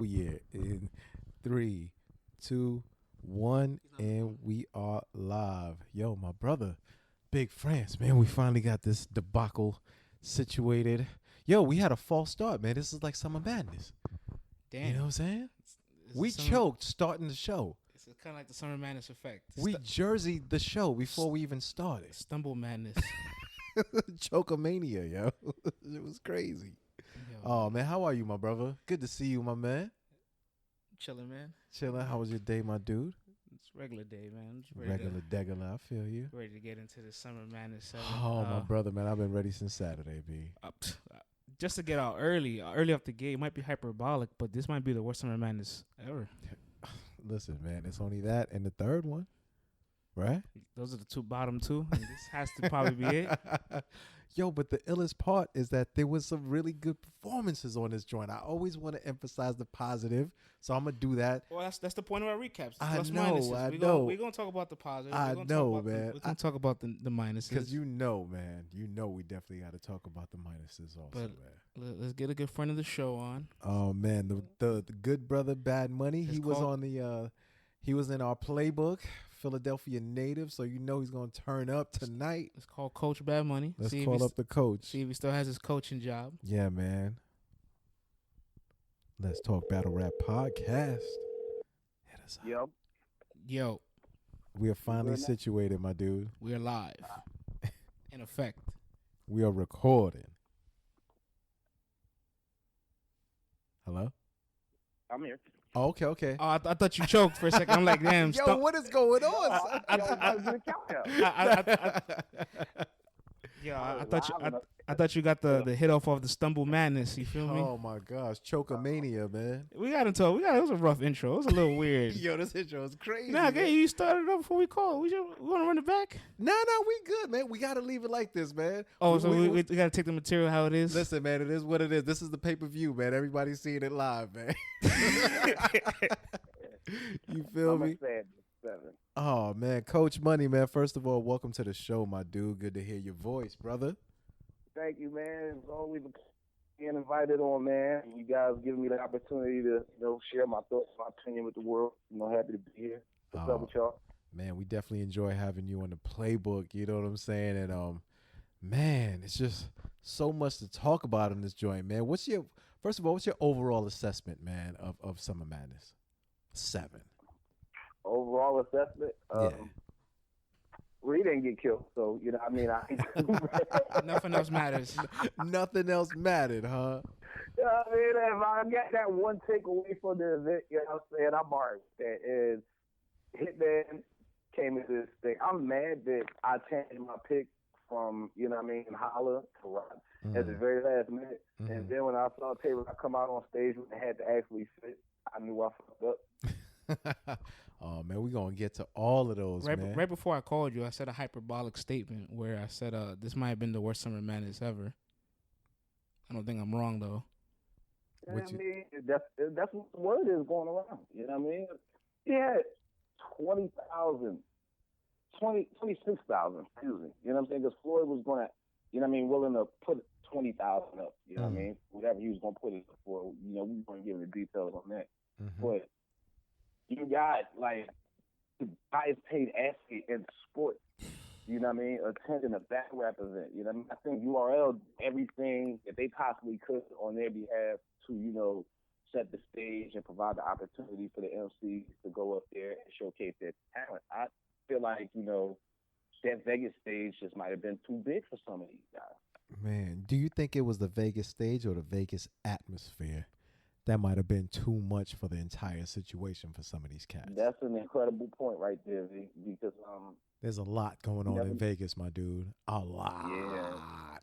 Yeah, in 3, 2, 1, and we are live. Yo, my brother, Big France, man, we finally got this debacle situated. Yo, we had a false start, man. This is like summer madness. Damn. You know what I'm saying? It's We choked starting the show. It's kind of like the summer madness effect. We jerseyed the show before we even started. Stumble madness. Chokomania, yo. It was crazy. Yo, Oh, man, how are you, my brother? Good to see you, my man. chilling, man. Chilling. How was your day, my dude? It's a regular day, man. I'm just Regular degular, I feel you. ready to get into the summer madness. Oh, my brother, man, I've been ready since Saturday, B. Just to get out early off the gate. It might be hyperbolic, but this might be the worst summer madness ever. Listen, man, it's only that and the third one, right? Those are the bottom two. And this has to probably be it. Yo, but the illest part is that there was some really good performances on this joint. I always want to emphasize the positive, so I'm gonna do that. Well, that's the point of our recaps. I Plus know, minuses. I We're know. We're gonna talk about the positive. I know, man. We're gonna talk about the minuses. Because you know, man, we definitely got to talk about the minuses also, But man. let's get a good friend of the show on. Oh man, the good brother, Bad Money. It's He was called- on the. He was in our playbook, Philadelphia native, so you know he's gonna turn up tonight. It's called Coach Bad Money. Let's See if call he's- up the coach. See if he still has his coaching job. Yeah, man. Let's talk battle rap podcast. Hit us up. Yep. Yo, We are finally Good night. situated, my dude. we're live. In effect. We are recording. Hello? I'm here. Oh, okay. Oh, I thought you choked for a second. I'm like, damn. Yo, what is going on? son? I thought you got the hit off of the stumble madness. You feel me? Oh my gosh, Chokomania, man. It was a rough intro. It was a little weird. Yo, this intro is crazy. Nah, okay, you started up before we called. We want to run it back. No, we good, man. We gotta leave it like this, man. Oh, so we got to take the material how it is. Listen, man, it is what it is. This is the pay-per-view, man. Everybody's seeing it live, man. You feel me? Oh man, Coach Money, man. First of all, welcome to the show, my dude. Good to hear your voice, brother. Thank you, man. It's always being invited on, man. You guys giving me the opportunity to, share my thoughts, my opinion with the world. Happy to be here. What's up with y'all? Man, we definitely enjoy having you on the playbook. You know what I'm saying? And man, it's just so much to talk about in this joint, man. What's your overall assessment, man, of Summer Madness? 7. Overall assessment? Yeah. Well, he didn't get killed, so, Nothing else matters. Nothing else mattered, huh? if I got that one takeaway from the event, I'm saying? I'm alright with that. And Hitman came into this thing. I'm mad that I changed my pick from, Holla to Rock at the very last minute. Mm-hmm. And then when I saw Tay Roc come out on stage and had to actually fit, I knew I fucked up. Oh man, we're gonna get to all of those, man. Right before I called you, I said a hyperbolic statement where I said this might have been the worst summer madness ever. I don't think I'm wrong though. That's what the word is going around. You know what I mean? He had 26,000, excuse me. You know what I'm saying? Because Floyd was going to, willing to put 20,000 up. You know what I mean? Whatever he was going to put it for, we weren't giving the details on that. Mm-hmm. But you got, the highest paid athlete in sports, attending a battle rap event. You know what I mean? I think URL did everything that they possibly could on their behalf to, set the stage and provide the opportunity for the MCs to go up there and showcase their talent. I feel like, that Vegas stage just might have been too big for some of these guys. Man, do you think it was the Vegas stage or the Vegas atmosphere that might have been too much for the entire situation for some of these cats? That's an incredible point right there, V, because there's a lot going on in Vegas, my dude. A lot. Yeah.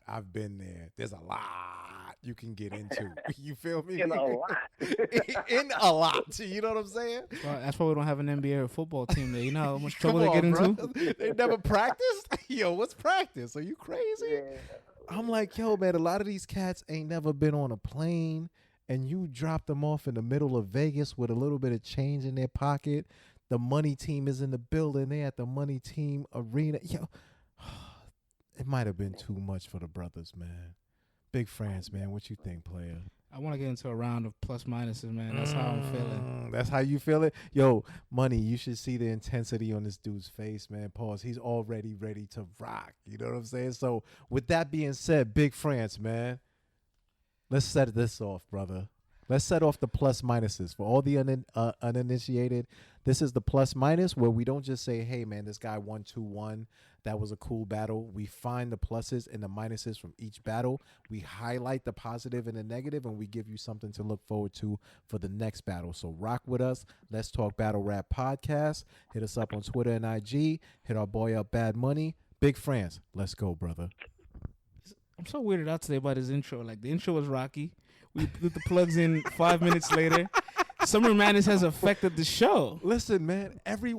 I've been there. There's a lot you can get into. You feel me? In a lot. In a lot. You know what I'm saying? Well, that's why we don't have an NBA or football team there. You know how much trouble Come they on, get bro. into? They never practiced? Yo, what's practice? Are you crazy? Yeah. I'm like, yo, man, a lot of these cats ain't never been on a plane, and you drop them off in the middle of Vegas with a little bit of change in their pocket. The money team is in the building. They at the money team arena. Yo, it might have been too much for the brothers, man. Big France, man. What you think, player? I want to get into a round of plus minuses, man. That's how I'm feeling. That's how you feel it? Yo, Money, you should see the intensity on this dude's face, man. Pause. He's already ready to rock. You know what I'm saying? So, with that being said, Big France, man, let's set this off, brother. Let's set off the plus minuses. For all the uninitiated, this is the plus minus where we don't just say, hey, man, this guy won 2-1. That was a cool battle. We find the pluses and the minuses from each battle. We highlight the positive and the negative, and we give you something to look forward to for the next battle. So rock with us. Let's Talk Battle Rap Podcast. Hit us up on Twitter and IG. Hit our boy up, Bad Money. Big France, let's go, brother. I'm so weirded out today by this intro. Like, the intro was rocky. We put the plugs in 5 minutes later. Summer Madness has affected the show. Listen, man, every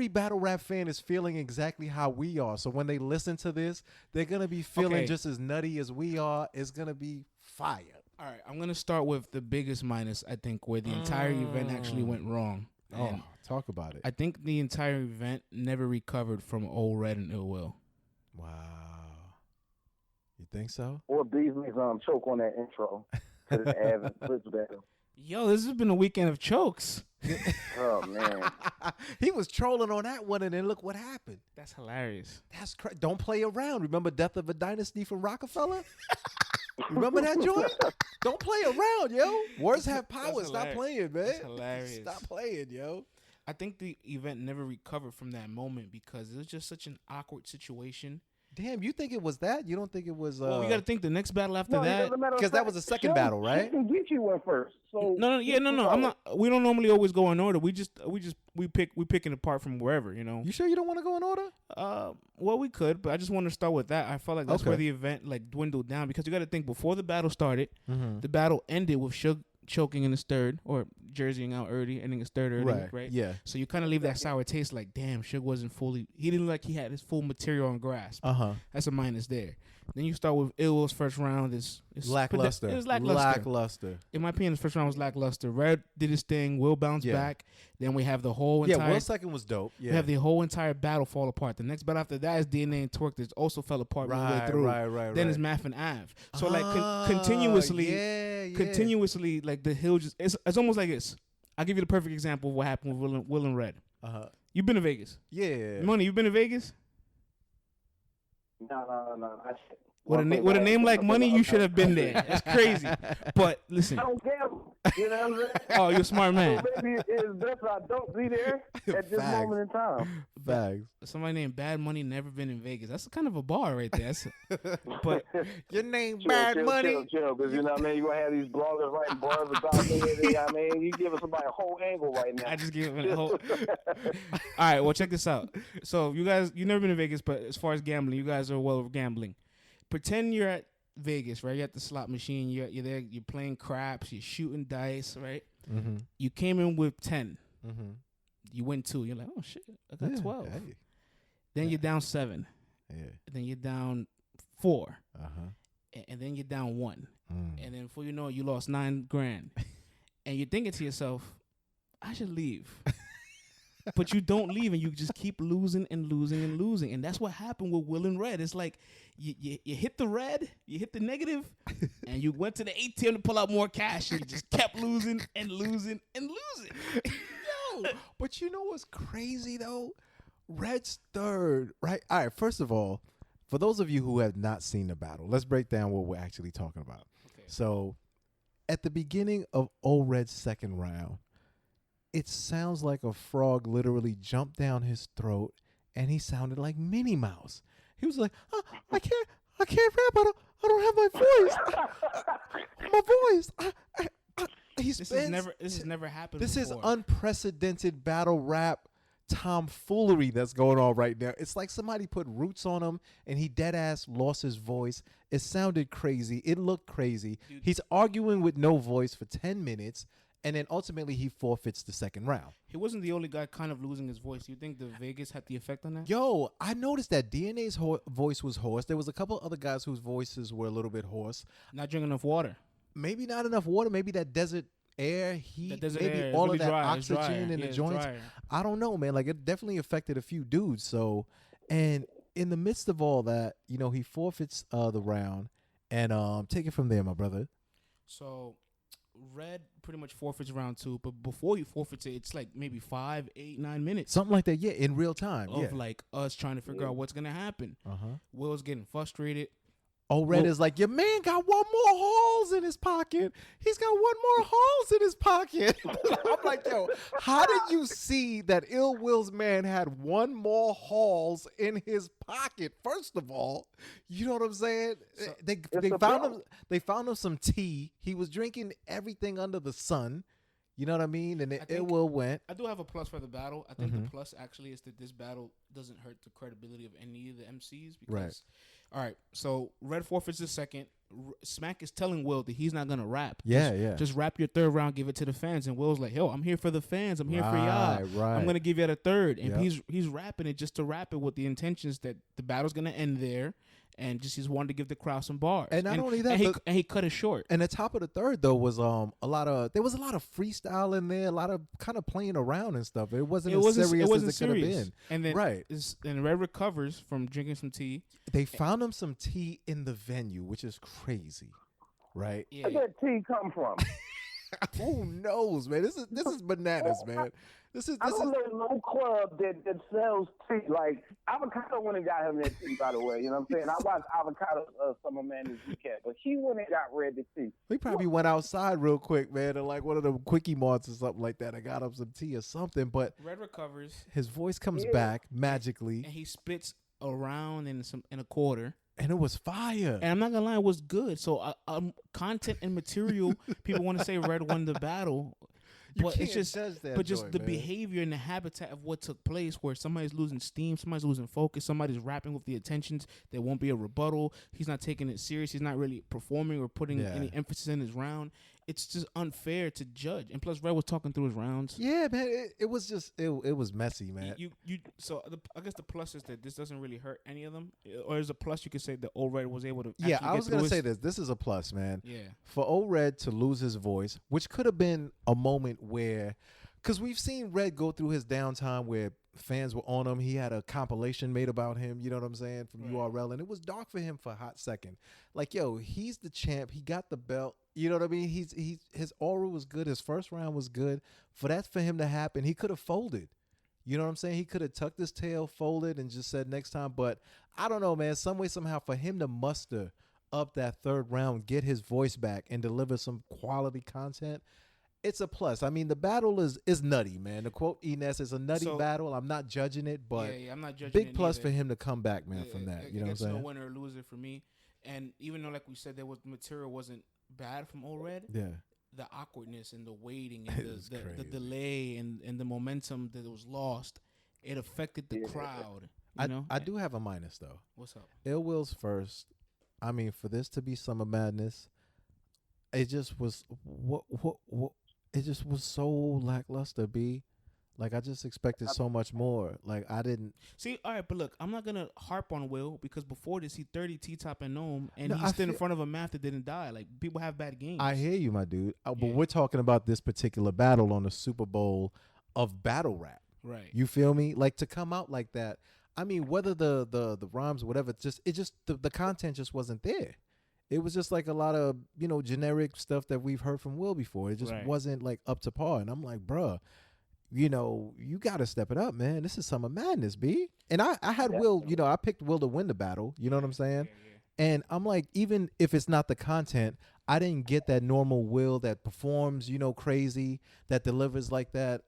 battle rap fan is feeling exactly how we are. So when they listen to this, they're going to be feeling just as nutty as we are. It's going to be fire. All right, I'm going to start with the biggest minus, I think, where the entire event actually went wrong. Oh, talk about it. I think the entire event never recovered from Old Red and Ill Will. Wow. You think so? Or Beasley's choke on that intro. Yo, this has been a weekend of chokes. Oh, man. He was trolling on that one, and then look what happened. That's hilarious. That's Don't play around. Remember Death of a Dynasty from Rockefeller? Remember that joint? Don't play around, yo. Words have power. Stop playing, man. That's hilarious. Stop playing, yo. I think the event never recovered from that moment because it was just such an awkward situation. Damn, you think it was that? You don't think it was? Well, we got to think the next battle after that, because that was the second battle, right? Geechi went first. So no. I'm not. We don't normally always go in order. We pick it apart from wherever, you know. You sure you don't want to go in order? Well, we could, but I just want to start with that. I felt like that's where the event like dwindled down because you got to think before the battle started, the battle ended with Suge choking in his third or jerseying out early, ending his third early, right? Yeah. So you kind of leave that sour taste like, damn, Suge wasn't fully, he didn't look like he had his full material on grasp. That's a minus there. Then you start with Ill Will's first round. It's lackluster. It was lackluster. In my opinion, his first round was lackluster. Red did his thing. Will bounced back. Then we have the whole entire... Yeah, Will's second was dope. Yeah. We have the whole entire battle fall apart. The next battle after that is DNA and Twork that also fell apart midway through. Right. Then it's Math and Av. So like continuously, like the hill just... It's almost like this. I'll give you the perfect example of what happened with Will and Red. You've been to Vegas. Yeah. Money, you've been to Vegas? No. With a name like Money, you should have been there. That's crazy. But listen. I don't gamble. You know what I'm saying? Oh, you're a smart man. So maybe it's best I don't be there at this moment in time. Facts. Somebody named Bad Money never been in Vegas. That's kind of a bar right there. But your name Bad Money. Chill, because you know what I mean? You're going to have these bloggers writing bars about me. You know what I mean? You giving somebody a whole angle right now. I just gave him a whole... All right, well, check this out. So you guys, you've never been to Vegas, but as far as gambling, you guys are well with gambling. Pretend you're at Vegas, right? You're at the slot machine. You're there. You're playing craps. You're shooting dice, right? You came in with 10. You win 2. You're like, oh shit, I got 12. Hey. Then you're down 7. Yeah. Then you're down 4. And then you're down 1. And then before you know it, you lost $9,000. And you're thinking to yourself, I should leave. But you don't leave, and you just keep losing and losing and losing. And that's what happened with Will and Red. It's like you hit the red, you hit the negative, and you went to the ATM to pull out more cash, and you just kept losing and losing and losing. Yo, but you know what's crazy, though? Red's third, right? All right, first of all, for those of you who have not seen the battle, let's break down what we're actually talking about. Okay. So at the beginning of Old Red's second round, it sounds like a frog literally jumped down his throat, and he sounded like Minnie Mouse. He was like, I can't rap. I don't have my voice. This has never happened. This before. is unprecedented battle rap tomfoolery that's going on right now. It's like somebody put roots on him, and he dead ass lost his voice. It sounded crazy. It looked crazy. Dude. He's arguing with no voice for 10 minutes. And then ultimately he forfeits the second round. He wasn't the only guy kind of losing his voice. Do you think the Vegas had the effect on that? Yo, I noticed that DNA's voice was hoarse. There was a couple other guys whose voices were a little bit hoarse. Not drinking enough water. Maybe not enough water. Maybe that desert air, heat, maybe air, all really of that dry. oxygen in the joints. I don't know, man. Like, it definitely affected a few dudes. So, and in the midst of all that, you know, he forfeits the round. And take it from there, my brother. So Red pretty much forfeits round 2, but before you forfeit it, it's like maybe 5, 8, 9 minutes. Something like that, yeah, in real time. Of like us trying to figure out what's gonna happen. Will's getting frustrated. Red is like, your man got one more holes in his pocket. He's got one more holes in his pocket. I'm like, yo, how did you see that Ill Will's man had one more holes in his pocket? First of all, you know what I'm saying? So they found him some tea. He was drinking everything under the sun. You know what I mean? And Ill Will went. I do have a plus for the battle. I think the plus actually is that this battle doesn't hurt the credibility of any of the MCs because, all right, so Red forfeits the second. Smack is telling Will that he's not gonna rap. Just rap your third round, give it to the fans. And Will's like, yo, I'm here for the fans. I'm here for y'all. I'm gonna give you a third. And he's rapping it just to rap it with the intentions that the battle's gonna end there. And he's wanted to give the crowd some bars. And not only that, and he cut it short. And the top of the third though was a lot of freestyle in there, a lot of kind of playing around and stuff. It wasn't as serious as it could have been. And then and Red recovers from drinking some tea. They found him some tea in the venue, which is crazy, right? Where did that tea come from? Who knows, man? This is bananas, man. I don't know no club that sells tea. Like, Avocado went and got him that tea, by the way. You know what I'm saying? I watched Avocado Summer Man this weekend, but he went and got Red the tea. He probably went outside real quick, man, and like one of them quickie marts or something like that. I got him some tea or something, but Red recovers. His voice comes back magically. And he spits around in a quarter. And it was fire. And I'm not gonna lie, it was good. So content and material, people want to say Red won the battle. But it's just the behavior and the habitat of what took place, where somebody's losing steam, somebody's losing focus, somebody's rapping with the intentions there won't be a rebuttal. He's not taking it serious. He's not really performing or putting any emphasis in his round. It's just unfair to judge. And plus, Red was talking through his rounds. Yeah, man, it was just it was messy, man. I guess the plus is that this doesn't really hurt any of them, or as a plus you could say that Old Red was able to. Yeah, I was gonna say this. This is a plus, man. Yeah, for Old Red to lose his voice, which could have been a moment where, because we've seen Red go through his downtime where fans were on him. He had a compilation made about him, you know what I'm saying, from URL, and it was dark for him for a hot second. Like, yo, he's the champ. He got the belt. You know what I mean? His aura was good. His first round was good. For him to happen, he could have folded. You know what I'm saying? He could have tucked his tail, folded, and just said next time. But I don't know, man. Some way, somehow, for him to muster up that third round, get his voice back, and deliver some quality content, it's a plus. I mean, the battle is nutty, man. To quote Ines, it's a nutty battle. I'm not judging it, but I'm not judging big it plus either. for him to come back, man, from that. You know what I'm saying? No winner or loser for me. And even though, like we said, material wasn't bad from Old Red. Yeah. The awkwardness and the waiting and the delay and the momentum that was lost, it affected the crowd. I do have a minus though. What's up? Ill Will's first. I mean, for this to be Summer Madness, it just was it just was so lackluster. Like, I just expected so much more. Like, I didn't see. All right, but look, I'm not gonna harp on Will because before this, he 30 T-Top and Gnome, and he stood in front of a math that didn't die. Like, people have bad games. I hear you, my dude. But we're talking about this particular battle on the Super Bowl of battle rap. Right. You feel me? Like, to come out like that. I mean, whether the rhymes, whatever, the content just wasn't there. It was just like a lot of, generic stuff that we've heard from Will before. It just wasn't like up to par. And I'm like, bruh, you got to step it up, man. This is Summer Madness, B. And I had Will, I picked Will to win the battle. You know what I'm saying? Yeah. And I'm like, even if it's not the content, I didn't get that normal Will that performs, crazy, that delivers like that.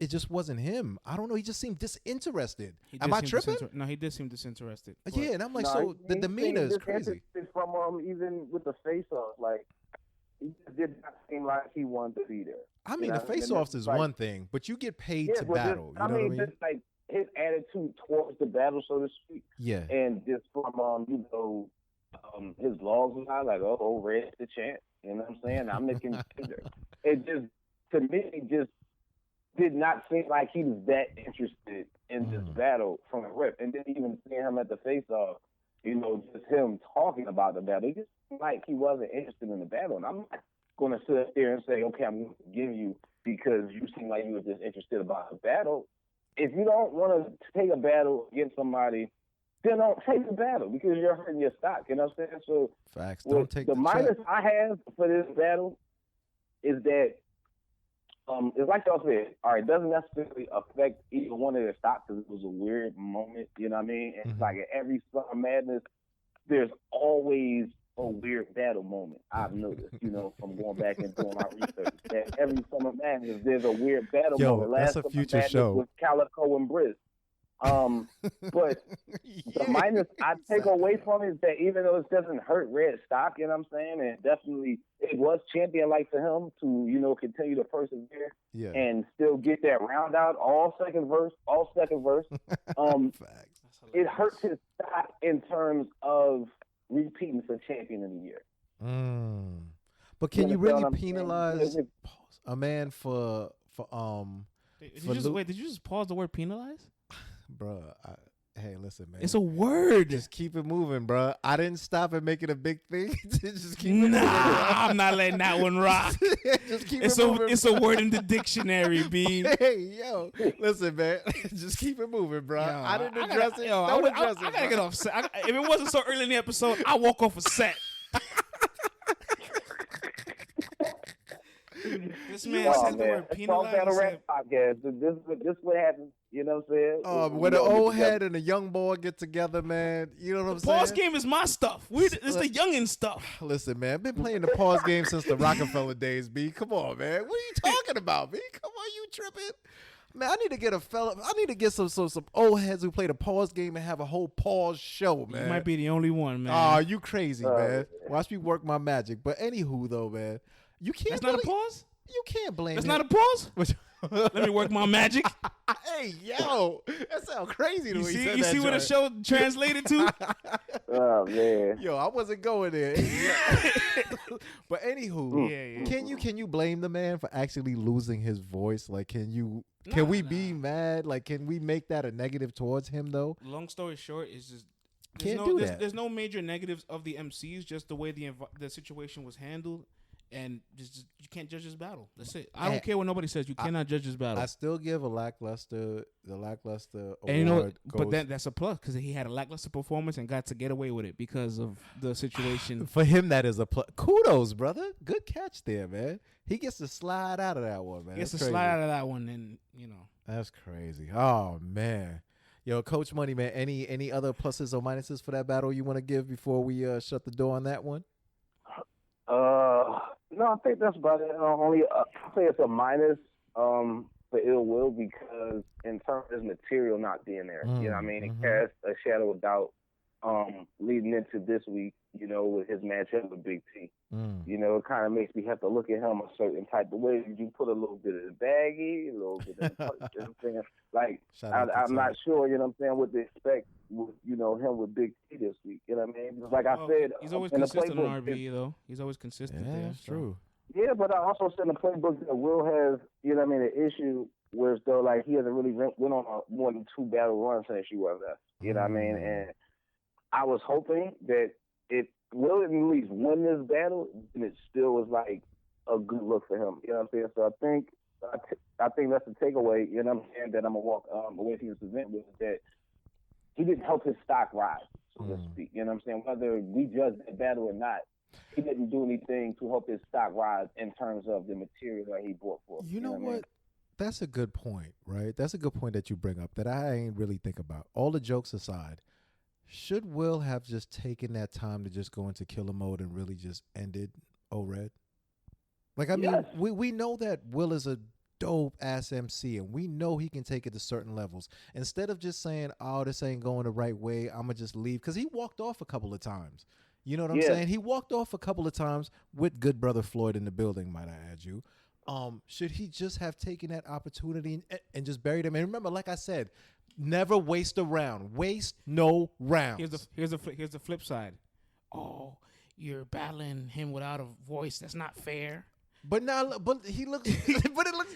It just wasn't him. I don't know. He just seemed disinterested. Am I tripping? No, he did seem disinterested. Yeah, and I'm like, the demeanor is crazy. From even with the face-off, like, he did not seem like he wanted to be there. I mean, the face-offs is one thing, but you get paid to battle. You know what I mean? Just like his attitude towards the battle, so to speak. Yeah. And just from his logs was like, oh, Red's the champ. You know what I'm saying? I'm the contender. It just, to me, just did not seem like he was that interested in this battle from the rip. And then even seeing him at the face-off, just him talking about the battle, it just seemed like he wasn't interested in the battle. And I'm not going to sit there and say, okay, I'm going to give you because you seem like you were just interested about the battle. If you don't want to take a battle against somebody then don't take the battle because you're hurting your stock. You know what I'm saying? So facts. Don't take the minus I have for this battle is that it's like y'all said. All right, it doesn't necessarily affect either one of their stocks because it was a weird moment. You know what I mean? And it's like at every Summer Madness, there's always a weird battle moment. I've noticed, from going back and doing my research, that every Summer Madness there's a weird battle moment. That's a future show with Calico and Briz. But the minus I take away from it is that even though it doesn't hurt Red stock, you know what I'm saying, and definitely it was champion-like for him to, continue to persevere and still get that round out all second verse. It hurts his stock in terms of repeating for champion in the year. But can you really penalize a man for did you just pause the word penalize? Bruh, hey, listen, man. It's a word. Just keep it moving, bruh. I didn't stop and make it a big thing. Just keep it moving. I'm not letting that one rock. Just keep it moving. It's a word in the dictionary, B. Hey, yo, listen, man. Just keep it moving, bruh. Yo, I didn't address it. Don't address it. I gotta get off set. If it wasn't so early in the episode, I walk off a set. This man said the word penalize. This what happens. You know what I'm saying? When an old head and a young boy get together, man, you know what I'm saying? Pause game is my stuff. It's the youngin' stuff. Listen, man, I've been playing the pause game since the Rockefeller days, B. Come on, man. What are you talking about, B? Come on, you tripping? Man, I need to get some old heads who play the pause game and have a whole pause show, man. You might be the only one, man. Oh, you crazy, man. Watch me work my magic. But anywho, though, man, you can't. That's not a pause? You can't blame That's him. not a pause? Let me work my magic. Hey, yo, that sounds crazy to me. You see what the show translated to? Oh, man. Yo, I wasn't going there. But anywho, can you blame the man for actually losing his voice? Like, can we be mad? Like, can we make that a negative towards him, though? Long story short, is just there's no major negatives of the MCs, just the way the situation was handled. And just you can't judge this battle. That's it. I don't care what nobody says. You cannot judge this battle. I still give the lackluster award. And but that's a plus because he had a lackluster performance and got to get away with it because of the situation. For him, that is a plus. Kudos, brother. Good catch there, man. He gets to slide out of that one, man. Slide out of that one, and That's crazy. Oh man. Yo, Coach Money, man. Any other pluses or minuses for that battle you want to give before we shut the door on that one? No, I think that's about it. Only I say it's a minus for Ill Will because in terms of his material not being there, you know what I mean? It casts a shadow of doubt leading into this week, with his matchup with Big T. It kind of makes me have to look at him a certain type of way. Did you put a little bit of the baggy, a little bit of you know what I'm saying? Like, I'm not sure, what to expect with, him with Big T this week. You know what I mean? Because like I said, he's always consistent on RB, though. He's always consistent there. That's true. Yeah, but I also said in the playbook that Will has, an issue where though, like, he hasn't really went on more than 2 battle runs since you were there. You know what I mean? And I was hoping that it will at least win this battle, and it still was like a good look for him. You know what I'm saying? So I think that's the takeaway. You know what I'm saying? That I'm gonna walk away from this event with is that he didn't help his stock rise, so to speak. You know what I'm saying? Whether we judge that battle or not, he didn't do anything to help his stock rise in terms of the material that he bought for. You know what? I mean? That's a good point, right? That's a good point that you bring up that I ain't really think about. All the jokes aside, should Will have just taken that time to just go into killer mode and really just ended O-Red? Like, I mean, we know that Will is a dope-ass MC, and we know he can take it to certain levels. Instead of just saying, oh, this ain't going the right way, I'm going to just leave. Because he walked off a couple of times. You know what I'm saying? He walked off a couple of times with good brother Floyd in the building, might I add you. Should he just have taken that opportunity and just buried him? And remember, like I said, never waste a round. Waste no rounds. Here's the flip side. Oh, you're battling him without a voice. That's not fair. But he looks. But it looks.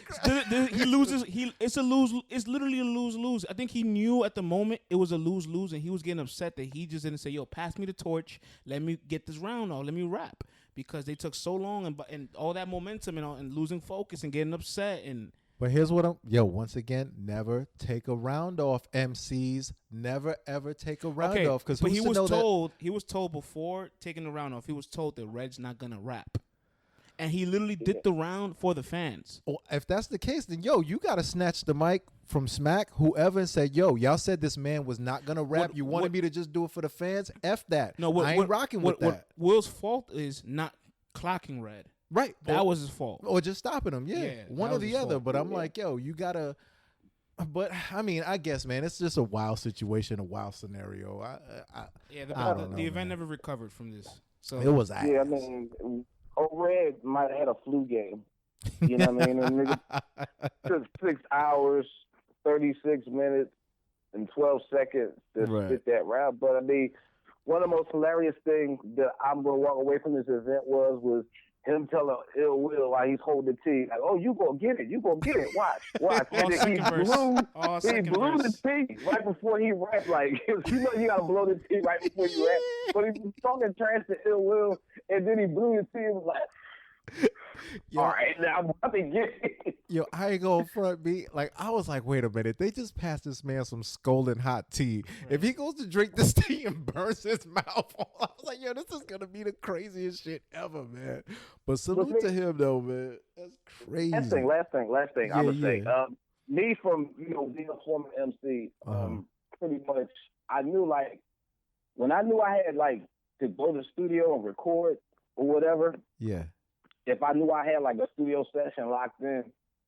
He loses. It's a lose. It's literally a lose-lose. I think he knew at the moment it was a lose-lose, and he was getting upset that he just didn't say, "Yo, pass me the torch. Let me get this round off. Let me rap." Because they took so long and all that momentum and losing focus and getting upset and But here's what once again, never take a round off, MCs. Never, ever take a round off. Because he was told before taking the round off, he was told that Red's not going to rap. And he literally did the round for the fans. Well, if that's the case, then, you got to snatch the mic from Smack, whoever, and say, y'all said this man was not going to rap. You wanted me to just do it for the fans? F that. No, I ain't rocking with that. Will's fault is not clocking Red. Right. That was his fault. Or just stopping him. Yeah. One or the other. Fault. But I'm like, you got to. But, I mean, I guess, man, it's just a wild situation, a wild scenario. The event never recovered from this. So it was I mean, Red might have had a flu game. You know what I mean? And nigga took 6 hours, 36 minutes, and 12 seconds to spit that rap. But, I mean, one of the most hilarious things that I'm going to walk away from this event was him telling Ill Will while he's holding the T, like, you gonna get it, watch. And then he blew the T right before he rapped, like, you gotta blow the T right before you rap. But he was talking trash to Ill Will, and then he blew the T and was like, all right, now I'm about to get it. I ain't gonna front me. Like, I was like, wait a minute. They just passed this man some scalding hot tea. Right. If he goes to drink this tea and burns his mouth, I was like, this is gonna be the craziest shit ever, man. But salute to him, though, man. That's crazy. Last thing I'm gonna say. Me from, being a former MC, pretty much, I knew, like, when I knew I had, like, to go to the studio and record or whatever. Yeah. If I knew I had like a studio session locked in,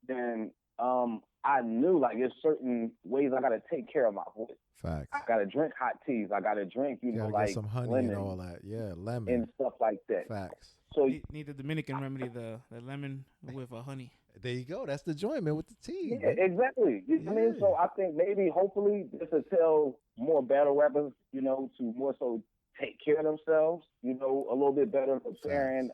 then I knew like there's certain ways I gotta take care of my voice. Facts. I gotta drink hot teas. I gotta drink, like get some honey lemon and all that. Yeah, lemon and stuff like that. Facts. So you need the Dominican remedy, the lemon with honey. There you go. That's the joint, man, with the tea. Yeah, exactly. You know what I mean? So I think maybe, hopefully, this will tell more battle rappers, to more so take care of themselves, a little bit better preparing.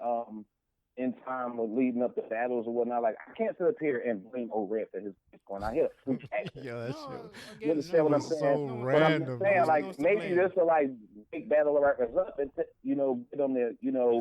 In time of leading up to battles or whatnot. Like, I can't sit up here and blame Red for his going on here. That's true. You understand what I'm saying? So random. But I'm saying, like, maybe this will, like, make battle rappers up and, get them there,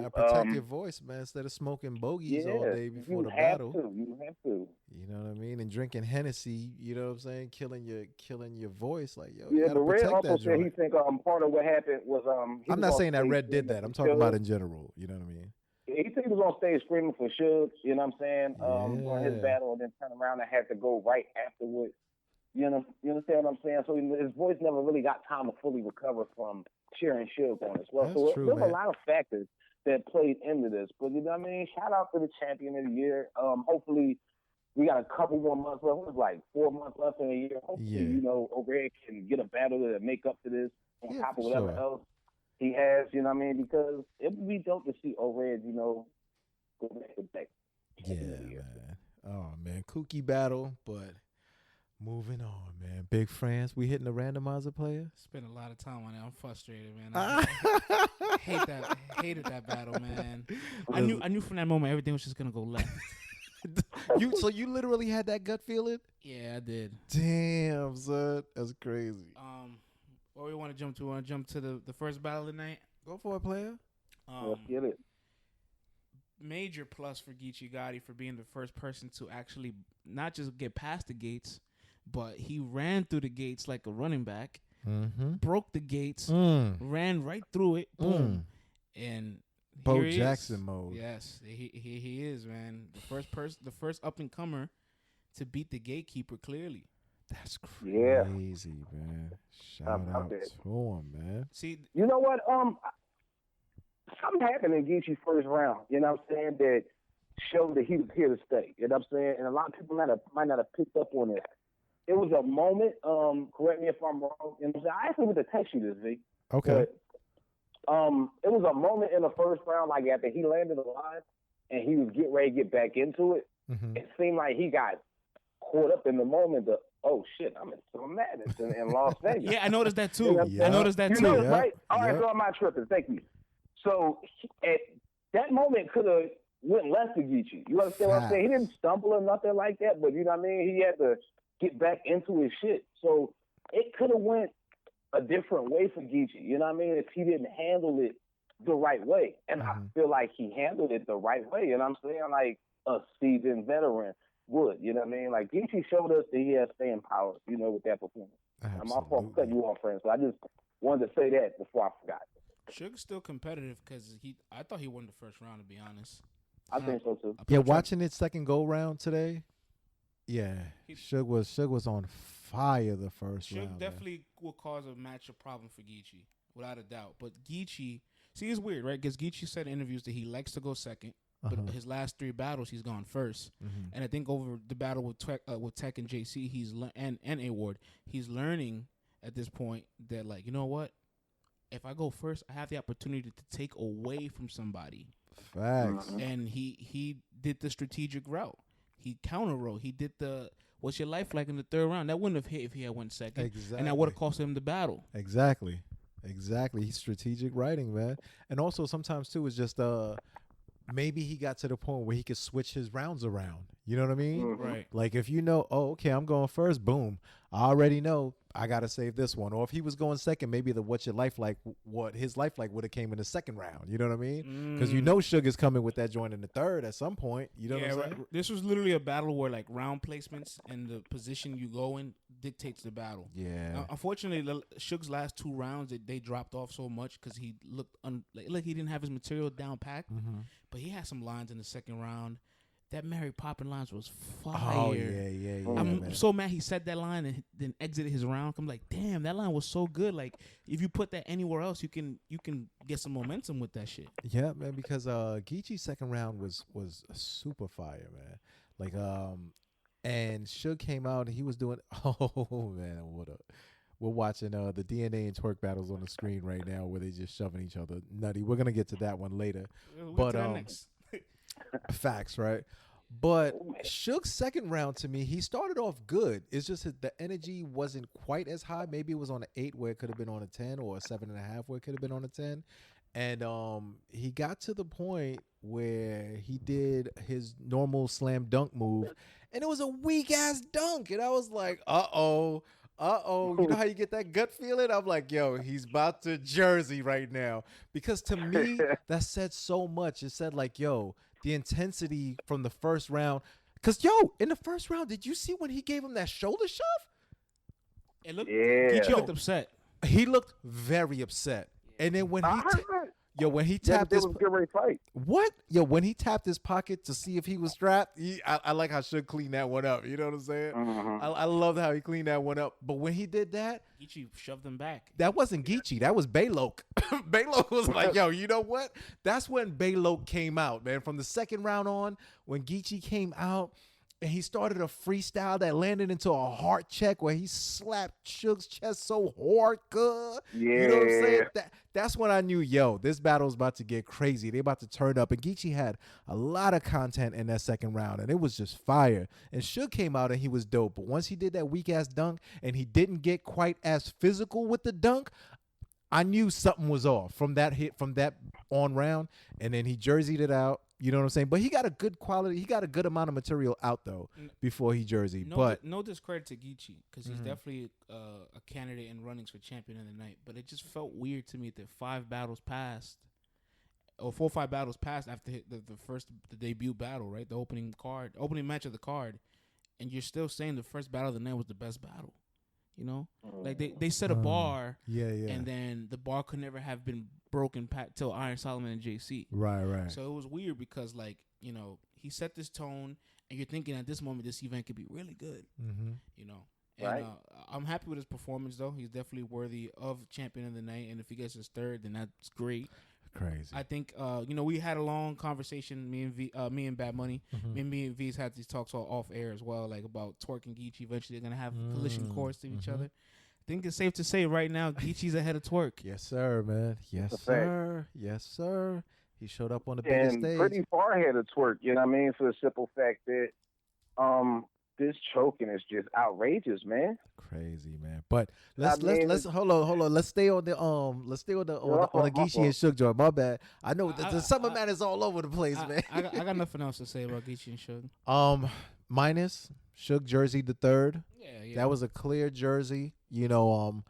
protect your voice, man, instead of smoking bogeys all day before the battle. You have to. You know what I mean? And drinking Hennessy, you know what I'm saying? Killing your voice. Like, yeah, but Red also said he think part of what happened was I'm not saying that Red did that. I'm talking about in general. You know what I mean? He said he was on stage screaming for Suge, you know what I'm saying, on his battle, and then turn around and had to go right afterwards. You understand what I'm saying? So his voice never really got time to fully recover from cheering Suge on as well. That's true, there's man. a lot of factors that played into this. But, you know what I mean? Shout out to the champion of the year. Hopefully, we got a couple more months left. It was like 4 months left in a year. Hopefully, Overhead can get a battle to make up to this on top of whatever else he has, you know what I mean? Because it would be dope to see Red, go back to back. Yeah, man. Oh, man. Kooky battle, but moving on, man. Big France. We hitting the randomizer player? Spent a lot of time on it. I'm frustrated, man. I hated that battle, man. I knew from that moment everything was just going to go left. So you literally had that gut feeling? Yeah, I did. Damn, son. That's crazy. What we want to jump to? Want to jump to the first battle of the night? Go for it, player. Let's get it. Major plus for Geechi Gotti for being the first person to actually not just get past the gates, but he ran through the gates like a running back, broke the gates, ran right through it, boom, and Bo Jackson mode. Yes, he is, man. The first up and comer to beat the gatekeeper clearly. That's crazy, man. Shout out to him, man. See, you know what? Something happened in Geechi's first round, you know what I'm saying, that showed that he was here to stay, you know what I'm saying? And a lot of people might not have picked up on it. It was a moment, correct me if I'm wrong, you know what I'm saying? I actually went to text you this, V. Okay. But, it was a moment in the first round, like after he landed the line and he was getting ready to get back into it, it seemed like he got caught up in the moment of, oh shit, I'm in some madness in Las Vegas. Yeah, I noticed that too. I noticed that too. Right? All right, so I'm not tripping. Thank you. So at that moment could have went left to Geechi. You understand what I'm saying? He didn't stumble or nothing like that, but you know what I mean? He had to get back into his shit. So it could have went a different way for Geechi. You know what I mean? If he didn't handle it the right way. And I feel like he handled it the right way. And I'm saying, like, a seasoned veteran. would. You know what I mean? Like Geechi showed us that he has staying power. You know, with that performance. I'm all for cutting you off, friends. So I just wanted to say that before I forgot. Suge's still competitive because I thought he won the first round, to be honest. I think so too. Yeah, watching it second go round today. Yeah, Suge was on fire the first round. Suge definitely will cause a matchup problem for Geechi, without a doubt. But Geechi, see, it's weird, right? Because Geechi said in interviews that he likes to go second, but his last 3 battles he's gone first. And I think over the battle with Tech and JC, and A Ward, he's learning at this point that, like, you know what? If I go first, I have the opportunity to take away from somebody. Facts. And he did the strategic route. He counter rolled. He did the what's your life like in the 3rd round. That wouldn't have hit if he had went second. Exactly. And that would have cost him the battle. Exactly. He's strategic writing, man. And also sometimes too it's just maybe he got to the point where he could switch his rounds around. You know what I mean? Right. Like if you know, oh, okay, I'm going first, boom. I already know I gotta save this one. Or if he was going second, maybe the what his life like would have came in the 2nd round. You know what I mean? Because you know Suge is coming with that joint in the 3rd at some point. You know what I'm saying? Right. This was literally a battle where like round placements and the position you go in dictates the battle. Yeah. Unfortunately, Suge's last 2 rounds they dropped off so much because he looked like he didn't have his material down packed. But he had some lines in the 2nd round. That Mary Poppin lines was fire. Oh yeah. I'm man. so mad he said that line and then exited his round. I'm like, damn, that line was so good. Like, if you put that anywhere else, you can get some momentum with that shit. Yeah, man. Because Geechi's 2nd round was super fire, man. Like and Suge came out and he was doing. Oh man, we're watching the DNA and Twork battles on the screen right now where they just shoving each other nutty. We're gonna get to that one later. But next. Facts, right? But Suge's 2nd round, to me, he started off good. It's just the energy wasn't quite as high. Maybe it was on an 8 where it could have been on a 10, or a 7.5 where it could have been on a 10. And he got to the point where he did his normal slam dunk move, and it was a weak ass dunk. And I was like, uh-oh. You know how you get that gut feeling? I'm like, yo, he's about to Jersey right now. Because to me, that said so much. It said like, yo, the intensity from the 1st round. Because, yo, in the 1st round, did you see when he gave him that shoulder shove? Geechi looked upset. He looked very upset. And then when he tapped his what? Yo, when he tapped his pocket to see if he was strapped, I like how Suge cleaned that one up. You know what I'm saying? I love how he cleaned that one up. But when he did that, Geechi shoved him back. that wasn't Geechi. That was Bayloke. Bayloke was like, yo, you know what? That's when Bayloke came out, man. From the 2nd round on, when Geechi came out, and he started a freestyle that landed into a heart check where he slapped Suge's chest so hard, You know what I'm saying? That's when I knew, yo, this battle's about to get crazy. They about to turn up. And Geechi had a lot of content in that 2nd round, and it was just fire. And Suge came out and he was dope. But once he did that weak-ass dunk and he didn't get quite as physical with the dunk, I knew something was off from that hit, from that on round. And then he jerseyed it out. You know what I'm saying? But he got a good quality. He got a good amount of material out, though, before he jerseyed. No discredit to Geechi, because he's definitely a candidate in runnings for champion of the night. But it just felt weird to me that 5 battles passed, or 4 or 5 battles passed after the debut battle, right? The opening match of the card. And you're still saying the first battle of the night was the best battle. You know, like they set a bar, and then the bar could never have been broken till Iron Solomon and JC. Right. So it was weird because, like, you know, he set this tone, and you're thinking at this moment this event could be really good. You know, and I'm happy with his performance though. He's definitely worthy of champion of the night, and if he gets his 3rd, then that's great. Crazy. I think you know, we had a long conversation. Me and Bad Money. Me and V's had these talks all off air as well, like about Twork and Geechi. Eventually, they're gonna have collision course to each other. I think it's safe to say right now, Geechi's ahead of Twork. Yes, sir, man. Yes, sir. Yes, sir. He showed up on the biggest stage. Pretty far ahead of Twork. You know what I mean? For the simple fact that this choking is just outrageous, man. Crazy, man. But let's hold on. Let's stay on the Geechi and Suge joint. My bad. I know the summer man is all over the place, man. I got nothing else to say about Geechi and Suge. Minus Suge jersey the 3rd. Yeah. That was a clear jersey. You know,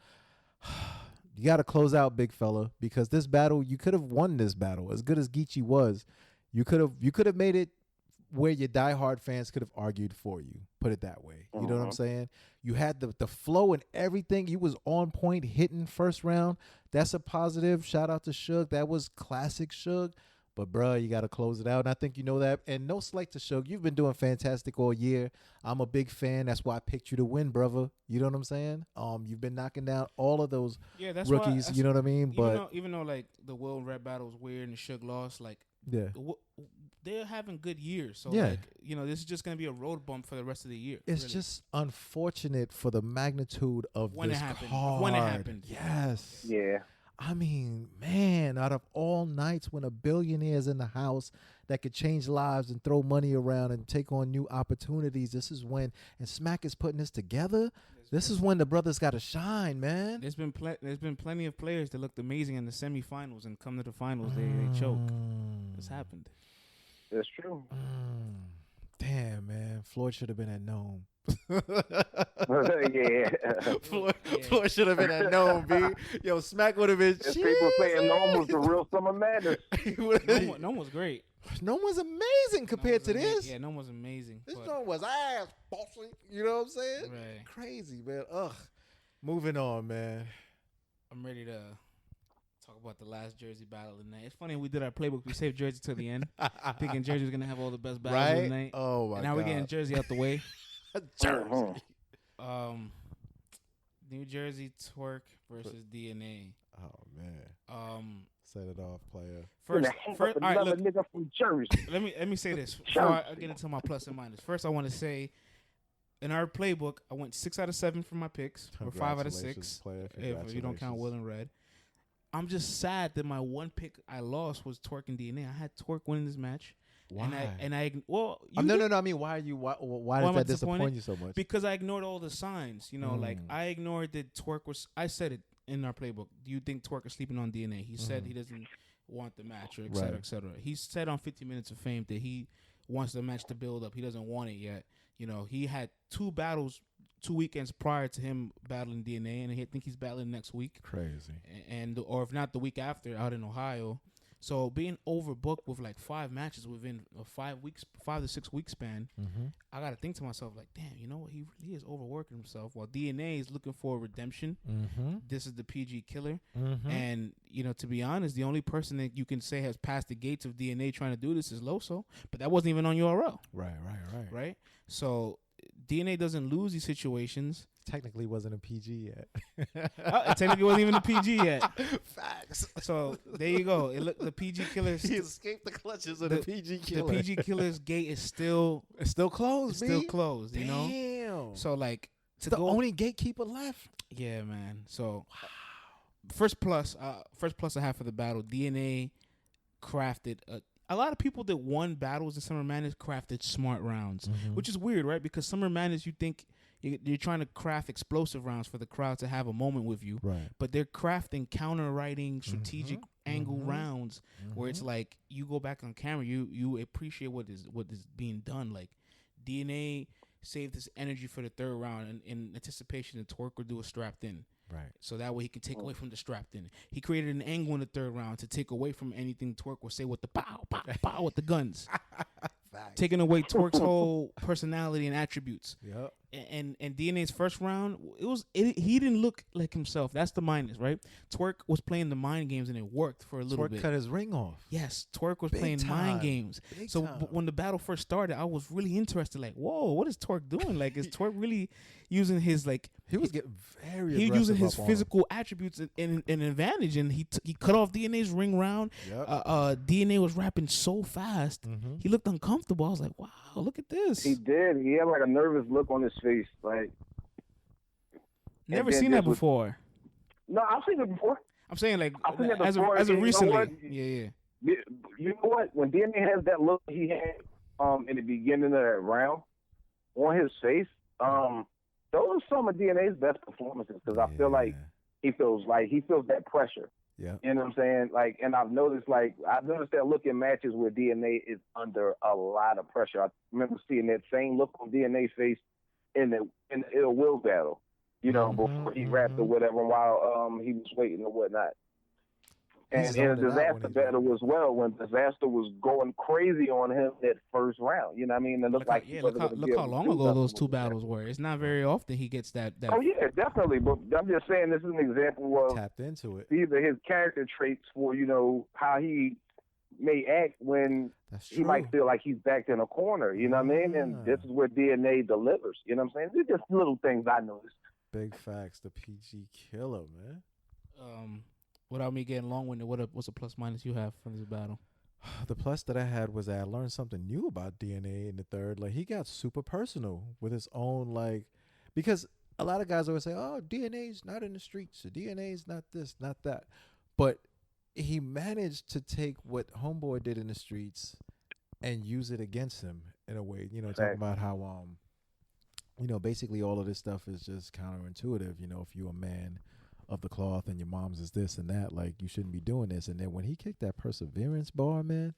you got to close out, big fella, because this battle, you could have won this battle as good as Geechi was. You could have made it where your diehard fans could have argued for you. Put it that way. You know what I'm saying? You had the flow and everything. You was on point, hitting first round. That's a positive. Shout out to Suge. That was classic Suge. But, bruh, you got to close it out. And I think you know that. And no slight to Suge. You've been doing fantastic all year. I'm a big fan. That's why I picked you to win, brother. You know what I'm saying? You've been knocking down all of those rookies. You know what I mean? Even though like the Will and Red battle was weird and Suge lost, like they're having good years. So like, you know, this is just gonna be a road bump for the rest of the year. It's just unfortunate for the magnitude of when this it happened. card. When it happened. Yes. Yeah. I mean, man, out of all nights when a billionaire's in the house that could change lives and throw money around and take on new opportunities, this is when, and Smack is putting this together. This is when the brothers got to shine, man. There's been plenty of players that looked amazing in the semifinals and come to the finals, they choke. It's happened. That's true. Damn, man. Floyd should have been at Nome. Yeah. Floyd should have been at Nome, B. Yo, Smack would have been. People saying Nome was the real Summer Madness. Nome was great. Nome was amazing compared to this. Yeah, Nome was amazing. This Nome was ass, bossy. You know what I'm saying? Right. Crazy, man. Ugh. Moving on, man. I'm ready to talk about the last Jersey battle of the night. It's funny, we did our playbook. We saved Jersey till the end, thinking Jersey was gonna have all the best battles of the night. Oh my and now God. we're getting Jersey out the way. Jersey. New Jersey Twork versus DNA. Oh man. Set it off, player. First, all right, look. Nigga from Jersey. Let me say this before I get into my plus and minus. First, I want to say, in our playbook, I went 6 out of 7 for my picks, or 5 out of 6, if you don't count Will and Red. I'm just sad that my one pick I lost was Twork and DNA. I had Twork winning this match. Why? No. I mean, why did that disappoint you so much? Because I ignored all the signs. You know, like I ignored that Twork was. I said it in our playbook. Do you think Twork is sleeping on DNA? He said he doesn't want the match, or et cetera, et cetera. He said on 50 Minutes of Fame that he wants the match to build up. He doesn't want it yet. You know, he had 2 battles 2 weekends prior to him battling DNA, and I think he's battling next week. Crazy. And or if not the week after, out in Ohio. So being overbooked with like 5 matches within a 5 to 6 week span, I got to think to myself like, damn, you know what? He really is overworking himself. While DNA is looking for redemption. This is the PG killer. And, you know, to be honest, the only person that you can say has passed the gates of DNA trying to do this is Loso. But that wasn't even on URL. Right? So DNA doesn't lose these situations. Technically wasn't a PG yet. It technically wasn't even a PG yet. Facts. So there you go. The PG killers. He escaped the clutches of the PG killer. The PG killer's gate is still closed. Still closed. You know. Damn. So like it's the only gatekeeper left. Yeah, man. So first plus I have for the battle. DNA crafted a lot of people that won battles in Summer Madness crafted smart rounds, which is weird, right? Because Summer Madness, you think you're trying to craft explosive rounds for the crowd to have a moment with you, right? But they're crafting counter-writing, strategic angle rounds where it's like you go back on camera, you appreciate what is being done. Like DNA saved his energy for the 3rd round in anticipation that Twork would do a strapped in. Right. So that way he can take away from the strapped in. He created an angle in the 3rd round to take away from anything Twork would say with the pow, pow, pow with the guns. Taking away Twork's whole personality and attributes. Yep. And DNA's first round, he didn't look like himself. That's the minus, right? Twork was playing the mind games and it worked for a little bit. Twork cut his ring off. Yes, Twork was playing mind games. So when the battle first started, I was really interested. Like, whoa, what is Twork doing? Like, is Twork really using his like? He was getting very. He was using his physical attributes in an advantage, and he cut off DNA's ring round. Yep. DNA was rapping so fast, he looked uncomfortable. I was like, wow, look at this. He did. He had like a nervous look on his face, like. Never seen that before. No, I've seen it before. I'm saying like as of recently. Yeah. You know what? When DNA has that look he had in the beginning of that round on his face, those are some of DNA's best performances because I feel like he feels that pressure. Yeah. You know what I'm saying? Like, and I've noticed that look in matches where DNA is under a lot of pressure. I remember seeing that same look on DNA's face in the Ill Will battle, you know, before he rapped or whatever while he was waiting or whatnot. And in a disaster battle as well, when disaster was going crazy on him that first round, you know what I mean? It looked like look how long ago those two battles were. It's not very often he gets that. Oh yeah, definitely. But I'm just saying this is an example of tapped into it. Either his character traits for how he may act when he might feel like he's backed in a corner. You know what I mean? And this is where DNA delivers. You know what I'm saying? These are just little things I noticed. Big facts. The PG killer, man. Without me getting long-winded, what's a plus minus you have from this battle? The plus that I had was that I learned something new about DNA in the third. Like, he got super personal with his own, like, because a lot of guys always say, oh, DNA's not in the streets. Or DNA's not this, not that. But he managed to take what Homeboy did in the streets and use it against him in a way, talking about how, basically all of this stuff is just counterintuitive. If you're a man of the cloth and your mom's is this and that, like, you shouldn't be doing this. And then when he kicked that perseverance bar, man,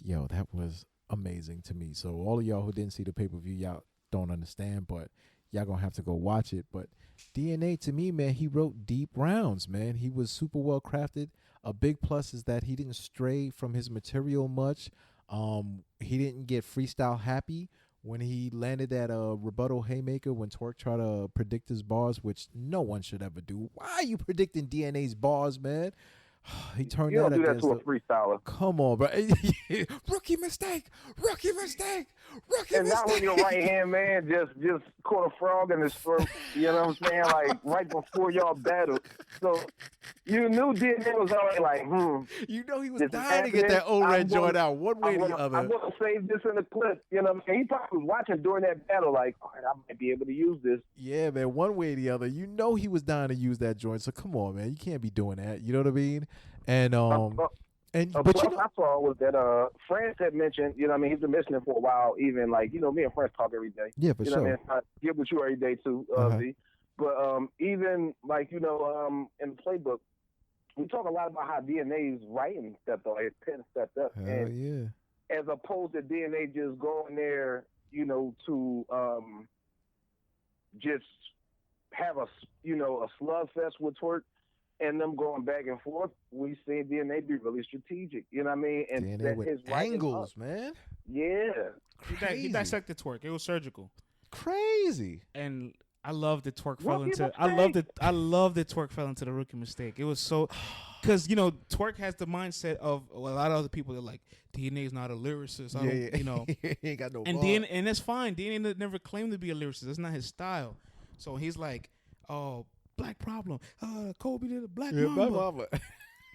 yo, that was amazing to me. So all of y'all who didn't see the pay-per-view, y'all don't understand, but y'all gonna have to go watch it. But DNA, to me, man, he wrote deep rounds, man. He was super well crafted. A big plus is that he didn't stray from his material much. He didn't get freestyle happy when he landed that rebuttal haymaker when Twork tried to predict his bars, which no one should ever do. Why are you predicting DNA's bars, man? He turned that against to a freestyler. Come on, bro. Rookie mistake. And not when your right hand man just caught a frog in his throat. You know what I'm saying? Like right before y'all battled. So you knew DNA was already like, You know he was dying to get that O-Red joint out one way or the other. I'm gonna save this in the clip. You know what I'm saying? He probably was watching during that battle, like, all right, I might be able to use this. Yeah, man, one way or the other. You know he was dying to use that joint. So come on, man. You can't be doing that. You know what I mean? And but I saw was that France had mentioned, you know what I mean, he's been mentioning for a while, even like, me and France talk every day. Yeah, for you sure. know what I mean? I get with you every day too, V. But even like, in the playbook, we talk a lot about how DNA's writing stepped up, his pen stepped up. Hell yeah. As opposed to DNA just going there, to just have a slugfest with Twork. And them going back and forth, we see DNA be really strategic. You know what I mean? And DNA with his angles, man. Yeah. He dissected Twork. It was surgical. Crazy. And I love that Twork fell into. I love that Twork fell into the rookie mistake. It was so, because Twork has the mindset of a lot of other people that like DNA is not a lyricist. He ain't got no. And that's fine. DNA never claimed to be a lyricist. That's not his style. So he's like, oh. Black problem. Kobe did a Black Mamba.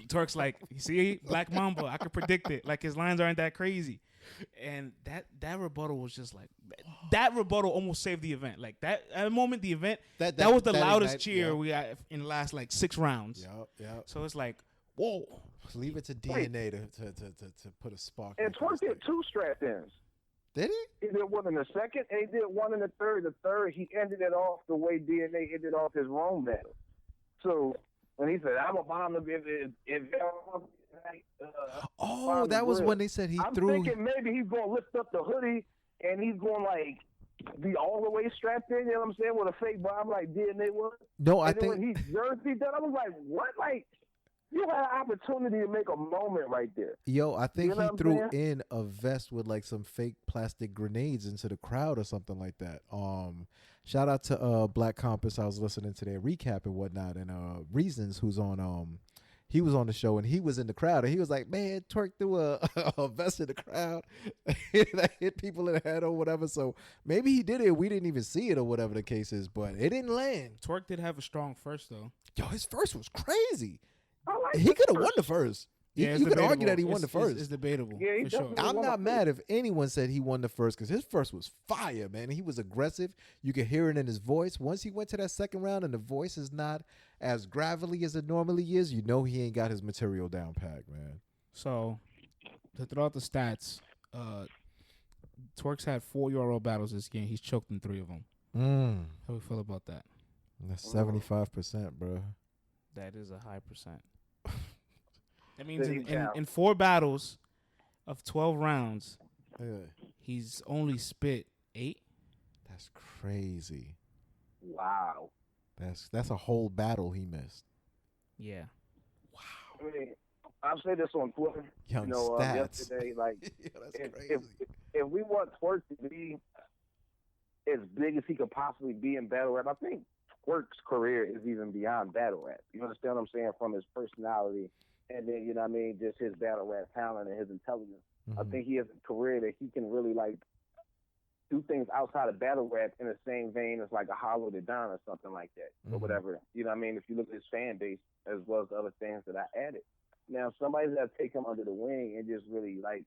Twork's like, you see, Black Mamba. I could predict it. Like his lines aren't that crazy, and that rebuttal was just like that rebuttal almost saved the event. Like that at the moment, the event that was the loudest cheer we got in the last like 6 rounds. Yep. So it's like, whoa. Leave it to DNA to put a spark. And Twork did 2 strap-ins. Did he? He did one in the second, and he did one in the third. The third, he ended it off the way DNA ended off his Rome battle. So when he said, "I'm a bomb if that was when they said he threw. I'm thinking maybe he's gonna lift up the hoodie and he's gonna like be all the way strapped in. You know what I'm saying? With a fake bomb like DNA was. No, I and think when he jerseyed that, I was like, what? Like. You had an opportunity to make a moment right there. Yo, I think he threw in a vest with like some fake plastic grenades into the crowd or something like that. Shout out to Black Compass. I was listening to their recap and whatnot, and Reasons, who's on he was on the show and he was in the crowd and he was like, man, Twork threw a vest in the crowd that hit people in the head or whatever. So maybe he did it. We didn't even see it or whatever the case is, but it didn't land. Twork did have a strong first though. Yo, his first was crazy. He could have won the first. Yeah, you could argue that he won the first. It's debatable. Yeah, for sure. I'm not mad if anyone said he won the first because his first was fire, man. He was aggressive. You could hear it in his voice. Once he went to that second round and the voice is not as gravelly as it normally is, you know he ain't got his material down pat, man. So, to throw out the stats, Twork's had 4 URL battles this game. He's choked in 3 of them. How do we feel about that? That's 75%, bro. That is a high percent. That means in 4 battles of 12 rounds, he's only spit 8. That's crazy. Wow. That's a whole battle he missed. Yeah. Wow. I mean, I've said this on Twitter. Young stats. Yesterday, like, Yo, that's if, crazy. if we want Twork to be as big as he could possibly be in battle rap, I think Twork's career is even beyond battle rap. You understand what I'm saying? From his personality, and then, you know what I mean, just his battle rap talent and his intelligence. I think he has a career that he can really, like, do things outside of battle rap in the same vein as like a Hollow the Don or something like that, or whatever. You know what I mean? If you look at his fan base as well as the other things that I added. Now, somebody's got to take him under the wing and just really like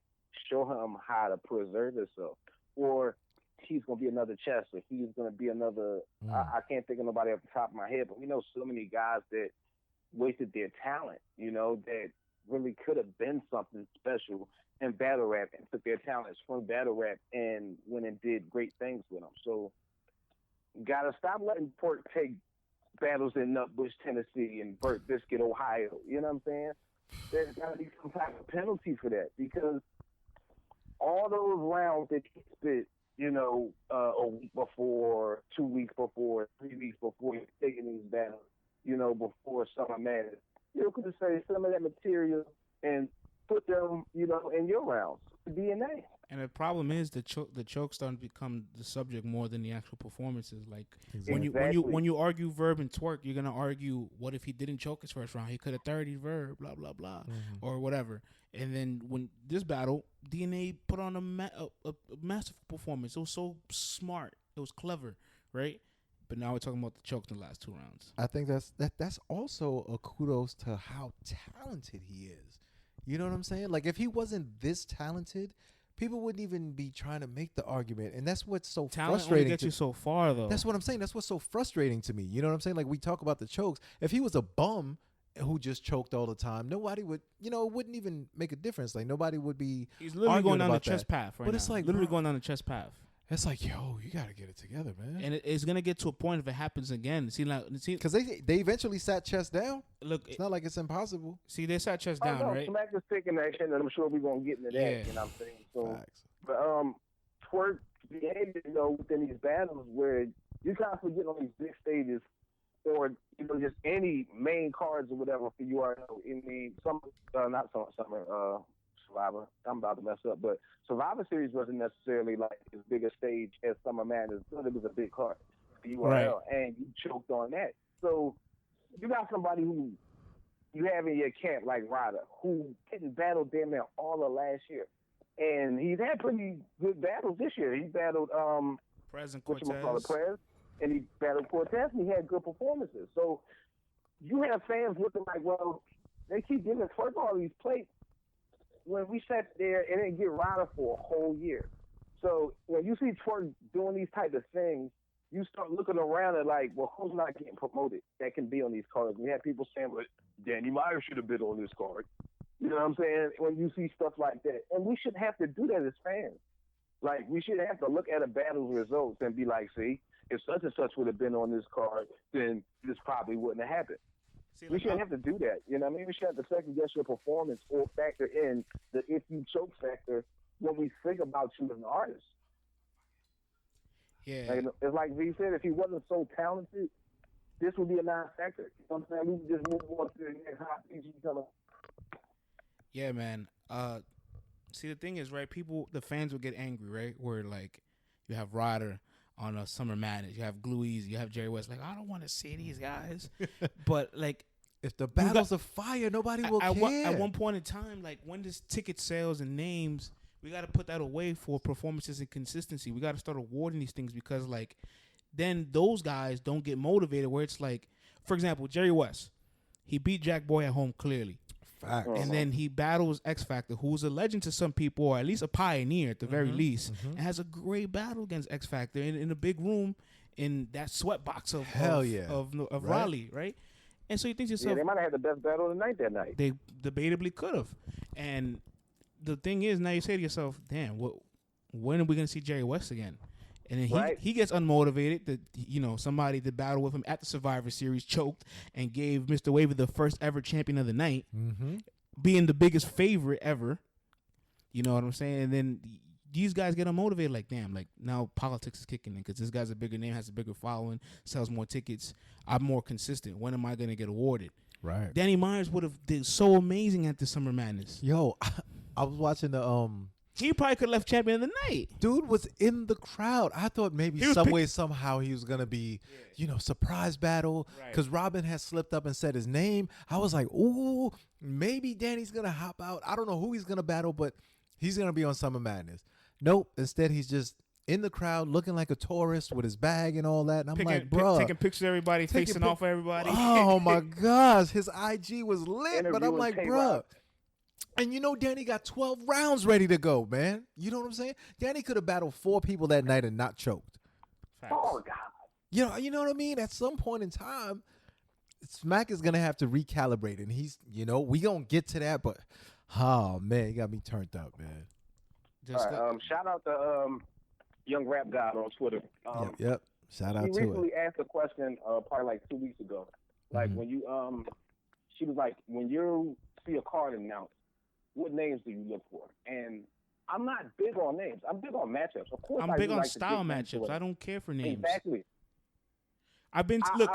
show him how to preserve himself, or he's gonna be another Chess, or he's gonna be another. I can't think of nobody off the top of my head, but we know so many guys that wasted their talent. You know, that really could have been something special in battle rap and took their talents from battle rap and went and did great things with them. So, gotta stop letting Twork take battles in Nutbush, Tennessee, and Burnt Biscuit, Ohio. You know what I'm saying? There's gotta be some type of penalty for that, because all those rounds that he spit, you know, a week before, 2 weeks before, 3 weeks before you're taking these battles, you know, before Summer Madness, you could have saved some of that material and put them, you know, in your rounds, the DNA. And the problem is the choke starting to become the subject more than the actual performances. Like when you argue Verb and Twork, you're gonna argue, what if he didn't choke his first round? He could have 30 Verb, blah blah blah, or whatever. And then when this battle, DNA put on a massive performance. It was so smart. It was clever, right? But now we're talking about the choke in the last 2 rounds. I think that's also a kudos to how talented he is. You know what I'm saying? Like, if he wasn't this talented, people wouldn't even be trying to make the argument. And that's what's so Talent frustrating. Only gets you so far, though. That's what I'm saying. That's what's so frustrating to me. You know what I'm saying? Like, we talk about the chokes. If he was a bum who just choked all the time, nobody would, you know, it wouldn't even make a difference. Like, nobody would be. He's literally going down the chess path right now. But it's like, literally going down the chess path. It's like, yo, you got to get it together, man. And it's going to get to a point if it happens again. Because they eventually sat Chess down. Look, it's not like it's impossible. See, they sat Chess down, right? Smack is taking that shit, and I'm sure we're going to get into that, you know what I'm saying? So, facts. But Twork behavior, you know, within these battles where you constantly get on these big stages, or, you know, just any main cards or whatever for URL. I mean, Survivor. I'm about to mess up, but Survivor Series wasn't necessarily like as big a stage as Summer Madness, but it was a big card for URL, and you choked on that. So you got somebody who you have in your camp like Ryder, who didn't battle damn near all of last year, and he's had pretty good battles this year. He battled Prez and Cortez, and he battled Cortez, and he had good performances. So you have fans looking like, well, they keep giving Twork all these plates, when we sat there and didn't get Ryder for a whole year. So when you see Twork doing these type of things, you start looking around and like, well, who's not getting promoted that can be on these cards? We had people saying, well, Danny Meyer should have been on this card. You know what I'm saying? When you see stuff like that. And we should have to do that as fans. Like, we should have to look at a battle's results and be like, see, if such and such would have been on this card, then this probably wouldn't have happened. We shouldn't have to do that. You know what I mean? We should have to second guess your performance or factor in the if you choke factor when we think about you as an artist. Yeah. Like, it's like V said, if he wasn't so talented, this would be a non-factor. You know what I'm saying? We would just move on to the next hot PG color. Yeah, man. See, the thing is, right, the fans will get angry, right? Where, like, you have Ryder on a Summer Madness, you have Glue Easy, you have Jerry West. Like, I don't want to see these guys. But, like, if the battles are fire, nobody will care. At one point in time, like, when this ticket sales and names, we got to put that away for performances and consistency. We got to start awarding these things because, like, then those guys don't get motivated where it's like, for example, Jerry West, he beat Jack Boy at home clearly. Facts. And then he battles X Factor, who's a legend to some people, or at least a pioneer at the very least, and has a great battle against X Factor in a big room in that sweatbox of Raleigh, right? And so you think to yourself, they might have had the best battle of the night that night. They debatably could have. And the thing is, now you say to yourself, damn, when are we going to see Jerry West again? And then he gets unmotivated that, you know, somebody that battled with him at the Survivor Series choked and gave Mr. Wavy the first ever champion of the night, being the biggest favorite ever. You know what I'm saying? And then these guys get unmotivated, like, damn, like, now politics is kicking in because this guy's a bigger name, has a bigger following, sells more tickets. I'm more consistent. When am I going to get awarded? Right. Danny Myers would have did so amazing at the Summer Madness. Yo, I was watching the He probably could have left champion of the night. dude was in the crowd. I thought maybe some way, somehow he was gonna be, surprise battle. Because Robin had slipped up and said his name. I was like, ooh, maybe Danny's gonna hop out. I don't know who he's gonna battle, but he's gonna be on Summer Madness. Nope. Instead, he's just in the crowd looking like a tourist with his bag and all that. And I'm like, bro, taking pictures of everybody, facing off everybody. Oh my gosh, his IG was lit, but I'm like, Tay bro. Roc. And Danny got 12 rounds ready to go, man. You know what I'm saying? Danny could have battled 4 people that night and not choked. Oh God. You know what I mean? At some point in time, Smack is gonna have to recalibrate, and he's, we gonna get to that, but oh man, he got me turned up, man. All right, shout out to young rap god on Twitter. Yep. Shout out he to it. recently asked a question, probably like 2 weeks ago. Like when you she was like, when you see a card announced, what names do you look for? And I'm not big on names. I'm big on matchups. Of course, I'm big on style matchups. I don't care for names. Exactly. I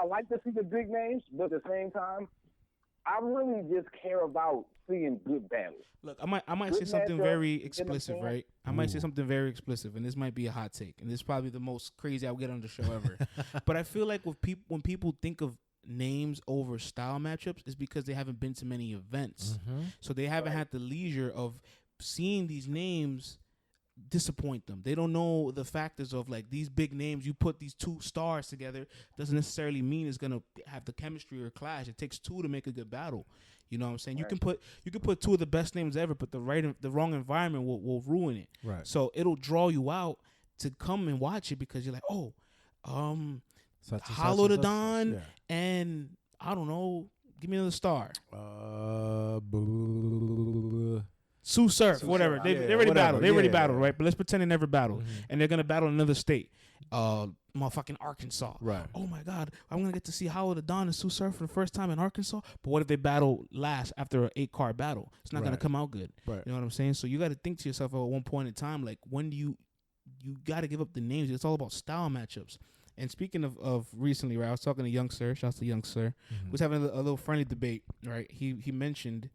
like to see the big names, but at the same time, I really just care about seeing good battles. Look, I might say something very explicit, right? I might say something very explicit, and this might be a hot take, and this is probably the most crazy I'll get on the show ever. But I feel like when people think of names over style matchups, is because they haven't been to many events, so they haven't had the leisure of seeing these names disappoint them. They don't know the factors of like these big names. You put these 2 stars together doesn't necessarily mean it's gonna have the chemistry or clash. It takes 2 to make a good battle. You know what I'm saying? Right. You can put 2 of the best names ever, but the wrong environment will ruin it. Right. So it'll draw you out to come and watch it because you're like, Hollow the Don and I don't know, give me another star. Sue Surf, whatever. They already battled. They already battled, right? But let's pretend they never battled. And they're going to battle another state. Motherfucking Arkansas. Right. Oh, my God. I'm going to get to see Hollow the Don and Sue Surf for the first time in Arkansas. But what if they battle last after an 8-card battle? It's not going to come out good. Right. You know what I'm saying? So you got to think to yourself at one point in time, like, when do you got to give up the names? It's all about style matchups. And speaking of recently, right, I was talking to Young Sir. Shouts to Young Sir. Was having a little friendly debate, right? He mentioned,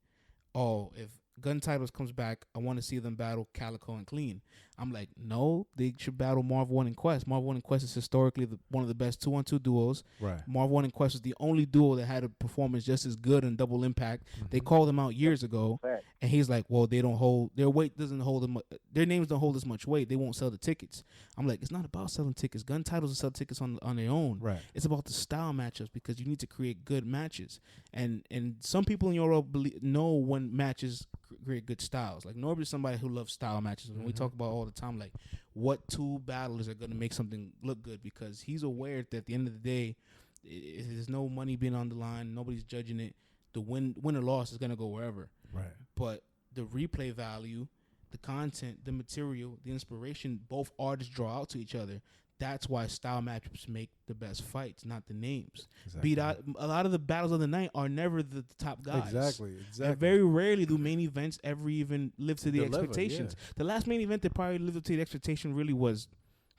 if Gun Titles comes back, I want to see them battle Calico and Clean. I'm like, no, they should battle Marv 1 and Quest. Marv 1 and Quest is historically one of the best 2-on-2 duos. Right. Marv 1 and Quest is the only duo that had a performance just as good in Double Impact. They called them out years ago, and he's like, well, they don't hold, their weight doesn't hold them, their names don't hold as much weight. They won't sell the tickets. I'm like, it's not about selling tickets. Gun Titles will sell tickets on their own. Right. It's about the style matchups because you need to create good matches. And some people in your world know when matches create good styles. Like Norby's somebody who loves style matches. And we talk about all the time, like what 2 battlers are going to make something look good, because he's aware that at the end of the day, there's no money being on the line. Nobody's judging it. The win or loss is going to go wherever. Right. But the replay value, the content, the material, the inspiration, both artists draw out to each other. That's why style matchups make the best fights, not the names. Exactly. A lot of the battles of the night are never the top guys. Exactly. And very rarely do main events ever even live to the expectations. Yeah. The last main event that probably lived up to the expectation really was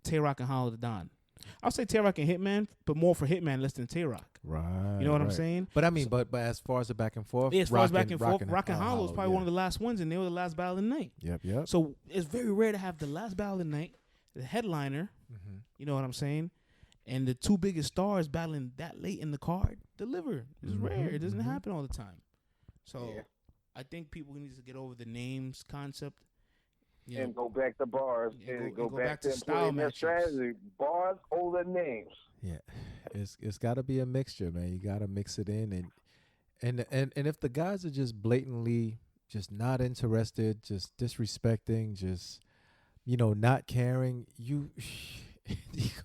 Tay Roc and Hollow the Don. I'll say Tay Roc and Hitman, but more for Hitman less than Tay Roc. Right. You know what I'm saying? But I mean, but as far as the back and forth, as far as back and forth, Rock and Hollow is probably one of the last ones, and they were the last battle of the night. Yep. So it's very rare to have the last battle of the night, the headliner. You know what I'm saying? And the 2 biggest stars battling that late in the card deliver. It's rare. It doesn't happen all the time. So I think people need to get over the names concept. And go back to bars. And go back to style matchups. Strategy. Bars over names. Yeah. It's got to be a mixture, man. You got to mix it in. And if the guys are just blatantly just not interested, just disrespecting, just, not caring,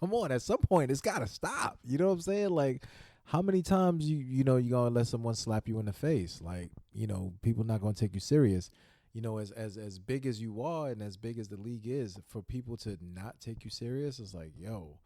come on, at some point it's gotta stop. You know what I'm saying? Like, how many times you gonna let someone slap you in the face? Like, people not gonna take you serious. As big as you are and as big as the league is, for people to not take you serious, it's like, yo,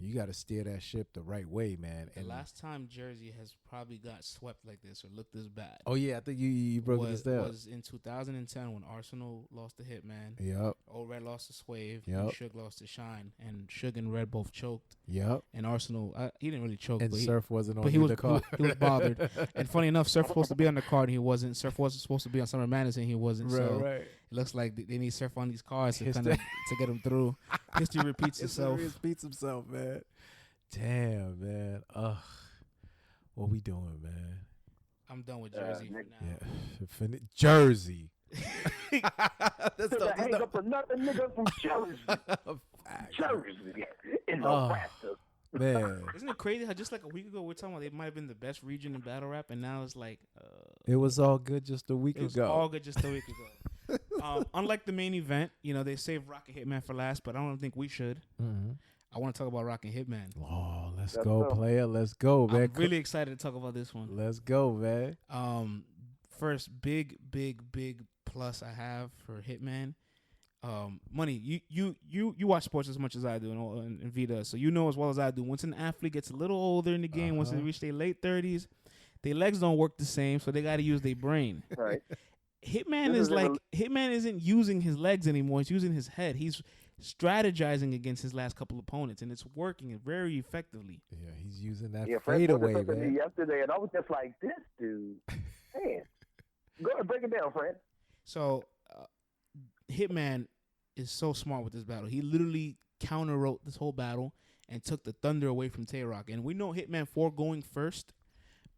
You got to steer that ship the right way, man. The And last time Jersey has probably got swept like this or looked this bad. Oh yeah, I think you broke this down. Was in 2010 when Arsenal lost to Hitman. Yep. Old Red lost to Swave. Yep. And Suge lost to Shine. And Suge and Red both choked. Yep. And Arsenal, he didn't really choke. And but Surf wasn't on the card. He was bothered. And funny enough, Surf was supposed to be on the card and he wasn't. Surf wasn't supposed to be on Summer Madness and he wasn't. Right. It looks like they need Surf on these cards to kind of to get him through. History repeats itself. History repeats himself, man. Damn, man. Ugh. What we doing, man? I'm done with Jersey for now. Yeah. Jersey. Hang up another nigga from Jersey. Jersey in Nebraska. Man. Isn't it crazy how just like a week ago we're talking about they might have been the best region in battle rap, and now it's like it was all good just a week ago. It was all good just a week ago. Unlike the main event, they saved Roc and Hitman for last, but I don't think we should. Mm-hmm. I want to talk about Roc and Hitman. Oh, let's go, player. Let's go, man. I'm really excited to talk about this one. Let's go, man. First, big plus I have for Hitman. Money. You watch sports as much as I do, and Vita, so you know as well as I do. Once an athlete gets a little older in the game, once they reach their late 30s, their legs don't work the same, so they got to use their brain. Right. Hitman isn't using his legs anymore. He's using his head. He's strategizing against his last couple opponents, and it's working very effectively. Yeah, he's using that fadeaway, man. Me yesterday, and I was just like, this dude, man. Go ahead, break it down, friend. So, Hitman is so smart with this battle. He literally counter-wrote this whole battle and took the thunder away from Tay Roc. And we know Hitman going first,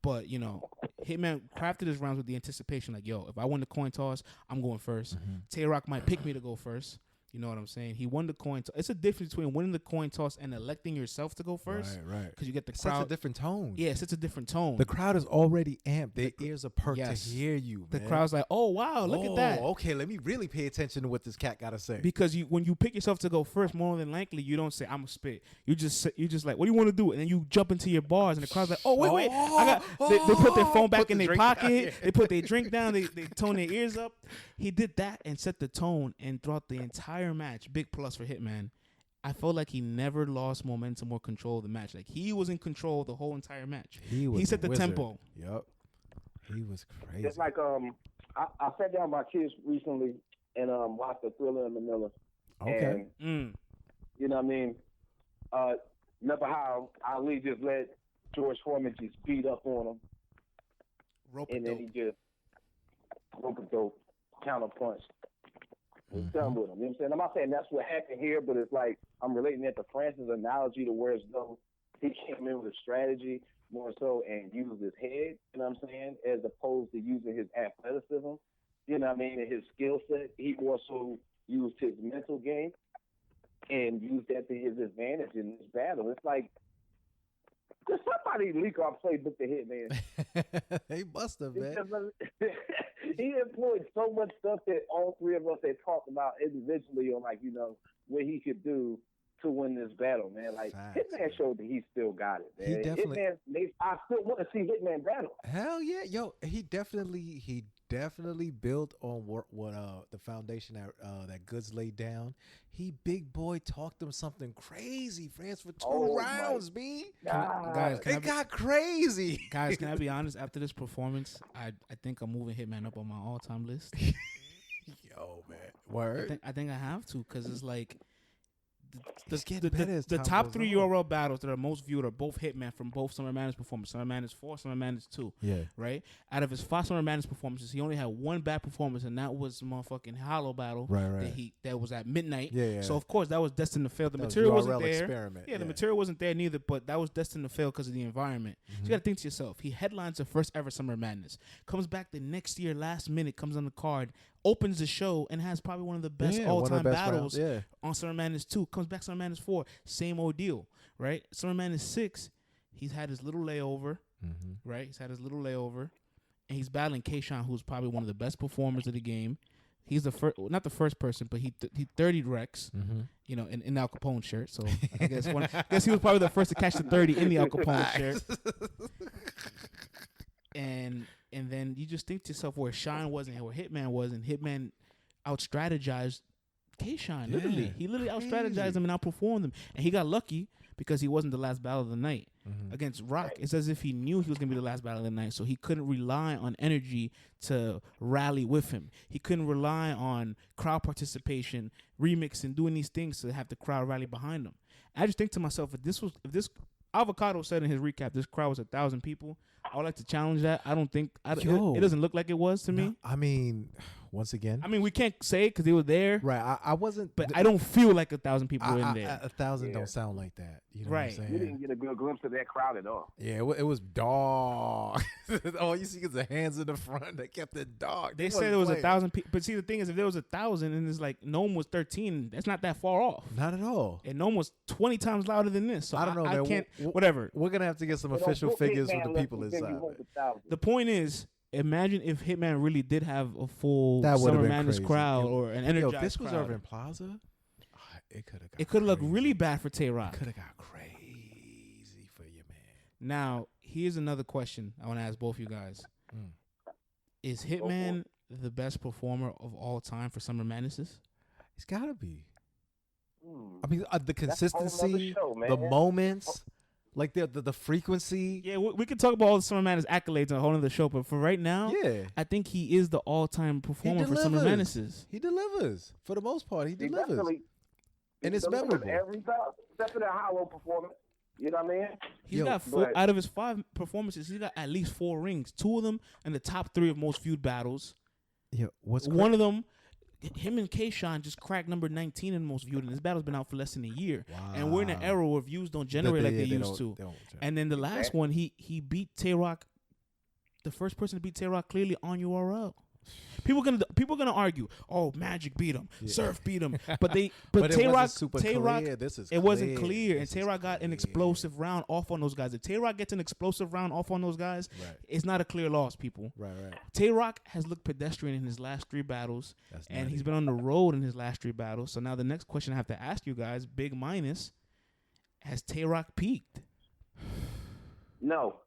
but, Hitman crafted his rounds with the anticipation, like, yo, if I win the coin toss, I'm going first. Mm-hmm. Tay Roc might pick me to go first. You know what I'm saying? He won the coin toss. It's a difference between winning the coin toss and electing yourself to go first. Right. Because you get the crowd. It's a different tone. Yeah, it's a different tone. The crowd is already amped. Their ears are perked to hear you, man. The crowd's like, oh, wow, look at that. Okay, let me really pay attention to what this cat got to say. Because when you pick yourself to go first, more than likely, you don't say, I'm a spit. You just like, what do you want to do? And then you jump into your bars, and the crowd's like, oh, wait. They put their phone back in their pocket. They put their drink down. They tone their ears up. He did that and set the tone, and throughout the entire match, big plus for Hitman, I felt like he never lost momentum or control of the match. Like, he was in control the whole entire match. He set the tempo. Yep. He was crazy. It's like I sat down with my kids recently and watched the Thriller in Manila. Okay. And, you know what I mean? Remember how Ali just let George Foreman just beat up on him, and then he just rope-a-dope, counter-punched. He's done with him. You know what I'm saying? I'm not saying that's what happened here, but it's like I'm relating that to Francis' analogy to where as though he came in with a strategy more so and used his head, you know what I'm saying, as opposed to using his athleticism, you know what I mean, and his skill set. He more so used his mental game and used that to his advantage in this battle. It's like, did somebody leak our playbook to Hitman? They must have, man. He employed so much stuff that all three of us had talked about individually on, like, what he could do to win this battle, man. Like, Hitman showed that he still got it, man. He definitely. I still want to see Hitman battle. Hell yeah, yo, he definitely built on what the foundation that Goods laid down. He big boy talked him something crazy, France, for 2 rounds, B. Guys, it got crazy. Guys, can I be honest? After this performance, I think I'm moving Hitman up on my all-time list. Yo, man, word. I think I have to, because it's like the top 3 URL battles that are most viewed are both Hitman from both Summer Madness performances. Summer Madness 4, Summer Madness 2. Yeah. Right? Out of his 5 Summer Madness performances, he only had 1 bad performance, and that was the motherfucking Hollow battle. Right. That was at midnight. Yeah. So, of course, that was destined to fail. The material wasn't there. The material wasn't there neither, but that was destined to fail because of the environment. So you got to think to yourself, he headlines the first ever Summer Madness, comes back the next year, last minute, comes on the card, opens the show, and has probably one of the best all-time battles on Summer Madness 2. Comes back Summer Madness 4, same ordeal, right? Summer Madness 6, he's had his little layover, right? He's had his little layover, and he's battling K-Shine, who's probably one of the best performers of the game. He's the first, not the first person, but he 30'd Rex, in Al Capone shirt. So I guess he was probably the first to catch the 30 in the Al Capone shirt. And then you just think to yourself where Shine was and where Hitman was, and Hitman out-strategized K-Shine, literally. He literally out-strategized him and outperformed him. And he got lucky because he wasn't the last battle of the night. Against Roc, it's as if he knew he was going to be the last battle of the night, so he couldn't rely on energy to rally with him. He couldn't rely on crowd participation, remixing, doing these things to have the crowd rally behind him. I just think to myself, if this Avocado said in his recap, this crowd was 1,000 people, I would like to challenge that. I don't think it doesn't look like it was to me. I mean, once again, we can't say it because they were there. Right. I wasn't, but I don't feel like 1,000 people were in there. 1,000 don't sound like that. You know what I'm saying? You didn't get a good glimpse of that crowd at all. Yeah, it was dog. All you see is the hands in the front. They kept it dog. They said it was 1,000 people. But see, the thing is, if there was 1,000 and it's like Nome was 13, that's not that far off. Not at all. And Nome was 20 times louder than this. So I don't know, I man. can't. Whatever. We're gonna have to get some official figures from the people inside. The point is, imagine if Hitman really did have a full That Summer Madness crowd or an energized if this was crowd. Irving Plaza, it could have. It could have looked really bad for Tay Roc. It could have got crazy for you, man. Now, here's another question I want to ask both you guys: Is Hitman the best performer of all time for Summer Madnesses? It's gotta be. I mean, the consistency, show, the moments. Like the frequency. Yeah, we could talk about all the Summer Madness accolades on a whole other show, but for right now, I think he is the all-time performer for Summer Madnesses. He delivers. For the most part, he delivers. And it's memorable. Every time, except for that Hollow performance. You know what I mean? He's got four, out of his 5 performances, he's got at least 4 rings. 2 of them in the top 3 of most viewed battles. Yeah, one of them, him and K-Shine just cracked number 19 in the most viewed, and this battle's been out for less than a year. Wow. And we're in an era where views don't generate like they used to. And then the last one, he beat Tay Roc, the first person to beat Tay Roc clearly on URL. People gonna argue, oh, Magic beat him, Surf beat him, but Tay Roc, it wasn't clear, and Tay Roc got an explosive round off on those guys. If Tay Roc gets an explosive round off on those guys, it's not a clear loss, people. Right. Tay Roc has looked pedestrian in his last 3 battles, and he's been on the road in his last 3 battles. So now the next question I have to ask you guys, big minus, has Tay Roc peaked? No,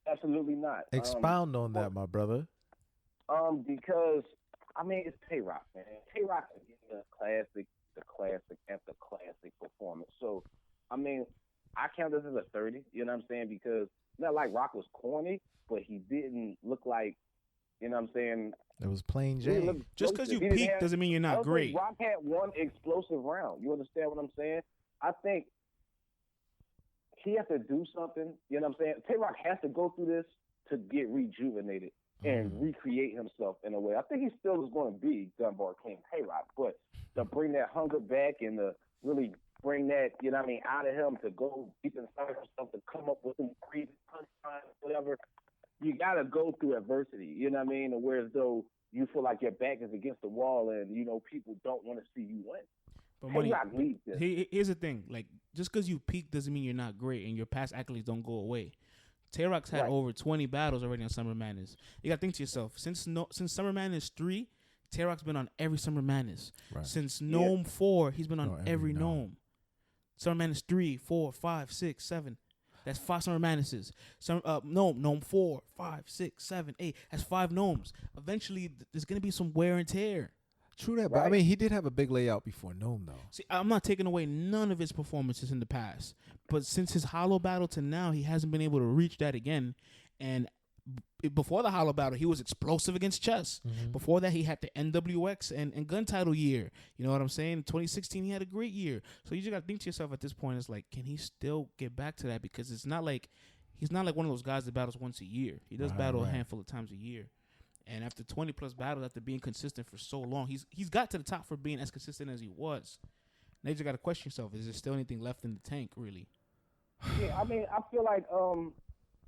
absolutely not. Expound on that, my brother. Because it's Tay Roc, man. Tay Roc is getting the classic after classic performance. So, I count this as a 30. You know what I'm saying? Because not like Roc was corny, but he didn't look like, you know what I'm saying? It was plain Jane. Just because you peak doesn't mean you're not great. Roc had one explosive round. You understand what I'm saying? I think he has to do something. You know what I'm saying? Tay Roc has to go through this to get rejuvenated and recreate himself in a way. I think he still is going to be Dunbar King Tay Roc, but to bring that hunger back and to really bring that, you know what I mean, out of him to go deep inside himself to come up with some crazy punchlines, whatever, you got to go through adversity, you know what I mean? Whereas though you feel like your back is against the wall and, you know, people don't want to see you win. But here's the thing, like, just because you peak doesn't mean you're not great and your past accolades don't go away. Tay Roc's had over 20 battles already on Summer Madness. You got to think to yourself, since Summer Madness 3, Tay Roc's been on every Summer Madness. Right. Since Gnome 4, he's been on every Gnome. Summer Madness 3, 4, 5, 6, 7. That's 5 Summer Madnesses. Gnome 4, 5, 6, 7, 8. That's 5 Gnomes. Eventually, there's going to be some wear and tear. True that, but he did have a big layout before Gnome, though. See, I'm not taking away none of his performances in the past, but since his Hollow battle to now, he hasn't been able to reach that again. And before the Hollow battle, he was explosive against chess. Mm-hmm. Before that, he had the NWX and gun title year. You know what I'm saying? In 2016, he had a great year. So you just got to think to yourself at this point, it's like, can he still get back to that? Because it's not like he's not like one of those guys that battles once a year. He does battle a handful of times a year. And after 20-plus battles, after being consistent for so long, he's got to the top for being as consistent as he was. Now you just got to question yourself, is there still anything left in the tank, really? Yeah, I feel like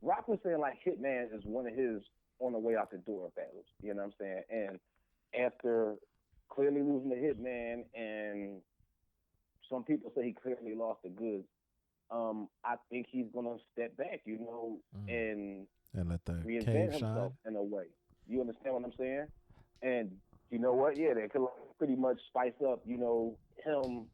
Roc was saying, like, Hitman is one of his on the way out the door battles. You know what I'm saying? And after clearly losing to Hitman, and some people say he clearly lost the goods, I think he's going to step back, you know, and let the reinvent himself in a way. You understand what I'm saying? And you know what? Yeah, they could pretty much spice up, you know, him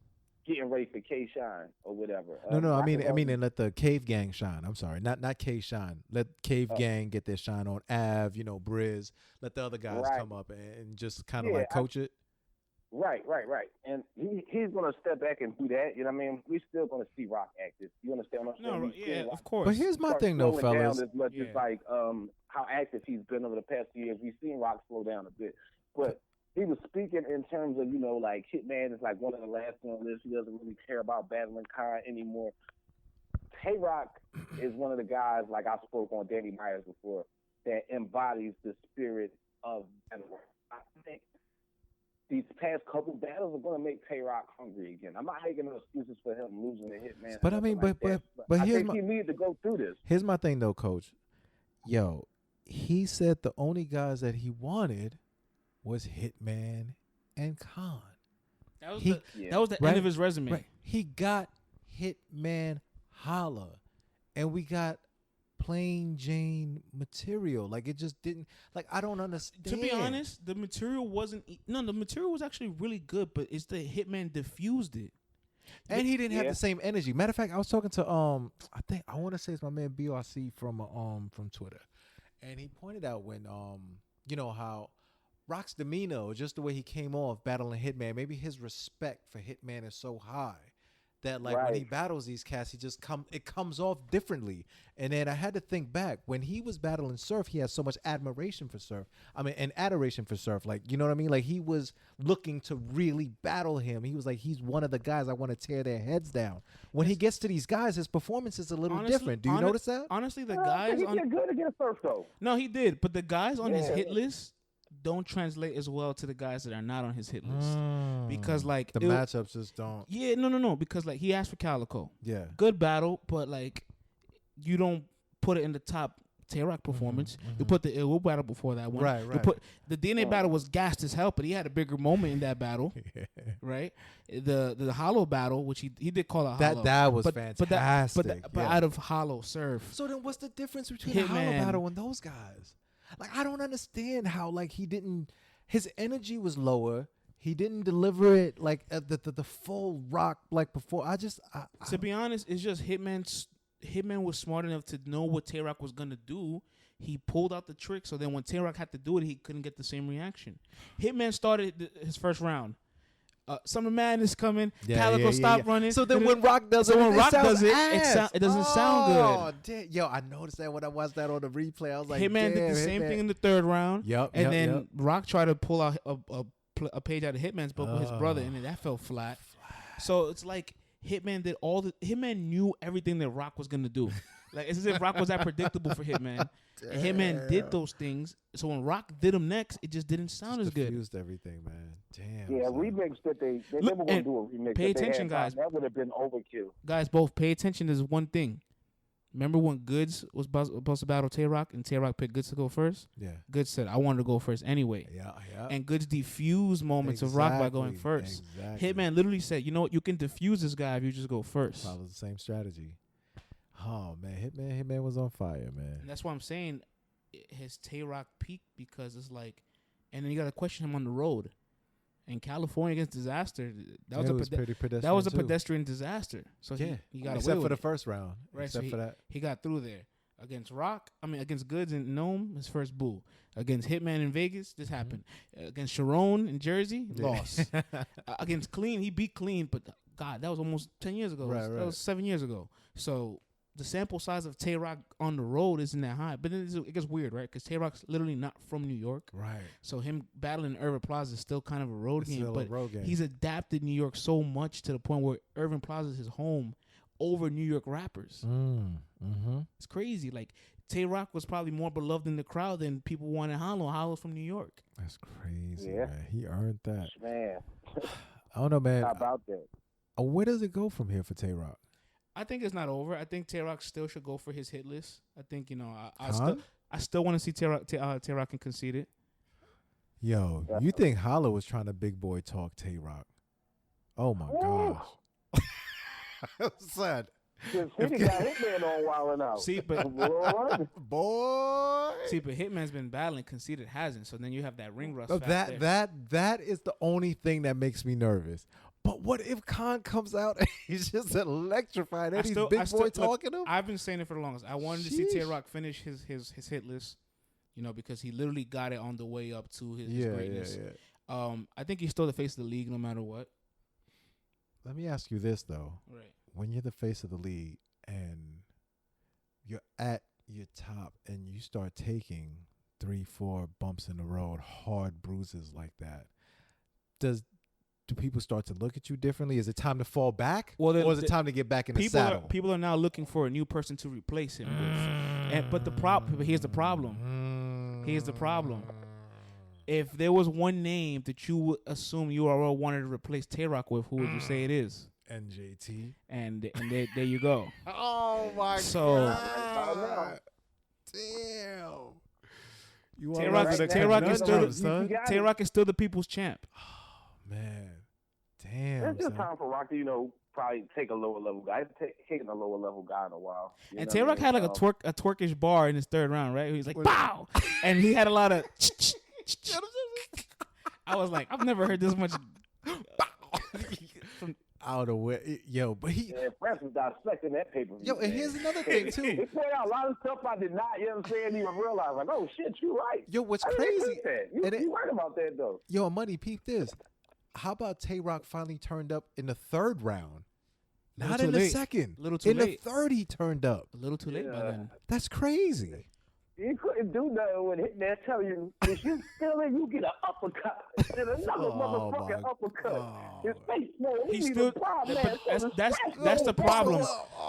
getting ready for K-Shine or whatever. And let the Cave Gang shine. I'm sorry, not K-Shine. Let Cave Gang get their shine on Av, you know, Briz. Let the other guys come up and just kind of coach it. Right. And he's going to step back and do that. You know what I mean? We're still going to see Roc active. You understand what I'm saying? No, yeah, of course. But here's my thing, though, fellas. Down as much as like how active he's been over the past few years. We've seen Roc slow down a bit. But he was speaking in terms of, like Hitman is like one of the last on the list. He doesn't really care about battling Khan anymore. Tay Roc is one of the guys, like I spoke on Danny Myers before, that embodies the spirit of battle. I think these past couple battles are going to make Tay Roc hungry again. I'm not making no excuses for him losing to Hitman. But I mean, but I here's think he needs to go through this. Here's my thing, though, Coach. Yo, he said the only guys that he wanted was Hitman and Khan. That was the end of his resume. Right. He got Hitman Holla, and we got plain Jane material. Like, it just didn't. Like, I don't understand. To be honest, the material wasn't. No, the material was actually really good, but it's the Hitman diffused it. And he didn't have the same energy. Matter of fact, I was talking to I want to say it's my man BRC from Twitter, and he pointed out when how Roc's demeanor, just the way he came off battling Hitman, maybe his respect for Hitman is so high that when he battles these cats, it comes off differently. And then I had to think back when he was battling Surf, he had so much admiration for Surf. I mean, and adoration for Surf. Like, you know what I mean? Like, he was looking to really battle him. He was like, he's one of the guys I want to tear their heads down. When he gets to these guys, his performance is a little different. Do you notice that? Honestly, the guys he did good against Surf though. No, he did, but the guys on his hit list don't translate as well to the guys that are not on his hit list because like the matchups just don't. Yeah, no, because like he asked for Calico. Yeah, good battle, but like you don't put it in the top Tay Roc performance. You put the Ill battle before that one. Right. You put the DNA battle was gassed as hell, but he had a bigger moment in that battle. Right. The Hollow battle, which he did call a Hollow. That was fantastic. But out of Hollow Surf. So then, what's the difference between the Hollow battle and those guys? Like, I don't understand how, like, his energy was lower. He didn't deliver it, like, at the full Roc, like, before. To be honest, it's just Hitman was smart enough to know what Tay Roc was going to do. He pulled out the trick, so then when Tay Roc had to do it, he couldn't get the same reaction. Hitman started his first round. Summer Madness coming. Calico stop running. So then when Roc does it, it doesn't sound good. Oh, damn. Yo, I noticed that when I watched that on the replay. I was like, Hitman did the same thing in the third round. And then Roc tried to pull out a page out of Hitman's book with his brother, and then that fell flat. So it's like Hitman did Hitman knew everything that Roc was gonna do. Like, it's as if Roc was that predictable for Hitman. And Hitman did those things. So when Roc did them next, it just didn't sound as good. Diffused everything, man. Damn. Yeah, remix that they never want to do a remix. Pay attention, guys. That would have been overkill. Guys, both pay attention to one thing. Remember when Goods was supposed to battle Tay Roc and Tay Roc picked Goods to go first? Yeah. Goods said, I wanted to go first anyway. Yeah. And Goods diffused moments of Roc by going first. Exactly. Hitman literally said, you know what, you can diffuse this guy if you just go first. Follow the same strategy. Oh, man. Hitman was on fire, man. And that's why I'm saying his Tay Roc peaked, because it's like, and then you got to question him on the road. In California against Disaster, that was a pedestrian disaster. So he got except away for the it. first round. Right, except for that. He got through there. Against against Goods and Nome, his first boo. Against Hitman in Vegas, this happened. Against Sharon in Jersey, lost. Against Clean, he beat Clean, but God, that was almost 10 years ago. That was 7 years ago. So the sample size of Tay Roc on the road isn't that high. But then it gets weird, right? Because Tay Roc's literally not from New York. Right. So him battling Irving Plaza is still kind of a road game. But he's adapted New York so much to the point where Irving Plaza is his home over New York rappers. It's crazy. Like, Tay Roc was probably more beloved in the crowd than people wanted Hollow. Hollow's from New York. That's crazy, man. He earned that. Man. I don't know, man. How about that? Where does it go from here for Tay Roc? I think it's not over. I think Tay Roc still should go for his hit list. I think, I still want to see Tay Roc and Conceited. Yo, you think Hollow was trying to big boy talk Tay Roc? Oh my gosh. Son. He got Hitman on Wildin' Out. See, but boy. See, but Hitman's been battling, Conceited hasn't. So then you have that ring rust. That is the only thing that makes me nervous. But what if Khan comes out and he's just electrified and he's big boy talking him? I've been saying it for the longest. I wanted to see Tay Roc finish his hit list, because he literally got it on the way up to his greatness. Yeah. I think he's still the face of the league no matter what. Let me ask you this though. Right. When you're the face of the league and you're at your top and you start taking 3-4 bumps in the road, hard bruises like that, do people start to look at you differently? Is it time to fall back? Or is it time to get back in the saddle? People are now looking for a new person to replace him with. But here's the problem. Here's the problem. If there was one name that you would assume URL wanted to replace Tay Roc with, who would you say it is? NJT. And there you go. Oh my God. Damn. Tay Roc is still the people's champ. Oh man. Damn. It's just time for Roc to, probably take a lower level guy. He's taken a lower level guy in a while. And Tay Roc had like a twerkish bar in his third round, right? He's like, pow! And he had a lot of I was like, I've never heard this much out of where, but he. Yeah, Francis dissecting that paper. Yo, and here's another thing too. He pointed out a lot of stuff I did not, even realize. Like, oh shit, you right. Yo, what's crazy? You right about that though. Yo, Money, peep this. How about Tay Roc finally turned up in the third round? Not in the second. A little too late. In the third, he turned up. A little too late by then. That's crazy. You couldn't do nothing when Hitman tell you, if you steal it, you get an uppercut. And another motherfucking uppercut. His face, man. He's still. That's the problem.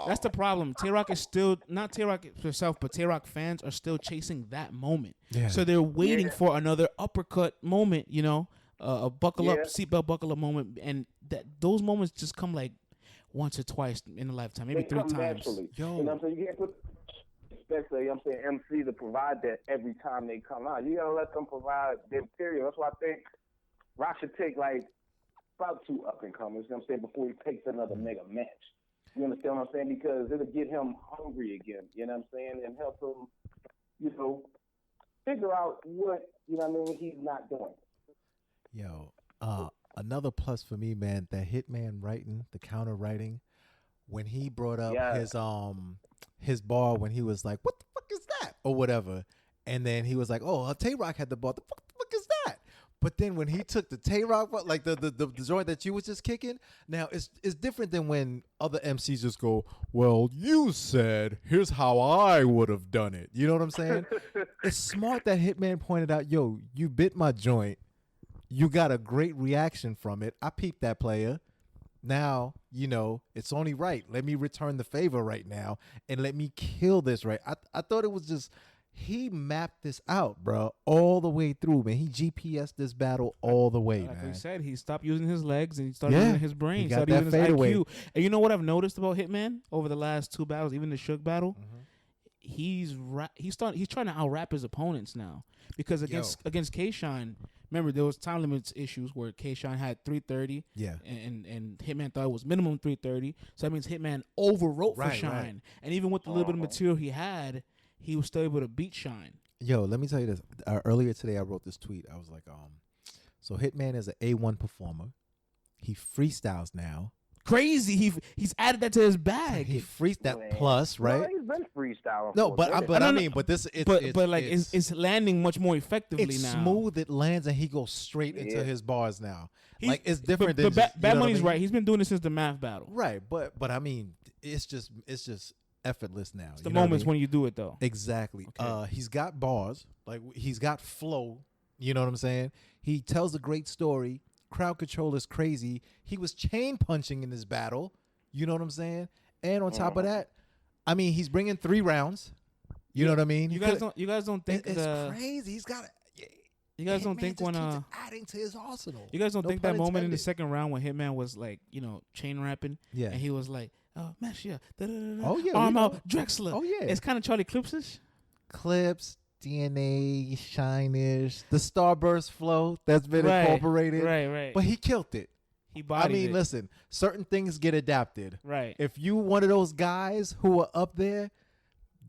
That's the problem. Tay Roc is still, not Tay Roc himself, but Tay Roc fans are still chasing that moment. Yeah. So they're waiting for another uppercut moment, a buckle up, seatbelt buckle up moment. And those moments just come like once or twice in a lifetime, maybe 3 times. Naturally. Yo. You know what I'm saying? You can't put, especially, MC to provide that every time they come out. You gotta let them provide their material. That's why I think Roc should take like about 2 up and comers, before he takes another mega match. You understand what I'm saying? Because it'll get him hungry again, and help him, figure out what, he's not doing. Yo, another plus for me, man, that Hitman writing, the counter writing, when he brought up his bar when he was like, what the fuck is that? Or whatever. And then he was like, oh, Tay Roc had the bar. The fuck is that? But then when he took the Tay Roc, like the joint that you was just kicking, now it's different than when other MCs just go, well, you said, here's how I would have done it. You know what I'm saying? It's smart that Hitman pointed out, yo, you bit my joint. You got a great reaction from it. I peeped that player. Now, it's only right. Let me return the favor right now and let me kill this right. I thought it was just, he mapped this out, bro, all the way through, man. He GPSed this battle all the way, man. Like we said, he stopped using his legs and he started using his brain. He started using his IQ. And you know what I've noticed about Hitman over the last 2 battles, even the Suge battle? Mm-hmm. He's trying to out-rap his opponents now. Because against K-Shine, remember, there was time limits issues where K-Shine had 330, and Hitman thought it was minimum 330. So that means Hitman overwrote for Shine. Right. And even with the little bit of material he had, he was still able to beat Shine. Yo, let me tell you this. Earlier today, I wrote this tweet. I was like, so Hitman is an A1 performer. He freestyles now. Crazy. He's added that to his bag. He freestyle plus, right? No, he's been freestyling. No, but this it's landing much more effectively now. It's smooth. It lands and he goes straight into his bars now. It's different than Bad Money's right. He's been doing this since the math battle. Right, but I mean, it's just effortless now. It's the moments when you do it though. Exactly. Okay. He's got bars, like he's got flow. You know what I'm saying? He tells a great story. Crowd control is crazy. He was chain punching in this battle. You know what I'm saying? And on top of that, I mean, he's bringing 3 rounds. You know what I mean? You guys don't think it's crazy. He's got. You guys don't think when adding to his arsenal. You guys don't think that moment in the second round when Hitman was like, chain rapping, and he was like, Mashia, arm out, Drexler. Oh yeah, it's kind of Charlie Clips-ish. Clips. DNA, Shinish, the Starburst flow that's been incorporated. Right. But he killed it. He bodied it. Listen, certain things get adapted. Right. If you one of those guys who are up there,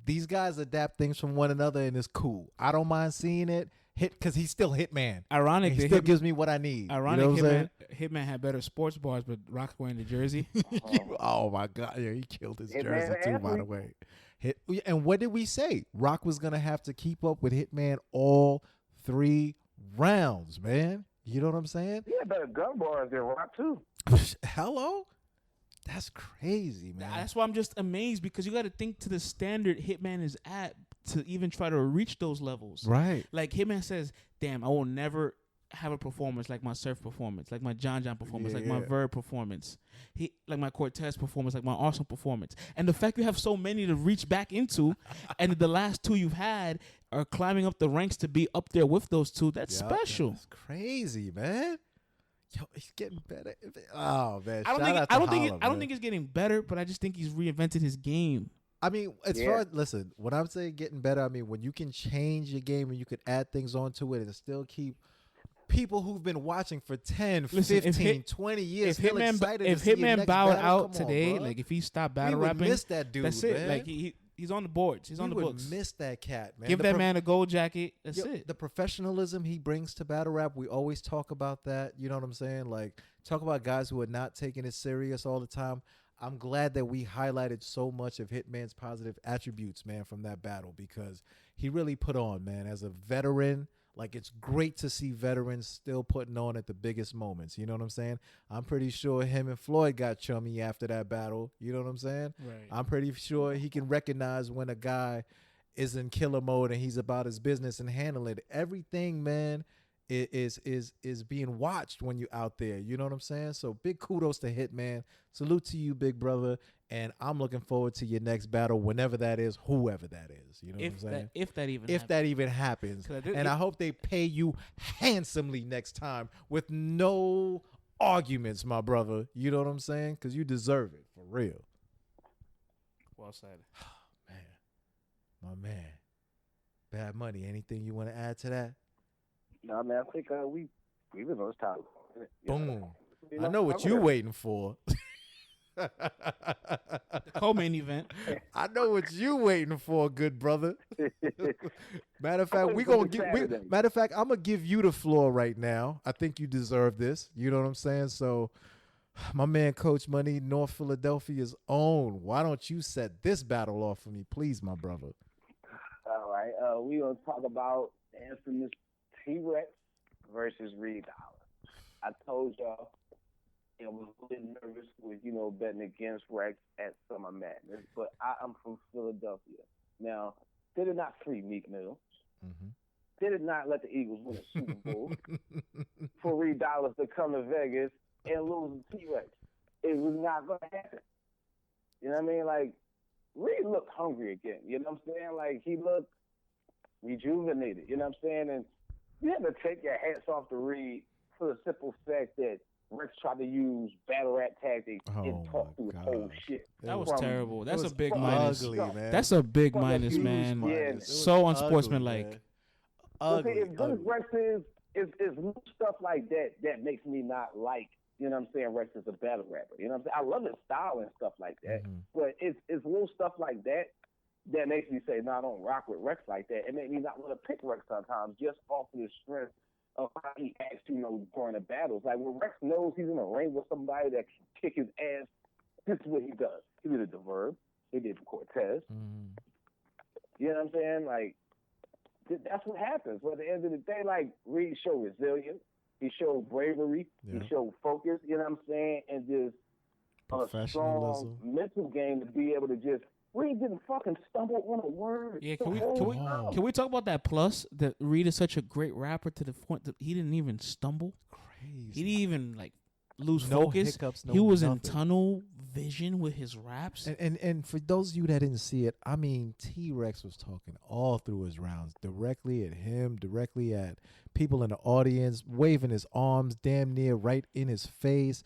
these guys adapt things from one another and it's cool. I don't mind seeing it. Because he's still Hitman. Ironic. He still gives me what I need. Ironic, Hitman had better sports bars, but Roc's wearing the jersey. Oh my God. Yeah, he killed his jersey too, by the way. And what did we say? Roc was going to have to keep up with Hitman all 3 rounds, man. You know what I'm saying? Yeah, better gun bars than Rock too. Hello? That's crazy, man. That's why I'm just amazed, because you got to think to the standard Hitman is at to even try to reach those levels. Right. Like Hitman says, damn, I will never have a performance like my Surf performance, like my John performance, like my Verb performance, like my Cortez performance, like my Arsenal performance. And the fact you have so many to reach back into, and the last two you've had are climbing up the ranks to be up there with those two, that's special. That's crazy, man. Yo, he's getting better. Oh man, I don't think it's getting better, but I just think he's reinvented his game. I mean, as far as, listen, when I'm saying getting better, I mean when you can change your game and you can add things onto it and still keep people who've been watching for 10, 15, 20 years still excited if to see your Hitman next bowed battle. out Come today, on, like if he stopped battle we would rapping, miss that dude, that's man. it. Like he's on the boards. He's on the books. We would miss that cat, man. Give that man a gold jacket. That's it. The professionalism he brings to battle rap, we always talk about that. You know what I'm saying? Like, talk about guys who are not taking it serious all the time. I'm glad that we highlighted so much of Hitman's positive attributes, man, from that battle, because he really put on, man. As a veteran, like, it's great to see veterans still putting on at the biggest moments. You know what I'm saying? I'm pretty sure him and Floyd got chummy after that battle. You know what I'm saying? Right. I'm pretty sure he can recognize when a guy is in killer mode and he's about his business and handling it. Everything, man, is being watched when you're out there. You know what I'm saying? So big kudos to Hitman. Salute to you, big brother. And I'm looking forward to your next battle, whenever that is, whoever that is. You know what I'm saying? If that even happens. I hope they pay you handsomely next time with no arguments, my brother. You know what I'm saying? Because you deserve it, for real. Well said. Man, my man. Bad Money. Anything you want to add to that? No, man, I think we've been on this topic. Boom. I know what you're waiting for. The co-main event. I know what you waiting for, good brother. Matter of fact, I'm gonna give you the floor right now. I think you deserve this. You know what I'm saying? So, my man, Coach Money, North Philadelphia's own. Why don't you set this battle off for me, please, my brother? All right. We gonna talk about the infamous Tay Roc versus Reed Dollar. I told y'all. I was a little nervous with, betting against Rex at Summer Madness, but I'm from Philadelphia. Now, they did not free Meek Mill. Mm-hmm. They did not let the Eagles win a Super Bowl for Reed Dollars to come to Vegas and lose to T-Rex. It was not going to happen. You know what I mean? Like, Reed looked hungry again. You know what I'm saying? Like, he looked rejuvenated. You know what I'm saying? And you have to take your hats off to Reed for the simple fact that Rex tried to use battle rap tactics and talk through his whole shit. That was terrible. That's a big minus. Ugly, man. That's a big minus, man. Yeah, so unsportsmanlike. Ugly. If Rex is little stuff like that makes me not like, you know what I'm saying, Rex is a battle rapper. You know what I'm saying? I love his style and stuff like that. Mm-hmm. But it's little stuff like that makes me say, no, I don't rock with Rex like that. It makes me not want to pick Rex sometimes just off of the strength of how he acts, during the battles. Like, when Rex knows he's in a ring with somebody that can kick his ass, this is what he does. He did the Verb. He did Cortez. Mm. You know what I'm saying? Like, that's what happens. But at the end of the day, like, Reed showed resilience. He showed bravery. Yeah. He showed focus, you know what I'm saying? And just a strong mental game to be able to just, Reed didn't fucking stumble on a word. Yeah, can we talk about that plus? That Reed is such a great rapper to the point that he didn't even stumble. Crazy. He didn't even lose focus. Hiccups, he was in tunnel vision with his raps. And for those of you that didn't see it, I mean, T-Rex was talking all through his rounds, directly at him, directly at people in the audience, waving his arms damn near right in his face.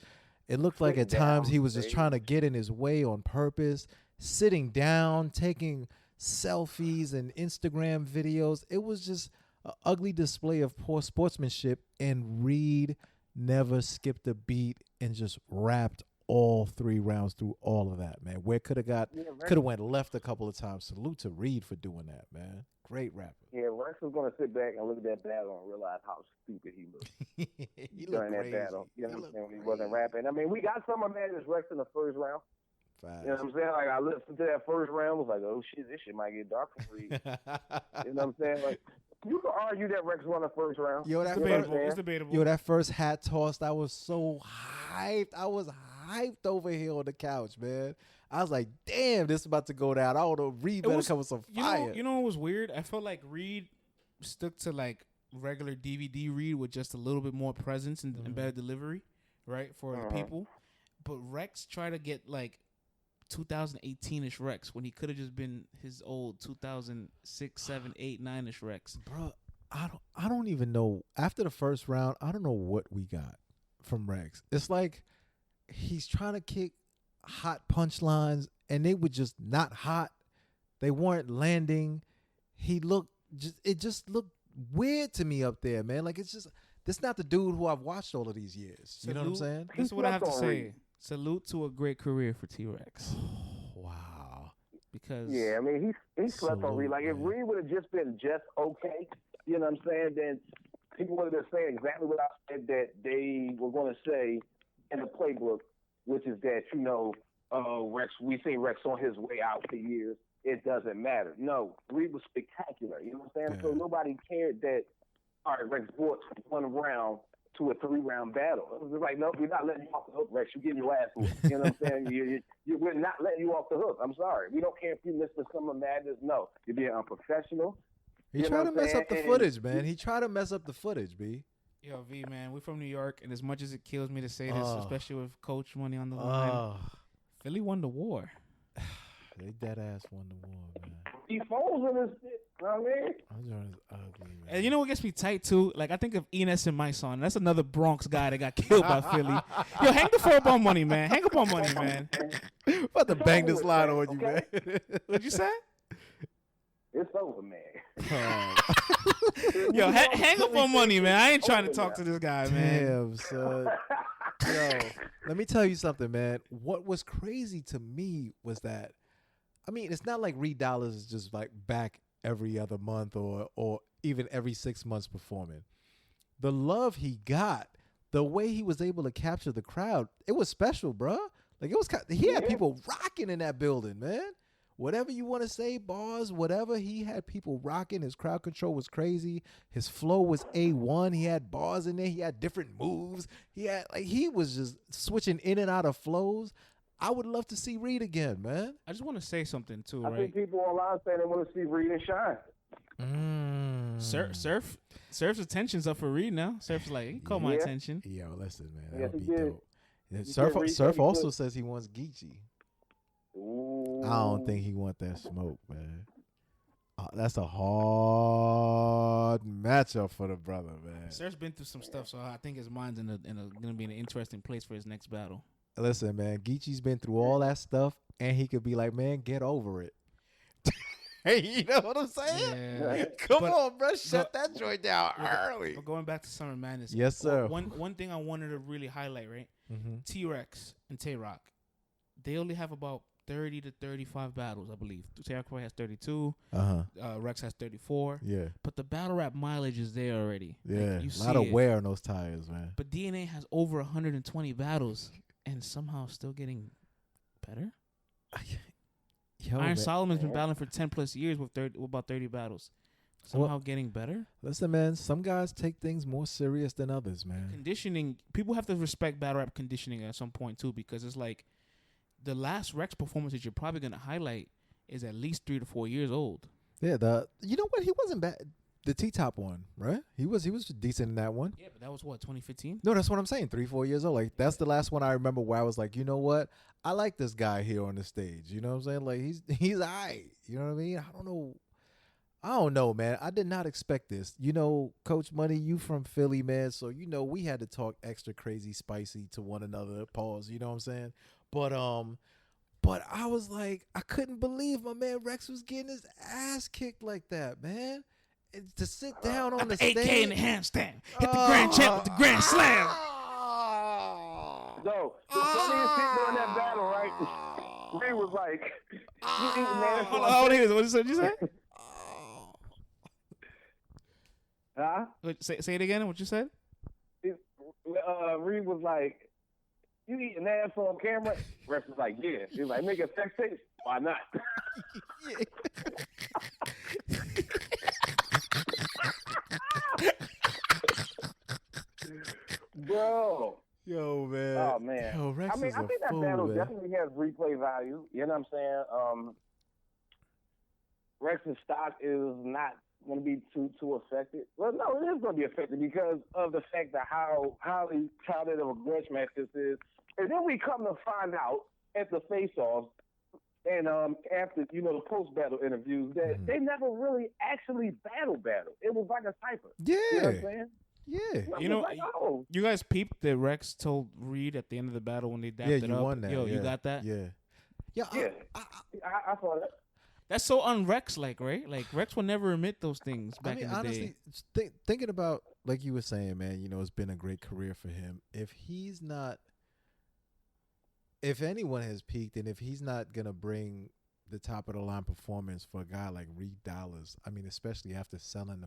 It looked like at times he was just trying to get in his way on purpose. Sitting down, taking selfies and Instagram videos. It was just an ugly display of poor sportsmanship, and Reed never skipped a beat and just rapped all 3 rounds through all of that, man. Where could have went left a couple of times. Salute to Reed for doing that, man. Great rapper. Yeah, Rex was going to sit back and look at that battle and realize how stupid he looked during that battle. You know what I'm saying? When he wasn't rapping. I mean, we got some of Madness Rex in the first round. You know what I'm saying? Like, I listened to that first round, was like, oh shit, this shit might get dark for Reed. You know what I'm saying? Like, You can argue that Rex won the first round. Yo, that It's debatable. Yo, that first hat tossed, I was so hyped. I was hyped over here on the couch, man. I was like, damn, this is about to go down. I don't know, Reed better come with some fire. You know what was weird? I felt like Reed stuck to like regular DVD Reed with just a little bit more presence and better delivery, right, for the people. But Rex tried to get like 2018-ish Rex when he could have just been his old 2006, 7, 8, 9-ish Rex. Bro, I don't even know. After the first round, I don't know what we got from Rex. It's like he's trying to kick hot punchlines, and they were just not hot. They weren't landing. It just looked weird to me up there, man. Like, it's just, this not the dude who I've watched all of these years. You know what I'm saying? This is what I have to say. Salute to a great career for T-Rex. Wow. Because yeah, I mean, he slept on Reed. Like, if Reed would have just been just okay, you know what I'm saying, then people would have been saying exactly what I said that they were going to say in the playbook, which is that, you know, Rex, we seen Rex on his way out for years. It doesn't matter. No, Reed was spectacular. You know what I'm saying? Yeah. So nobody cared that, all right, Rex brought 1 round to a 3-round battle. It was like, no, we're not letting you off the hook, Rex. You're getting your ass whooped. You know what I'm saying? We're not letting you off the hook. I'm sorry. We don't care if you missed the Summer Madness. No, you're being unprofessional. He tried to mess up the footage, man. He tried to mess up the footage, B. Yo, V, man, we're from New York, and as much as it kills me to say this, especially with Coach money on the line, Philly won the war. They dead ass won the war, man. He falls in this shit. You know what I mean? I'm just ugly, man. And you know what gets me tight too? Like, I think of Enes and my son. That's another Bronx guy that got killed by Philly. Yo, hang the phone up on money, man. Hang up on money, man. I'm about to bang this line on you, man. What'd you say? It's over, man. Yo, hang up on money, man. I ain't trying to talk to this guy, man. Damn, son. Yo, let me tell you something, man. What was crazy to me was that, I mean, it's not like Reed Dollaz is just like back every other month or even every 6 months performing. The love he got, the way he was able to capture the crowd, it was special, bro. Like, it was, he had people rocking in that building, man. Whatever you want to say, bars, whatever, he had people rocking. His crowd control was crazy. His flow was A1. He had bars in there. He had different moves. He was just switching in and out of flows. I would love to see Reed again, man. I just want to say something too, I right? think people online say they want to see Reed and shine. Surf's attention's up for Reed now. Surf's like, he caught my attention. Yo, listen, man, Yes, that would he be did. dope. Surf also says he wants Geechi. Ooh. I don't think he want that smoke, man. That's a hard matchup for the brother, man. Surf's been through some stuff, so I think his mind's gonna be in an interesting place for his next battle. Listen, man, Geechi's been through all that stuff, and he could be like, man, get over it. Hey, you know what I'm saying? Yeah. Come on, bro, shut that joint down early. But going back to Summer Madness, Yes, sir. One thing I wanted to really highlight, right? Mm-hmm. T-Rex and Tay Roc, they only have about 30 to 35 battles, I believe. Tay Roc has 32. Rex has 34. Yeah. But the battle rap mileage is there already. Yeah. Like, you a lot of wear on those tires, man. But DNA has over 120 battles and somehow still getting better. Iron Solomon's been battling for 10 plus years with about 30 battles. Somehow getting better. Listen, man, some guys take things more serious than others, man. Conditioning, people have to respect battle rap conditioning at some point too, because it's like the last Rex performance that you're probably going to highlight is at least 3 to 4 years old. Yeah, you know what? He wasn't bad. The T-Top one, right? He was decent in that one. Yeah, but that was what, 2015? No, that's what I'm saying. 3-4 years old. Like, that's the last one I remember where I was like, you know what? I like this guy here on the stage. You know what I'm saying? Like, he's all right. You know what I mean? I don't know, man. I did not expect this. You know, Coach Money, you from Philly, man. So, you know, we had to talk extra crazy spicy to one another. Pause. You know what I'm saying? But I was like, I couldn't believe my man Rex was getting his ass kicked like that, man. And to sit down on the stage. AK in the handstand. Hit the grand champ with the grand slam. No, the funniest thing during that battle, right? Ray was like, you eating ass. Hold on, what did you say? Huh? Say it again, what you said? Reed was like, you eating ass on camera? Rex was like, yeah. He was like, make a sex tape? Why not? was I think a fool, that battle man. definitely has replay value. You know what I'm saying? Rex's stock is not going to be too affected. Well, no, it is going to be affected because of the fact that how highly touted of a grudge match this is. And then we come to find out at the face-offs and after, the post-battle interviews that they never really actually battle. It was like a cipher. Yeah. You know what I'm saying? Yeah. You guys peeped that Rex told Reed at the end of the battle when they dapped it up. You won that. Yo, yeah. You got that? Yeah. Yeah. I saw that. That's so un-Rex-like, right? Like, Rex would never admit those things back in the honestly, day. Thinking about, like you were saying, man, it's been a great career for him. If anyone has peaked and if he's not going to bring the top-of-the-line performance for a guy like Reed Dollars, I mean, especially after selling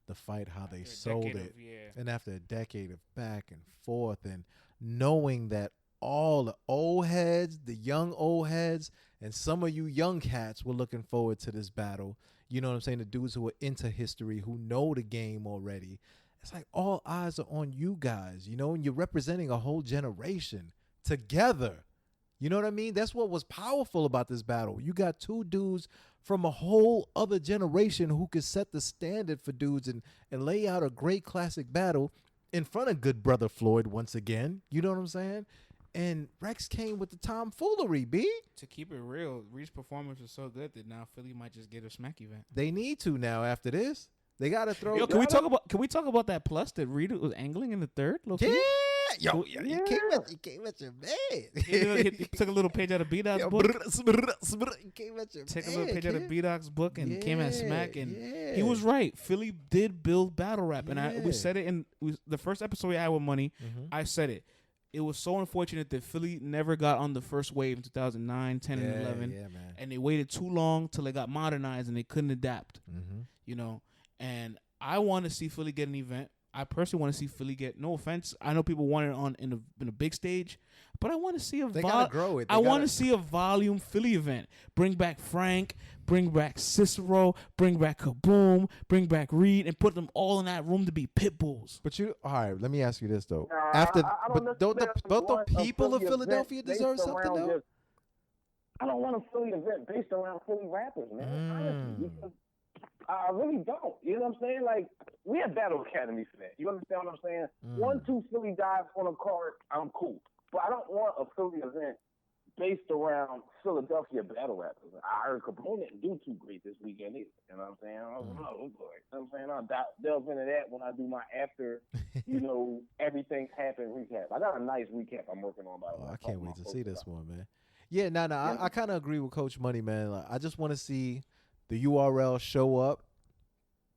the fight, how they sold it, and after a decade of back and forth, and knowing that all the old heads, the young old heads, and some of you young cats were looking forward to this battle. You know what I'm saying? The dudes who are into history, who know the game already. It's like all eyes are on you guys, and you're representing a whole generation together. You know what I mean? That's what was powerful about this battle. You got two dudes from a whole other generation who could set the standard for dudes and lay out a great classic battle in front of good brother Floyd once again. You know what I'm saying? And Rex came with the tomfoolery, B. To keep it real, Reed's performance was so good that now Philly might just get a smack event. They need to now after this. They got to throw. Yo, can we talk about that plus that Reed was angling in the third? Yeah. Yo, you came at your man. He took a little page out of B-Dot's book. He came at your Took a little page out of B-Dot's book and came at Smack. And yeah. he was right. Philly did build battle rap. And we said it in the first episode we had with Money. I said it. It was so unfortunate that Philly never got on the first wave in 2009, 10, and 11. Yeah, man. And they waited too long till they got modernized and they couldn't adapt. And I want to see Philly get an event. I personally want to see Philly get, no offense, I know people want it on in a big stage, but I want to see They gotta grow it. I want to see a volume Philly event. Bring back Frank, bring back Cicero, bring back Kaboom, bring back Reed, and put them all in that room to be pit bulls. But all right, let me ask you this though. Don't the people of Philadelphia deserve something though? I don't want a Philly event based around Philly rappers, man. Honestly, because I really don't. You know what I'm saying? Like, we have Battle Academy for that. You understand what I'm saying? 1-2 Philly dives on a card, I'm cool. But I don't want a Philly event based around Philadelphia battle rappers. I heard Capone didn't do too great this weekend either. You know what I'm saying? I was like, oh boy. You know what I'm saying? I'll delve into that when I do my after, everything's happened recap. I got a nice recap I'm working on, by the way. I can't wait to see this one, man. Yeah, I kind of agree with Coach Money, man. Like, I just want to see the URL show up,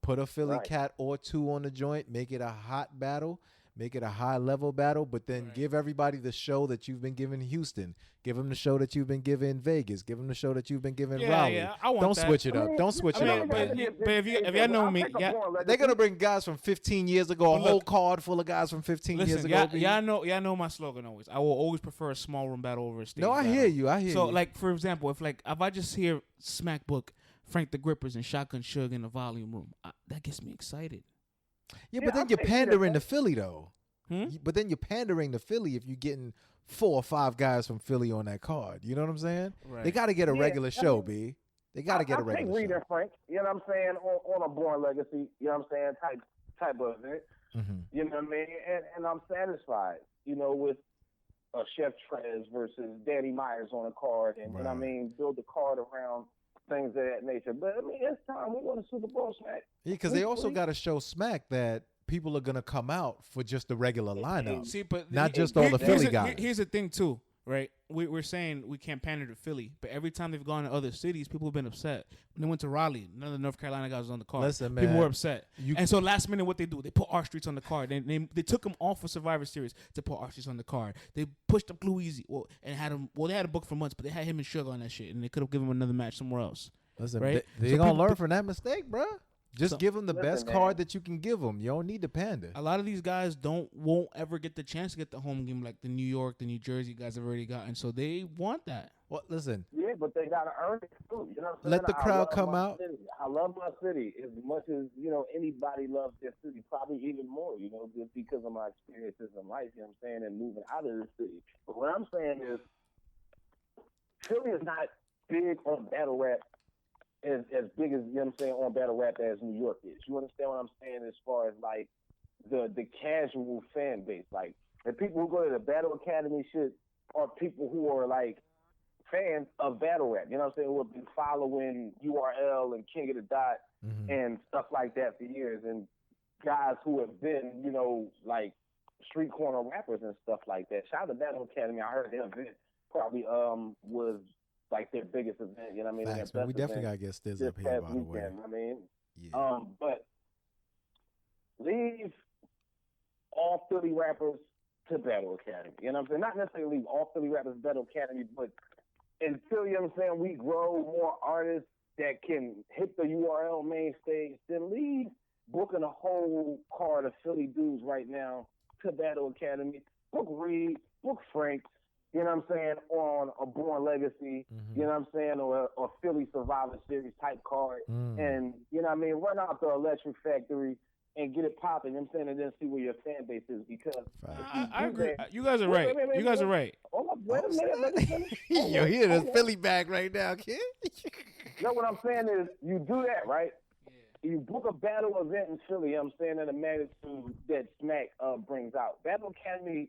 put a Philly cat or two on the joint, make it a hot battle, make it a high-level battle, but then give everybody the show that you've been giving Houston. Give them the show that you've been giving Vegas. Give them the show that you've been giving Raleigh. Yeah, I want Don't that. switch it up. Don't switch it up. But if y'all know me, they're going to bring guys from 15 years ago, a whole card full of guys from 15 years ago. Y'all know my slogan always. I will always prefer a small room battle over a stage No, I battle. hear you. So, like, for example, if I just hear Smack Book, Frank the Grippers, and Shotgun Suge in the volume room, that gets me excited. Yeah, but then you're pandering to Philly, though. But then you're pandering to Philly if you're getting 4 or 5 guys from Philly on that card. You know what I'm saying? Right. They got to get a regular show, B. They got to get a regular show. Reed and Frank, you know what I'm saying, on a Born Legacy, you know what I'm saying, type of event. You know what I mean? And I'm satisfied, with Chef Trez versus Danny Myers on a card. And, I mean, build the card around things of that nature. But, I mean, it's time. We want a Super Bowl Smack. Yeah, because they also got to show Smack that people are going to come out for just the regular lineup. See, but not just all the Philly guys. Here's the thing, too, right? We're saying we can't pander to Philly, but every time they've gone to other cities, people have been upset. When they went to Raleigh, none of the North Carolina guys was on the card. Listen, man, people were upset. And so last minute, what they do, they put R Streets on the card. They took them off for Survivor Series to put R Streets on the card. They pushed up Blue Easy, they had a book for months, but they had him and Suge on that shit, and they could have given him another match somewhere else. Listen, right? They're going to learn from that mistake, bro. Just give them the best card that you can give them. You don't need the pander. A lot of these guys won't ever get the chance to get the home game like the New York, the New Jersey guys have already gotten. So they want that. Well, listen. Yeah, but they got to earn it too. You know what I'm saying? Let the crowd come out. I love my city as much as, anybody loves their city, probably even more, just because of my experiences in life, you know what I'm saying, and moving out of the city. But what I'm saying is, Philly is not big on battle rap as big as, on battle rap as New York is. You understand what I'm saying as far as, like, the casual fan base? Like, the people who go to the Battle Academy shit are people who are, like, fans of battle rap, you know what I'm saying, who have been following URL and King of the Dot and stuff like that for years, and guys who have been, like, street corner rappers and stuff like that. Shout out to Battle Academy. I heard their event probably was like their biggest event, you know what I mean? Facts, man. We definitely gotta get Stiz up here, by the way. I mean, yeah. But leave all Philly rappers to Battle Academy. You know what I'm saying? Not necessarily leave all Philly rappers to Battle Academy, but until, you know what I'm saying, we grow more artists that can hit the URL main stage, then leave booking a whole card of Philly dudes right now to Battle Academy. Book Reed, book Frank, you know what I'm saying, on a Born Legacy, you know what I'm saying, or a Philly Survivor Series type card. And, you know what I mean, run out the Electric Factory and get it popping, you know what I'm saying, and then see where your fan base is. Because I agree. You guys are right. You guys are right. Hold up, wait a minute. Let me finish. Yo, he in his Philly bag right now, kid. No, what I'm saying is, you do that, right? Yeah. You book a battle event in Philly, you know what I'm saying, at a magnitude that Smack brings out. Battle Academy,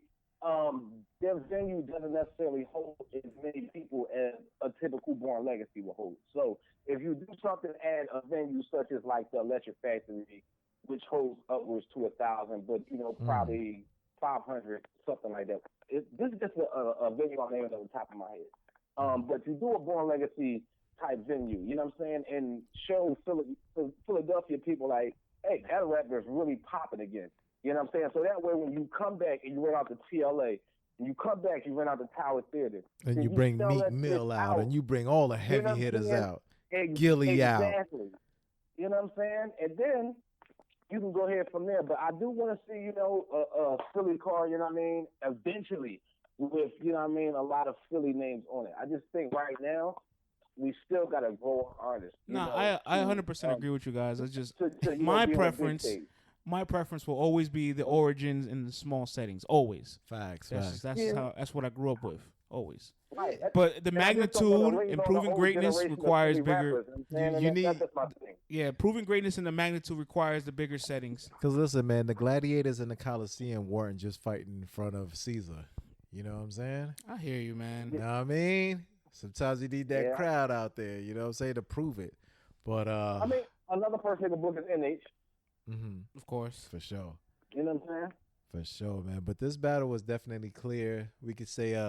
their venue doesn't necessarily hold as many people as a typical Born Legacy will hold. So if you do something at a venue such as like the Electric Factory, which holds upwards to 1,000, but probably 500, something like that. This is just a venue I'm naming on the top of my head. But you do a Born Legacy type venue, you know what I'm saying, and show Philadelphia people like, hey, that rapper is really popping again. You know what I'm saying? So that way, when you come back and you run out to TLA, and you come back, you run out to Tower Theater, and you bring Meek Mill out, and you bring all the heavy hitters out, Gilly out. Exactly. You know what I'm saying? And then you can go ahead from there. But I do want to see, a Philly card, you know what I mean, eventually with, you know what I mean, a lot of Philly names on it. I just think right now we still got to grow artists. I 100% agree with you guys. It's just my preference. My preference will always be the origins in the small settings. Always. Facts. That's what I grew up with. Always. Right. But the magnitude, improving greatness requires bigger. You need. Yeah, proving greatness in the magnitude requires the bigger settings. Because listen, man, the gladiators in the Coliseum weren't just fighting in front of Caesar. You know what I'm saying? I hear you, man. You know what I mean? Sometimes you need that crowd out there, you know what I'm saying, to prove it. But I mean, another person in the book is NH. Of course. For sure. You know what I'm saying? For sure, man. But this battle was definitely clear. We could say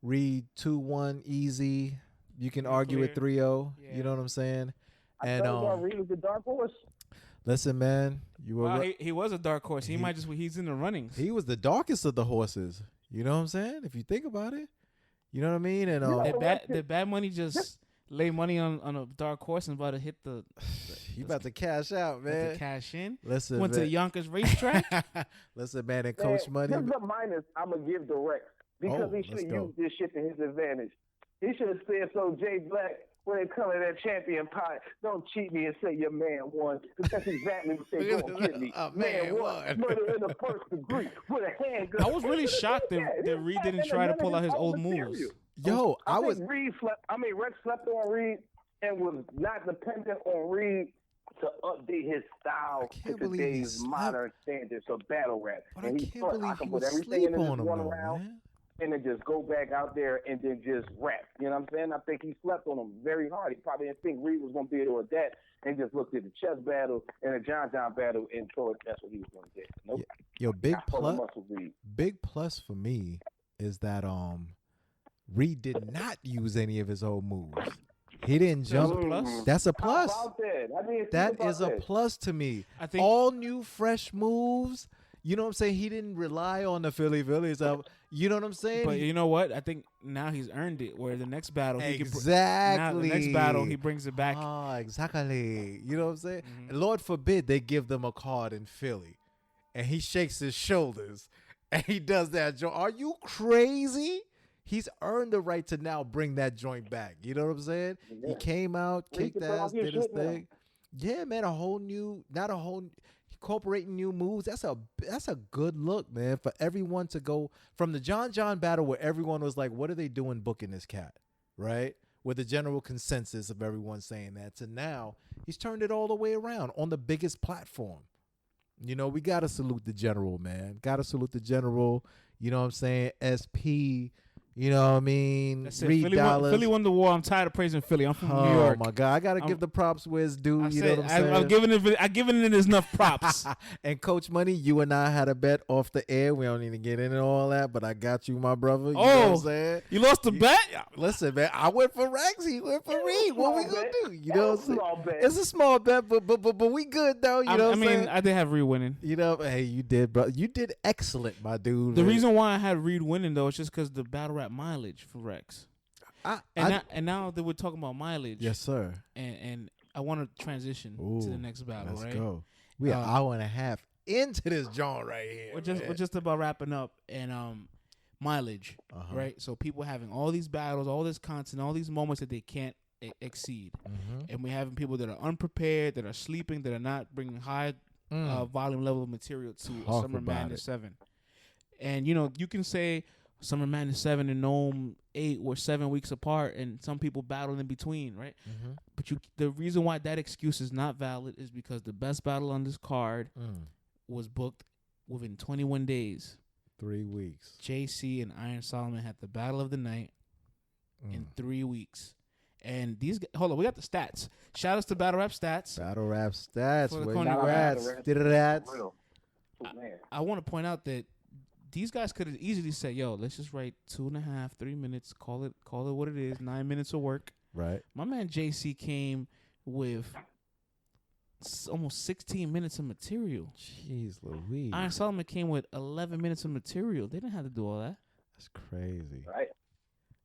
Reed 2-1 easy. You can argue with 3-0. Yeah. You know what I'm saying? And Reed was the dark horse. Listen, man, he was a dark horse. He's in the runnings. He was the darkest of the horses. You know what I'm saying? If you think about it. You know what I mean? And did Bad Money just lay money on a dark horse and about to hit the he about to cash out, man. About to cash in. Listen, went to the Yonkers racetrack. Listen, man, and Coach Money. Here's the minus I'm gonna give Direct because he should have used this shit to his advantage. He should have said, "So Jay Black, when they come in that champion pot, don't cheat me and say your man won, because that's exactly what they gonna get me. Man won, murder in the first degree with a handgun." I was really shocked that Reed didn't try to pull out his old moves. Yo, Rex slept on Reed and was not dependent on Reed to update his style to today's modern standards of battle rap. But and he thought I can put everything in this one round and then just go back out there and then just rap. You know what I'm saying? I think he slept on him very hard. He probably didn't think Reed was going to be able to do that and just looked at the chess battle and the John battle and thought that's what he was going to get. Nope. Yo, big plus for me is that Reed did not use any of his old moves. He didn't jump. That's a plus. That is a plus to me. I think all new, fresh moves. You know what I'm saying? He didn't rely on the Philly Phillies. You know what I'm saying? But you know what? I think now he's earned it. Where the next battle, now the next battle, he brings it back. Oh, exactly. You know what I'm saying? And Lord forbid they give them a card in Philly, and he shakes his shoulders, and he does that. Are you crazy? He's earned the right to now bring that joint back. You know what I'm saying? Yeah. He came out, kicked ass, did his thing. Yeah, man, incorporating new moves. That's a good look, man, for everyone to go from the John battle where everyone was like, what are they doing booking this cat, right? With the general consensus of everyone saying that, to now he's turned it all the way around on the biggest platform. You know, we got to salute the general, man. Got to salute the general. You know what I'm saying? SP. You know what I mean? That's it. Reed Philly won the war. I'm tired of praising Philly. I'm from New York. Oh my God, I gotta give the props where it's due. You know what I'm saying? I'm giving it enough props. And Coach Money, you and I had a bet off the air. We don't need to get into all that, but I got you, my brother. You know what I'm saying? You lost the bet? Listen, man, I went for Rex. He went for Reed. What we gonna do? You know what I'm saying? It's a small bet, but we good though. You know what I'm saying? I did have Reed winning. You know, hey, you did, bro. You did excellent, my dude. The reason why I had Reed winning though is just because the battle rap mileage for Rex. Now that we're talking about mileage. Yes, sir. And I want to transition to the next battle, let's right? Go. We are an hour and a half into this joint right here. We're just about wrapping up, and mileage, right? So people having all these battles, all this content, all these moments that they can't exceed, and we're having people that are unprepared, that are sleeping, that are not bringing high volume level of material to Summer Madness 7. And you know, you can say Summer Madness 7 and Nome 8 were 7 weeks apart, and some people battled in between, right? But the reason why that excuse is not valid is because the best battle on this card was booked within 21 days. 3 weeks. JC and Iron Solomon had the battle of the night in 3 weeks. And these hold on, we got the stats. Shout outs to Battle Rap Stats. Battle Rap Stats. For the Where Coney you at? Did it at? I want to point out that these guys could have easily said, yo, let's just write 2.5, 3 minutes, call it what it is, 9 minutes of work. Right. My man JC came with almost 16 minutes of material. Jeez Louise. Iron Solomon came with 11 minutes of material. They didn't have to do all that. That's crazy. Right.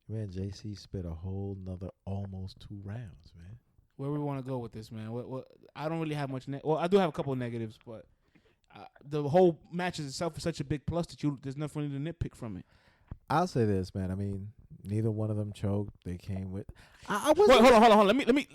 Man, JC spit a whole nother almost 2 rounds, man. Where we want to go with this, man? What I don't really have much. Well, I do have a couple of negatives, but the whole match itself is such a big plus that there's nothing really to nitpick from it. I'll say this, man. I mean, neither one of them choked. They came with. Wait, hold on. Let me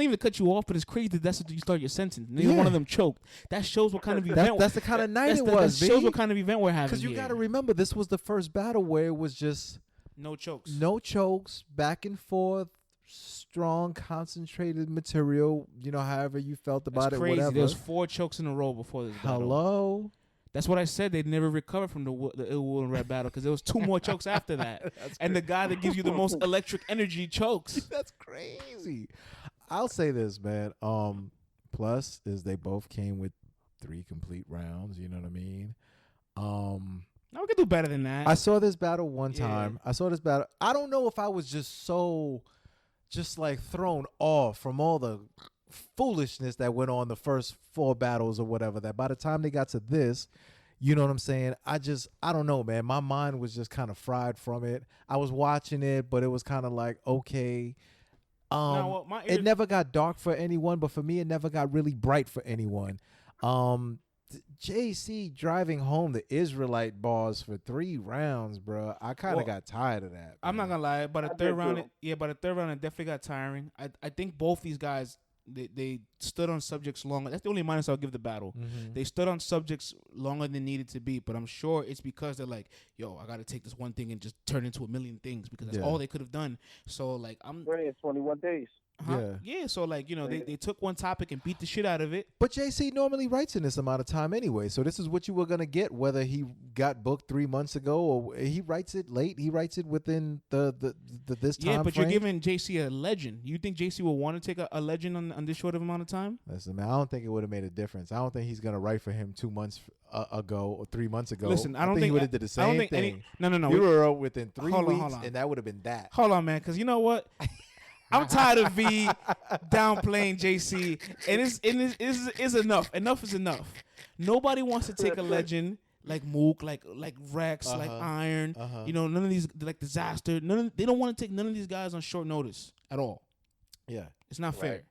even cut you off. But it's crazy that's what you start your sentence. Neither one of them choked. That shows what kind of event. That's the kind of night it was. That shows what kind of event we're having. Because you got to remember, this was the first battle where it was just no chokes, back and forth, strong, concentrated material. You know, however you felt about it, crazy. Whatever. There was 4 chokes in a row before this battle. Hello. That's what I said. They'd never recovered from the Ill Will and Rap battle because there was 2 more chokes after that. And the guy that gives you the most electric energy chokes. That's crazy. I'll say this, man. Plus is they both came with 3 complete rounds. You know what I mean? Now we can do better than that. I saw this battle one time. I don't know if I was just like thrown off from all the foolishness that went on the first 4 battles or whatever, that by the time they got to this, you know what I'm saying, I don't know, man, my mind was just kind of fried from it. I was watching it, but it was kind of like, okay, it never got dark for anyone, but for me it never got really bright for anyone. JC driving home the Israelite bars for 3 rounds, bro. I kind of got tired of that. I'm not gonna lie, but the third round, it definitely got tiring. I think both these guys, they stood on subjects longer. That's the only minus I'll give the battle. They stood on subjects longer than needed to be, but I'm sure it's because they're like, yo, I got to take this one thing and just turn it into a million things because that's all they could have done. So, like, I'm... 21 days. Yeah, so like, you know, they took one topic and beat the shit out of it. But JC normally writes in this amount of time anyway, so this is what you were gonna get, whether he got booked 3 months ago or he writes it late. He writes it within the this time. Yeah, but frame. you're giving JC a legend. You think JC will want to take a legend on this short of amount of time? Listen, man, I don't think it would have made a difference. I don't think he's gonna write for him 2 months ago or 3 months ago. Listen, I don't think he would have did the same thing. No. You were within 3 weeks, and that would have been that. Hold on, man, because you know what. I'm tired of V downplaying JC, and it's enough. Enough is enough. Nobody wants to take a legend like Mook, like Rex, like Iron. You know, none of these, like Disaster. They don't want to take none of these guys on short notice at all. Yeah, it's not fair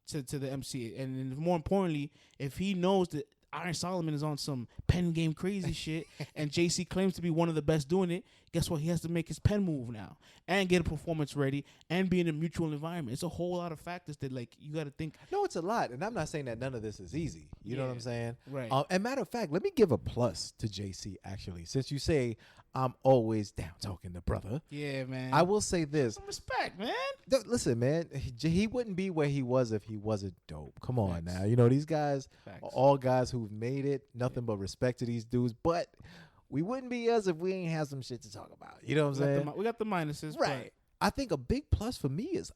to the MC. And more importantly, if he knows that Iron Solomon is on some pen game crazy shit, and JC claims to be one of the best doing it. Guess what? He has to make his pen move now and get a performance ready and be in a mutual environment. It's a whole lot of factors that like you got to think. No, it's a lot, and I'm not saying that none of this is easy. You know what I'm saying? Right. And matter of fact, let me give a plus to JC actually, since you say I'm always down talking to brother. Yeah, man. I will say this. Some respect, man. Listen, man, he wouldn't be where he was if he wasn't dope. Come on now. You know, these guys are all guys who've made it. Nothing but respect to these dudes. But we wouldn't be us if we ain't have some shit to talk about. You know what I'm saying? We got the minuses. Right. I think a big plus for me is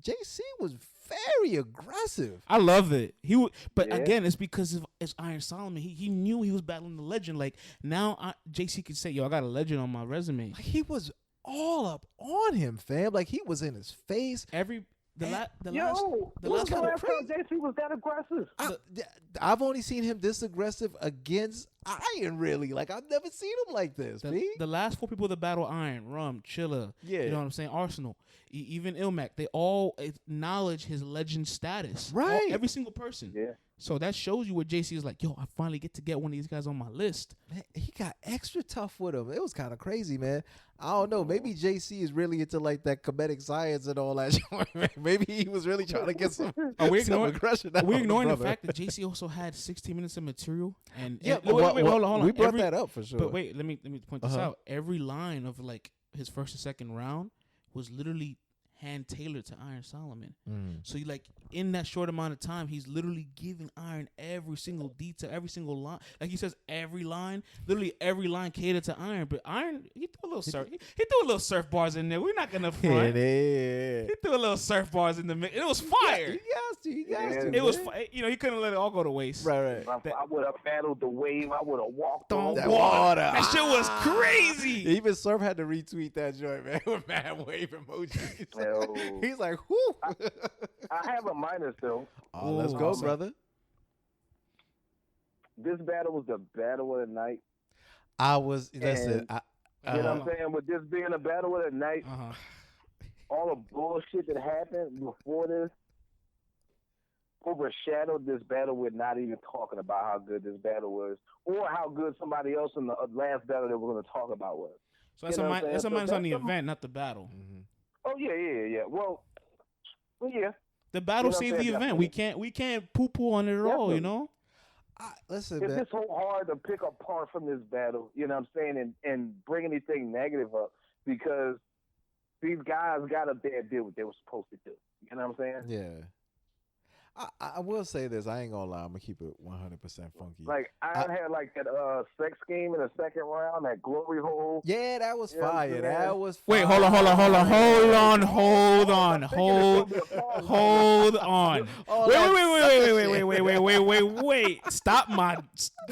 JC was very aggressive. I love it. Again, it's because it's Iron Solomon. He knew he was battling the legend. Like now, JC could say, "Yo, I got a legend on my resume." Like, he was all up on him, fam. Like he was in his face. When's the last time JC was that aggressive? I've only seen him this aggressive against Iron, really. Like, I've never seen him like this. The last 4 people that battle Iron, Rum, Chilla, you know what I'm saying, Arsenal, even Ilmac, they all acknowledge his legend status. Right. Every single person. Yeah. So that shows you what JC is like, yo, I finally get to get one of these guys on my list. Man, he got extra tough with him. It was kind of crazy, man. I don't know. Maybe JC is really into like that comedic science and all that. Maybe he was really trying to get some aggression. Are we ignoring the fact that JC also had 16 minutes of material? Hold on. We brought that up for sure. But wait, let me point this out. Every line of like his first and second round was literally hand tailored to Iron Solomon. So you like in that short amount of time, he's literally giving Iron every single detail, every single line. Like he says, every line, literally every line catered to Iron. But Iron, he threw a little surf. He threw a little surf bars in there. We're not gonna front. He threw a little surf bars in the mix. It was fire. He has to. It was, he couldn't let it all go to waste. Right. I would have battled the wave. I would have walked on that water. That shit was crazy. Even Surf had to retweet that joint, man, with mad wave emojis. He's like, whoo. I have a minus though. Oh, let's go, brother. This battle was the battle of the night. Listen. You know what I'm saying? With this being a battle of the night, all the bullshit that happened before this overshadowed this battle with not even talking about how good this battle was or how good somebody else in the last battle that we're going to talk about was. So that's a minus on the event, not the battle. Mm-hmm. Oh, yeah. Well, yeah. The battle saved the event. We can't poo-poo on it at all, you know? Listen, it's just so hard to pick apart from this battle, you know what I'm saying, and bring anything negative up because these guys got up there and did what they were supposed to do. You know what I'm saying? Yeah. I will say this. I ain't gonna lie. I'm gonna keep it 100% funky. Like I had like that sex scheme in the second round, that glory hole. Yeah, that was fire. That was fire. Wait, hold on. Wait.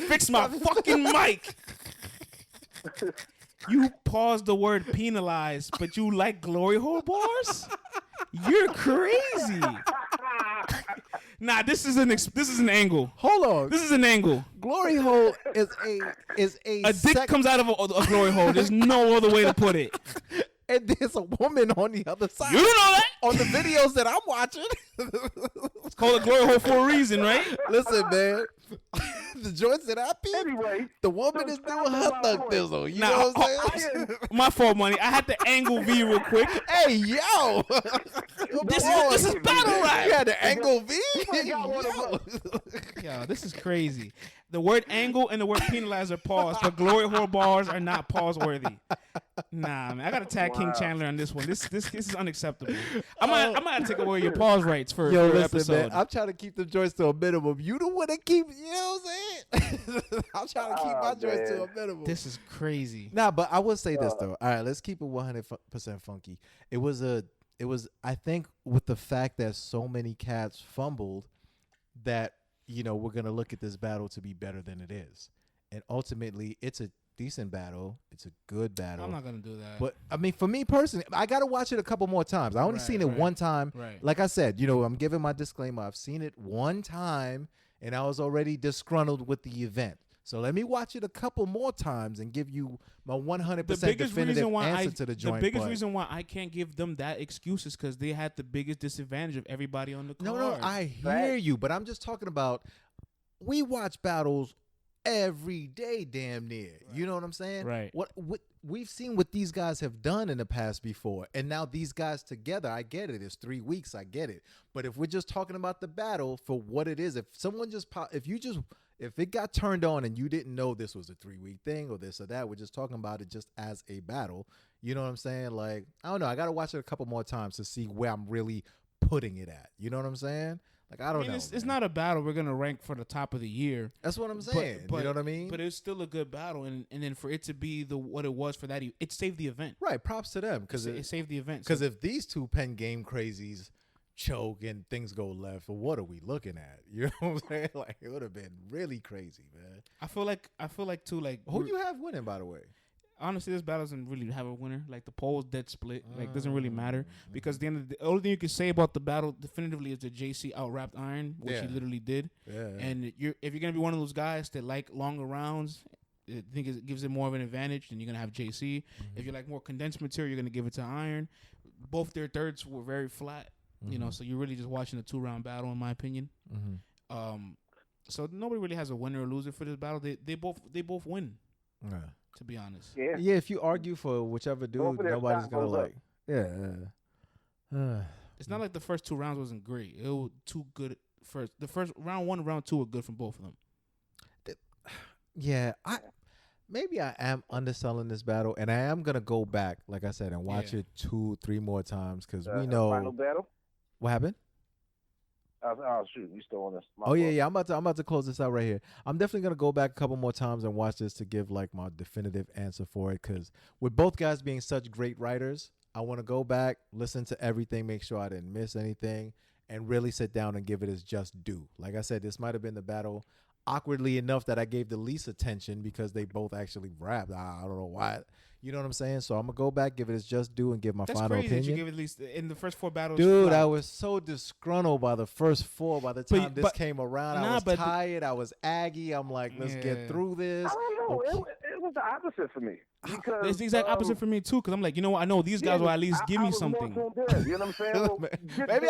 Fix my fucking mic. You paused the word penalize, but you like glory hole bars? You're crazy. Nah, this is an angle. Hold on. This is an angle. Glory hole is a dick comes out of a glory hole. There's no other way to put it. And there's a woman on the other side. You don't know that? On the videos that I'm watching. It's called a glory hole for a reason, right? Listen, man. The joints that I peep, anyway, the woman is doing her thug thizzle. You know what I'm saying? My fault, money. I had to angle V real quick. Hey, yo. This is battle rap. You had to angle V? Yo, this is crazy. The word angle and the word penalize are paused, but glory hole bars are not pause worthy. Nah, man. I got to tag King Chandler on this one. This is unacceptable. I'm gonna take away your pause rights for listen, episode. Man, I'm trying to keep the joints to a minimum. You the one that keep, you know what I'm saying? I'm trying to keep my joints to a minimum. This is crazy. Nah, but I will say this though. All right, let's keep it 100% funky. It was I think with the fact that so many cats fumbled that, you know, we're going to look at this battle to be better than it is. And ultimately, it's a decent battle. It's a good battle. I'm not going to do that. But, I mean, for me personally, I got to watch it a couple more times. I only seen it one time. Right. Like I said, you know, I'm giving my disclaimer. I've seen it one time, and I was already disgruntled with the event. So let me watch it a couple more times and give you my 100% definitive answer to the joint. The biggest reason why I can't give them that excuse is because they had the biggest disadvantage of everybody on the card. No, I hear you, but I'm just talking about we watch battles every day, damn near. Right. You know what I'm saying? Right. What we've seen what these guys have done in the past before, and now these guys together, I get it. It's 3 weeks, I get it. But if we're just talking about the battle for what it is, if someone just if it got turned on and you didn't know this was a 3-week thing or this or that, we're just talking about it just as a battle. You know what I'm saying? Like, I don't know. I got to watch it a couple more times to see where I'm really putting it at. You know what I'm saying? Like, I don't know. It's not a battle we're going to rank for the top of the year. That's what I'm saying. But, you know what I mean? But it's still a good battle. And then for it to be what it was for that, it saved the event. Right. Props to them. Because it saved the event. Because if these two pen game crazies choke and things go left, what are we looking at? You know what I'm saying? Like, it would have been really crazy, man. I feel like too, like, who you have winning, by the way? Honestly, this battle doesn't really have a winner. Like, the poll's dead split. Like, doesn't really matter. Because the only thing you can say about the battle definitively is that JC out-rapped Iron, which he literally did. Yeah. And if you're going to be one of those guys that like longer rounds, I think it gives it more of an advantage, then you're going to have JC. If you like more condensed material, you're going to give it to Iron. Both their thirds were very flat. You know, so you're really just watching a 2-round battle, in my opinion. So nobody really has a winner or loser for this battle. They both win. Yeah. To be honest. Yeah, if you argue for whichever dude, nobody's gonna like. Yeah. It's not like the first 2 rounds wasn't great. It was too good first. The first round 1 and round 2 were good from both of them. Yeah, maybe I am underselling this battle, and I am gonna go back, like I said, and watch it 2-3 more times because we know. Final battle. What happened? Oh shoot, we still on this. Yeah. I'm about to close this out right here. I'm definitely gonna go back a couple more times and watch this to give like my definitive answer for it. Because with both guys being such great writers, I want to go back, listen to everything, make sure I didn't miss anything, and really sit down and give it its just due. Like I said, this might have been the battle awkwardly enough that I gave the least attention because they both actually rapped. I don't know why. You know what I'm saying? So I'm going to go back, give it its just due, and give my final opinion. That's crazy that you give at least in the first 4 battles. Dude, I was so disgruntled by the first 4. By the time this came around, I was tired. I was aggy. I'm like, let's get through this. I don't know. Okay. It was the opposite for me. Because, it's the exact opposite for me, too, because I'm like, you know what? I know these guys will at least give me something. You know what I'm saying? Maybe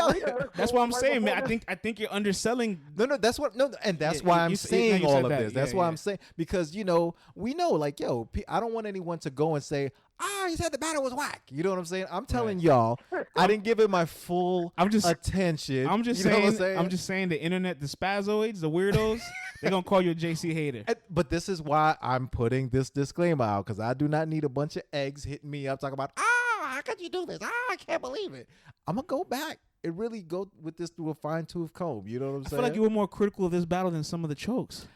that's what I'm saying, man. I think you're underselling. No, that's what. No, and that's why I'm saying all of this. That's why I'm saying, because, you know, we know, like, yo, I don't want anyone to go and say, he said the battle was whack. You know what I'm saying? I'm telling y'all, I didn't give it my full attention. I'm just saying the internet, the spazoids, the weirdos, they're going to call you a JC hater. But this is why I'm putting this disclaimer out, because I do not need a bunch of eggs hitting me up talking about, how could you do this? I can't believe it. I'm going to go back and really go with this through a fine-tooth comb. You know what I'm saying? I feel like you were more critical of this battle than some of the chokes.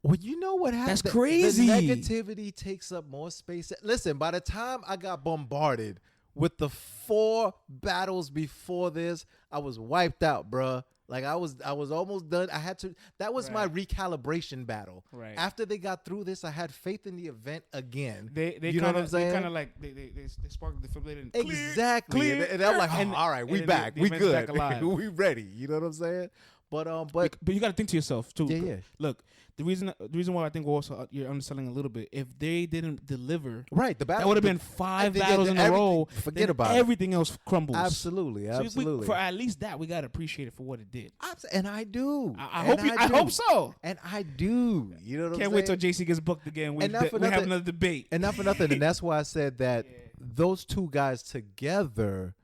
Well, you know what happened? That's crazy. The negativity takes up more space. Listen, by the time I got bombarded with the 4 battles before this, I was wiped out, bruh. Like I was almost done. That was my recalibration battle. Right. After they got through this, I had faith in the event again. You know what I'm saying? They kind of like they sparked the defibrillator. And exactly. Clear. And I'm like, all right, we back. We good. We ready. You know what I'm saying? But you got to think to yourself too. Yeah. Look, the reason why I think also you're underselling a little bit. If they didn't deliver, the battle that would have been 5 battles in a row. Forget about everything else crumbles. Absolutely. So for at least that, we got to appreciate it for what it did. And I do. I hope so. And I do. You know what I'm saying? Can't wait till JC gets booked again. We have another debate. And not for nothing. And that's why I said that those 2 guys together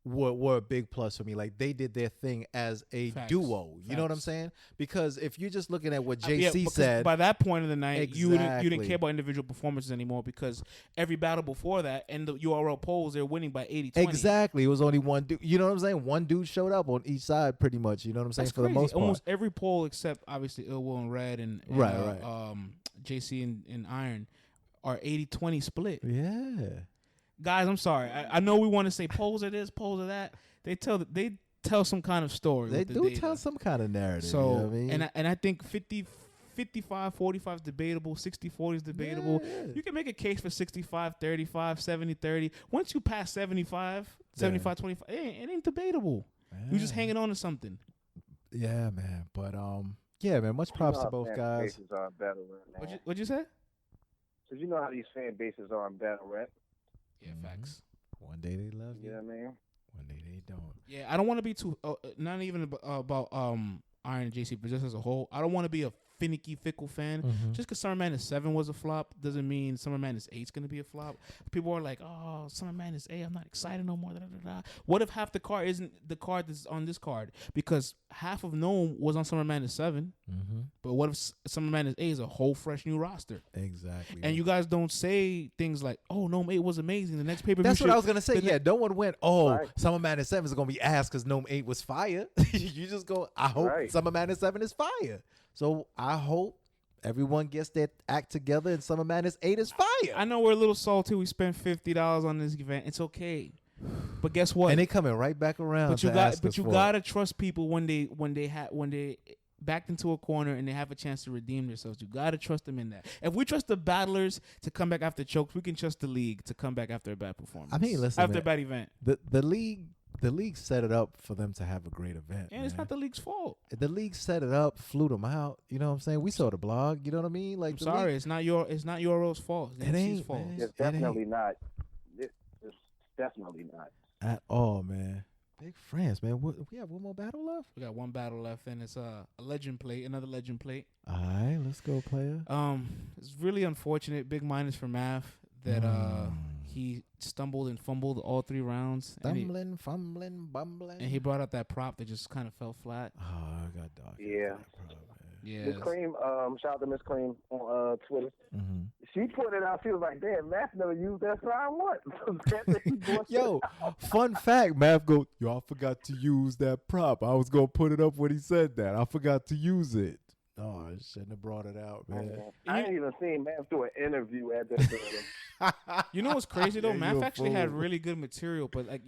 were a big plus for me. Like they did their thing as a duo. You know what I'm saying? Because if you're just looking at what JC said, by that point of the night, you didn't care about individual performances anymore, because every battle before that and the URL polls, they're winning by 80-20. Exactly. It was only one dude. You know what I'm saying? One dude showed up on each side pretty much. You know what I'm saying? That's for crazy. The most part. Almost every poll except obviously Ill Will and Red and JC and Iron are 80-20 split. Yeah. Guys, I'm sorry. I know we want to say polls are this, polls are that. They tell some kind of story. They do tell some kind of narrative. So, you know what I mean? and I think 55-45 is debatable. 60-40 is debatable. Yeah. You can make a case for 65-35, 70-30. Once you pass 75, 75-25, it ain't debatable. Yeah. You're just hanging on to something. Yeah, man. But yeah, man. Much props to both guys. What'd you say? So you know how these fan bases are in battle rap. Yeah, facts. One day they love you. Yeah, man. One day they don't. Yeah, I don't want to be too. Not even about Iron and JC, but just as a whole, I don't want to be a finicky, fickle fan. Just because Summer Madness 7 was a flop doesn't mean Summer Madness 8 is going to be a flop. People are like, oh, Summer Madness 8, I'm not excited no more. Da, da, da, da. What if half the card isn't the card that's on this card? Because half of Gnome was on Summer Madness 7. But what if Summer Madness 8 is a whole fresh new roster? Exactly. And you guys don't say things like, oh, Gnome 8 was amazing. The next pay-per-view That's what I was going to say. Yeah, no one went, oh, Right. Summer Madness 7 is going to be ass because Gnome 8 was fire. You just go, I hope Right. Summer Madness 7 is fire. So I hope everyone gets their act together and Summer Madness 8 is fire. I know we're a little salty. We spent $50 on this event. It's okay. But guess what? And they coming right back around. But you to ask got, but us you for gotta trust people when they backed into a corner and they have a chance to redeem themselves. You gotta trust them in that. If we trust the battlers to come back after chokes, we can trust the league to come back after a bad performance. I mean, listen, after man, a bad event. The league set it up for them to have a great event. And it's man. not the league's fault. The league set it up, flew them out. You know what I'm saying? We saw the blog. You know what I mean? Like, I'm the sorry, league- it's not your fault. It's It MC's ain't, fault. man. It's It ain't. definitely not. It's definitely not. At all, man. Big France, man. We have one more battle left. We got one battle left, and it's a legend plate, another legend plate. All right, let's go, player. It's really unfortunate. Big minus for Math that he stumbled and fumbled all 3 rounds. Stumbling, fumbling, bumbling. And he brought out that prop that just kind of fell flat. Oh, I got dark. Yeah. Yeah. Miss Cream, shout out to Miss Cream on Twitter. Mm-hmm. She pointed out, she was like, damn, Math never used that sign once. Yo, fun fact, Math goes, yo, I forgot to use that prop. I was going to put it up when he said that. I forgot to use it. Oh, I shouldn't have brought it out, man. I ain't even seen Math do an interview at that building. You know what's crazy though? Yeah, Math you a actually had fool. really good material, but like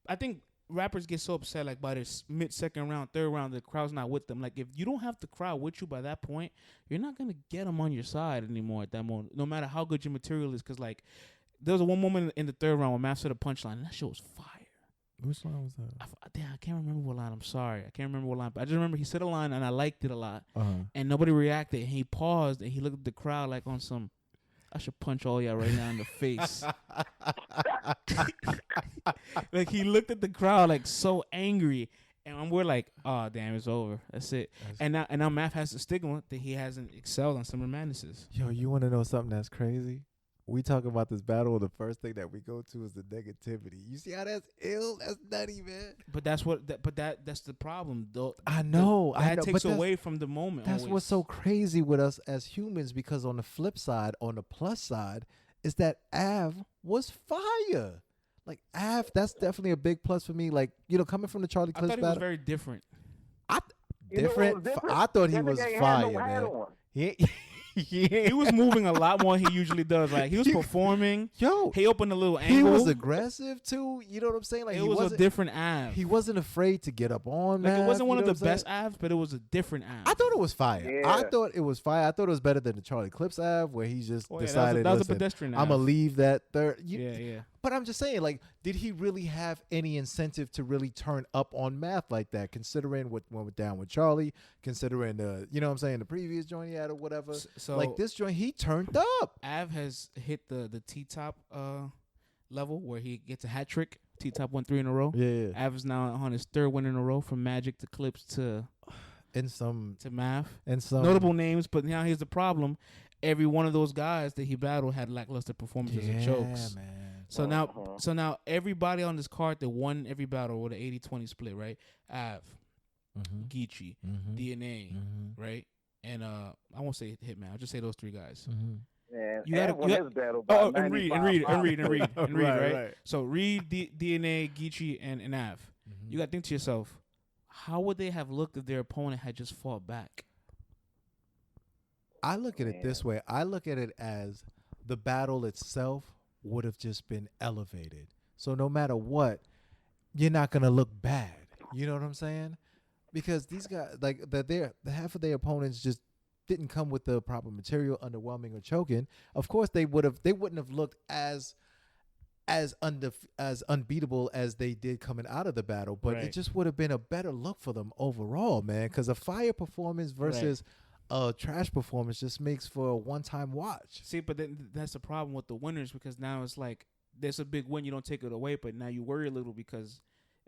I think rappers get so upset like by this mid-second round, third round, the crowd's not with them. Like if you don't have the crowd with you by that point, you're not gonna get them on your side anymore at that moment, no matter how good your material is. Because like there was one moment in the third round where Math said a punchline, and that shit was fire. Which line was that? I can't remember what line. I'm sorry, I can't remember what line. But I just remember he said a line and I liked it a lot, Uh-huh. and nobody reacted. And he paused and he looked at the crowd like on some, I should punch all y'all right now in the face. Like he looked at the crowd like so angry, and we're like, oh damn, it's over. That's it. And now Math has the stigma that he hasn't excelled on Summer Madnesses. Yo, you want to know something that's crazy? We talk about this battle, the first thing that we go to is the negativity. You see how that's ill? That's nutty, man. But that's that's the problem though. I know. That I know, takes but away from the moment. That's always. what's so crazy with us as humans, because on the flip side, on the plus side, is that Av was fire. Like Av, that's definitely a big plus for me. Like, you know, coming from the Charlie I Clips thought he was battle, very different. You know what was different. different? I thought he That was nigga ain't had fire, no hat man. on. He He was moving a lot more than he usually does. Like he was performing. Yo, He opened a little angle. he was aggressive too. You know what I'm saying? Like It he was a wasn't. different Av. He wasn't afraid to get up on. Like it Math, wasn't one you of know the what I'm best saying? Avs, but it was a different Av. I thought it was fire. Yeah. I thought it was fire. I thought it was better than the Charlie Clips Av, where he just Oh, yeah, decided, that was a listen, pedestrian I'm gonna Av. leave that third. Yeah. But I'm just saying, like, did he really have any incentive to really turn up on Math like that, considering what went down with Charlie, considering the, you know what I'm saying, the previous joint he had or whatever. So Like this joint, he turned up. Av has hit the T-top level where he gets a hat trick. T-top won 3 in a row. Yeah. Av is now on his 3rd win in a row, from Magic to Clips to Math. Notable names, but now here's the problem. Every one of those guys that he battled had lackluster performances and chokes. Man. So now everybody on this card that won every battle with an 80-20 split, right? Av, Geechi, DNA, right? And I won't say Hitman. I'll just say those 3 guys. Man, You gotta- won you his battle Oh, by and Reed, 95. right? So Reed, DNA, Geechi, and Av. You got to think to yourself, how would they have looked if their opponent had just fought back? I look at it this way. I look at it as the battle itself would have just been elevated. So no matter what, you're not gonna look bad. You know what I'm saying? Because these guys, like, the half of their opponents just didn't come with the proper material, underwhelming or choking. Of course, they wouldn't have looked as unbeatable as they did coming out of the battle. But Right. it just would have been a better look for them overall, man. Because a fire performance versus a trash performance just makes for a one-time watch. See, but then that's the problem with the winners, because now it's like there's a big win, you don't take it away, but now you worry a little because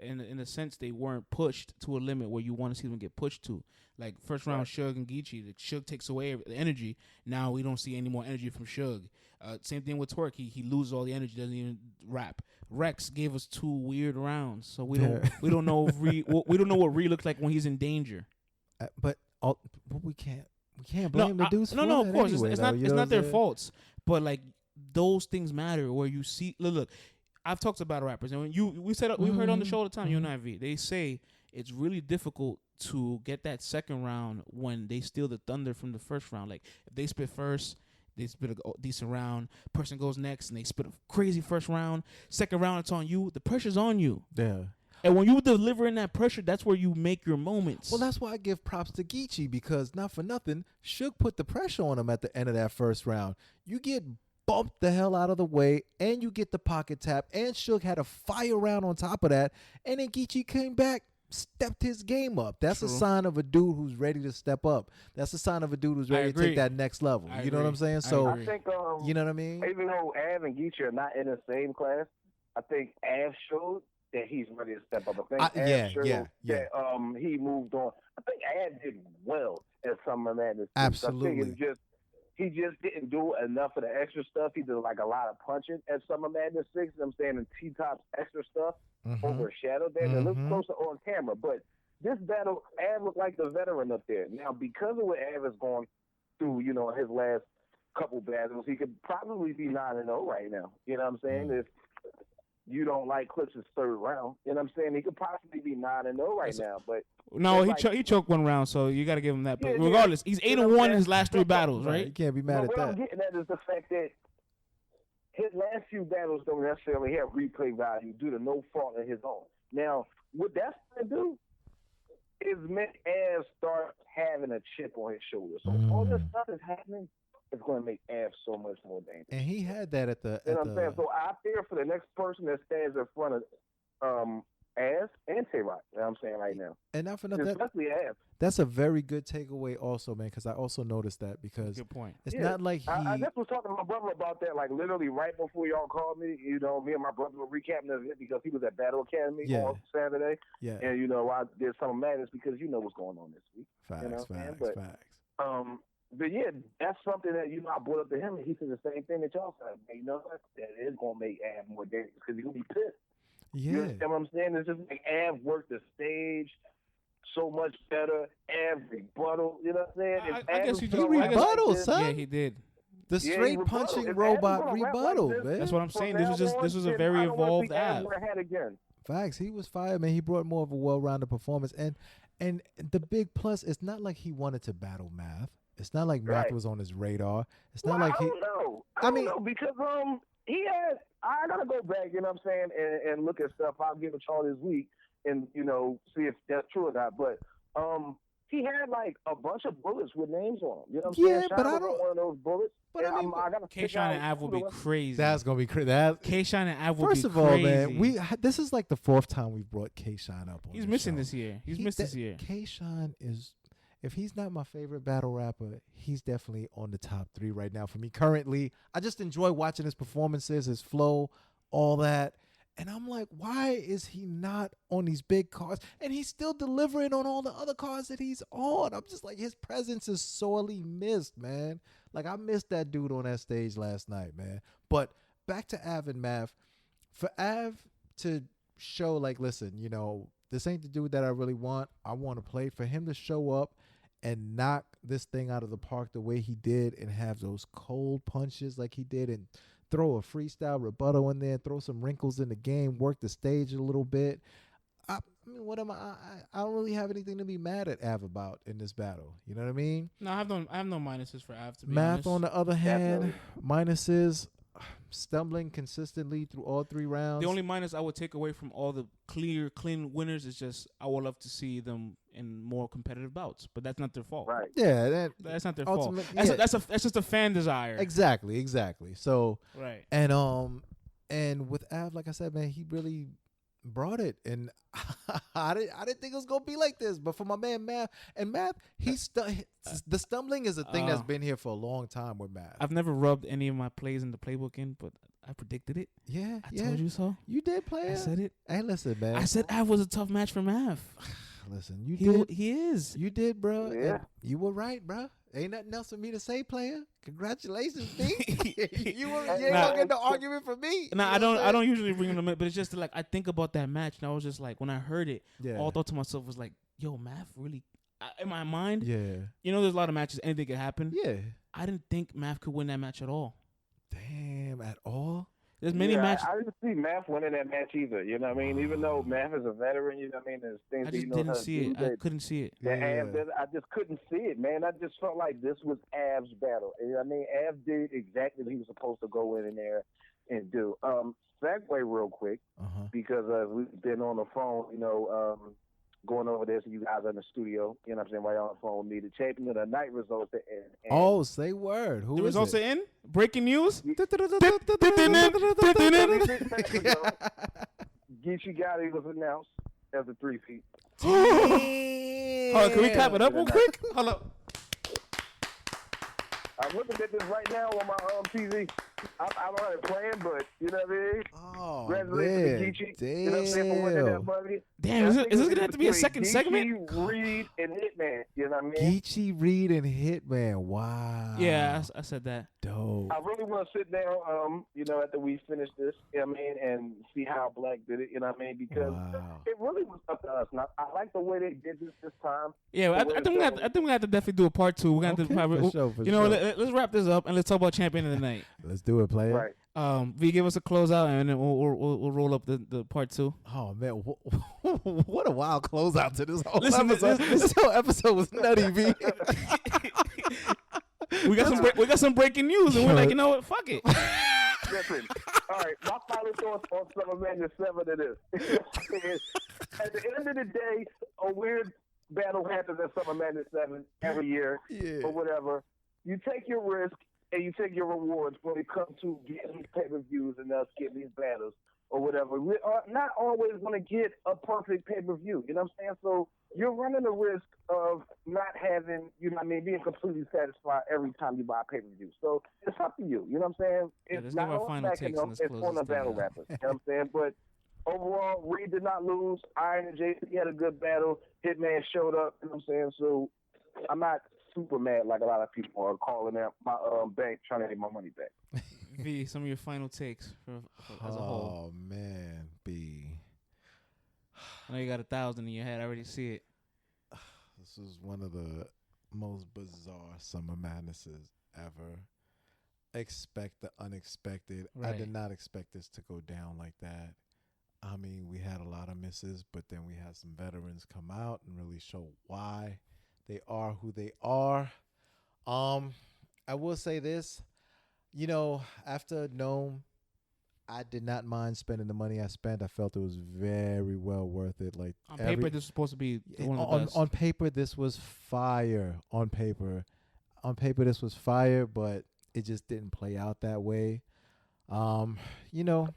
in a sense they weren't pushed to a limit where you want to see them get pushed to. Like first round, Suge and Geechi. The Suge takes away the energy. Now we don't see any more energy from Suge. Same thing with Twork. He loses all the energy. Doesn't even rap. Rex gave us 2 weird rounds, so we don't know we don't know what Ree looks like when he's in danger. But we can't blame the dudes. No, of course anyway, it's not their faults. But like those things matter where you see. Look. I've talked to battle rappers, and when we heard on the show all the time. You and I, V. They say it's really difficult to get that second round when they steal the thunder from the first round. Like if they spit first, they spit a decent round. Person goes next, and they spit a crazy first round. Second round, it's on you. The pressure's on you. Yeah. And when you deliver in that pressure, that's where you make your moments. Well, that's why I give props to Geechi, because not for nothing, Suge put the pressure on him at the end of that first round. You get bumped the hell out of the way, and you get the pocket tap, and Suge had a fire round on top of that, and then Geechi came back, stepped his game up. That's True. a sign of a dude who's ready to step up. That's a sign of a dude who's ready to take that next level. You know what I'm saying? So I think, you know what I mean? Even though Av and Geechi are not in the same class, I think Av showed that he's ready to step up. I think Av showed that he moved on. I think Av did well at Summer Madness. Absolutely. I think he just didn't do enough of the extra stuff. He did like a lot of punching at Summer Madness 6. I'm saying in T-Top's extra stuff overshadowed that. It looks closer on camera. But this battle, Av looked like the veteran up there. Now, because of what Av is going through, you know, his last couple battles, he could probably be 9-0 right now. You know what I'm saying? If you don't like Clips' third round, you know what I'm saying? He could possibly be 9-0 right now. But no, he choked one round, so you got to give him that. But regardless, he's 8-1 in his last 3 battles, right? You can't be mad at that. What I'm getting at is the fact that his last few battles don't necessarily have replay value due to no fault of his own. Now, what that's going to do is make Av start having a chip on his shoulder. So all this stuff is happening. It's going to make Av so much more dangerous. And he had that at the. You know what I'm saying? So I fear for the next person that stands in front of Av and Tay Roc. You know what I'm saying right now. And not for nothing. Especially Av. That's a very good takeaway, also, man. Because I also noticed that because good point. It's not like he. I just was talking to my brother about that, like literally right before y'all called me. You know, me and my brother were recapping the event because he was at Battle Academy on Saturday. Yeah. And you know, I did some madness because you know what's going on this week. Facts, you know facts. But yeah, that's something that, you know, I brought up to him, and he said the same thing that y'all said. You know, that is going to make Av more dangerous because he's going to be pissed. Yeah. You understand what I'm saying? It's just like Av worked the stage so much better. Av rebuttal, you know what I'm saying? I guess he rebuttal, son. Yeah, he did. The straight punching robot rebuttal, man. That's what I'm saying. This was a very evolved Av. Facts. He was fire, man. He brought more of a well-rounded performance, and the big plus, it's not like he wanted to battle Math. It's not like Math was on his radar. It's not like he. I don't know. I mean, because he had. I gotta go back. You know what I'm saying, and look at stuff. I'll give a chart this week, and you know, see if that's true or not. But he had like a bunch of bullets with names on them. You know what I'm saying? But I don't. One of those bullets. But I mean, K-Shine and Av will be crazy. That's gonna be crazy. K-Shine and Av will be crazy. First of all, man, this is like the 4th time we've brought K-Shine up. He's missing this year. He's missed this year. K-Shine is. If he's not my favorite battle rapper, he's definitely on the top 3 right now for me currently. I just enjoy watching his performances, his flow, all that. And I'm like, why is he not on these big cards? And he's still delivering on all the other cards that he's on. I'm just like, his presence is sorely missed, man. Like, I missed that dude on that stage last night, man. But back to Av and Math. For Av to show, like, listen, you know, this ain't the dude that I really want. I want to play. For him to show up and knock this thing out of the park the way he did and have those cold punches like he did and throw a freestyle rebuttal in there, throw some wrinkles in the game, work the stage a little bit. I mean, what am I don't really have anything to be mad at Av about in this battle. You know what I mean? No, I have no minuses for Av, to be Math, honest. on the other hand, minuses, stumbling consistently through all 3 rounds. The only minus I would take away from all the clean winners is just I would love to see them in more competitive bouts, but that's not their fault. Right. Yeah, that's not their fault. Yeah. That's just a fan desire. Exactly. So right. And with Av, like I said, man, he really brought it, and I didn't think it was gonna be like this. But for my man Math, the stumbling is a thing that's been here for a long time with Math. I've never rubbed any of my plays in the playbook in, but I predicted it. Yeah, I told you so. You did, player. I said it. Hey, listen, man. I said Av was a tough match for Mav. Listen, you did. He is. You did, bro. Yeah. And you were right, bro. Ain't nothing else for me to say, player. Congratulations, B. you ain't gonna get no argument from me. No, I don't usually bring them up, but it's just like I think about that match, and I was just like, when I heard it, all I thought to myself was like, yo, Mav really, in my mind, you know, there's a lot of matches, anything could happen. Yeah. I didn't think Mav could win that match at all. Damn, at all? There's many matches. I didn't see Math winning that match either. You know what I mean? Even though Math is a veteran, you know what I mean? There's things I that just you know didn't see it. I couldn't see it. I just couldn't see it, man. I just felt like this was Av's battle. You know what I mean? Av did exactly what he was supposed to go in there and do. Segue real quick, because we've been on the phone, you know, going over this, you guys are in the studio, you know what I'm saying, right on the phone with me. The champion of the night results are in. Oh, say word. Who the is results it? are in? Breaking news? Geechi Gotti was announced as a 3-feet. Hold on, can we clap it up real quick? Hold up. I'm looking at this right now on my TV. I don't have it playing, but you know what I mean? Oh, congratulations to Geechi. You know what I'm saying, for winning that money. Damn, is this going to have to be a second segment? Geechi, Reed, and Hitman. You know what I mean? Geechi, Reed, and Hitman. Wow. Yeah, I said that. Dope. I really want to sit down, you know, after we finish this, you know what I mean, and see how Black did it, you know what I mean? Because it really was up to us. Now, I like the way they did this time. Yeah, I think we have to definitely do a part 2. We're going to probably, let's wrap this up and let's talk about Champion of the Night. Let's do it, player. Right. V, give us a closeout and then we'll roll up the part 2. Oh man, what a wild closeout to this whole episode. This whole episode was nutty, V. we got some breaking news, and we're like, you know what? Fuck it. Listen, all right, my final thoughts on Summer Madness 7 of this. At the end of the day, a weird battle happens at Summer Madness 7 every year, or whatever. You take your risk and you take your rewards when it comes to getting these pay-per-views and us getting these battles or whatever. We are not always going to get a perfect pay-per-view. You know what I'm saying? So you're running the risk of not having, you know what I mean, being completely satisfied every time you buy a pay-per-view. So it's up to you. You know what I'm saying? It's not on backing up. It's on the battle rappers. You know what I'm saying? But overall, Reed did not lose. Iron and JP had a good battle. Hitman showed up. You know what I'm saying? So I'm not super mad like a lot of people are calling out my bank trying to get my money back. V, some of your final takes as a whole. Oh man, B. I know you got 1,000 in your head. I already see it. This was one of the most bizarre Summer Madnesses ever. Expect the unexpected. Right. I did not expect this to go down like that. I mean, we had a lot of misses, but then we had some veterans come out and really show why they are who they are. I will say this, you know, after Gnome, I did not mind spending the money I spent. I felt it was very well worth it. Like on paper, this was supposed to be one of the best. On paper, this was fire. On paper, this was fire, but it just didn't play out that way. You know,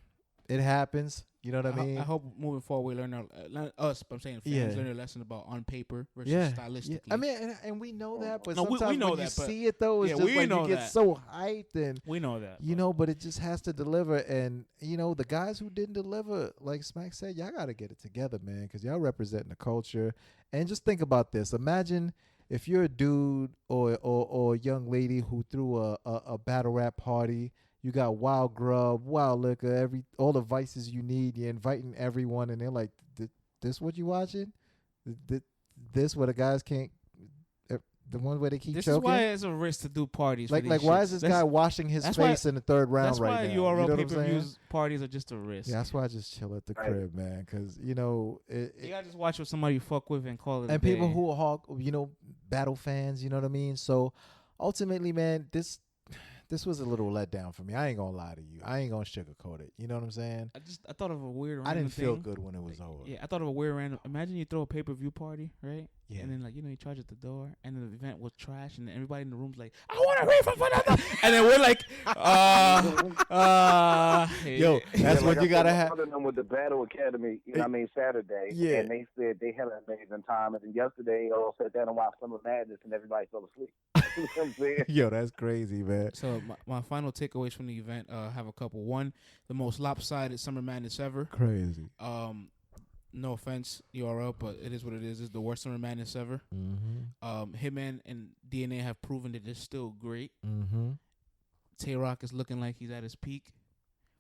it happens. You know what I mean? I hope moving forward we learn but I'm saying fans learn a lesson about on paper versus stylistically. Yeah. I mean, and we know that, but No, sometimes we know when that, you see it though, it's just like you get so hyped and we know that. You know, but it just has to deliver. And you know, the guys who didn't deliver, like Smack said, y'all got to get it together, man, because y'all representing the culture. And just think about this: imagine if you're a dude or a young lady who threw a battle rap party. You got wild grub, wild liquor, all the vices you need. You're inviting everyone, and they're like, "This what you watching? This where the guys can't, the one where they keep choking." This is why it's a risk to do parties. Like why is this guy washing his face in the third round right now? That's why URL pay-per-views parties are just a risk. Yeah, that's why I just chill at the crib, man, because you know you gotta just watch what somebody you fuck with and call it. And people who are battle fans, you know what I mean. So ultimately, man, this was a little letdown for me. I ain't gonna lie to you. I ain't gonna sugarcoat it. You know what I'm saying? I thought of a weird random I didn't feel thing. good when it was over. Yeah, I thought of a weird random. Imagine you throw a pay-per-view party, right? Yeah. And then, like, he charged at the door, and the event was trash, and everybody in the room's like, I want a refund for that. And then we're like, Yo, that's what you gotta have. Them with the Battle Academy, Saturday. Yeah. And they said they had an amazing time. And then yesterday, they all sat down and watched Summer Madness, and everybody fell asleep. You know what I'm saying? Yo, that's crazy, man. So my final takeaways from the event, have a couple. One, the most lopsided Summer Madness ever. Crazy. No offense, URL, but it is what it is. It's the worst Summer Madness ever. Mm-hmm. Hitman and DNA have proven that it's still great. Mm-hmm. Tay Roc is looking like he's at his peak.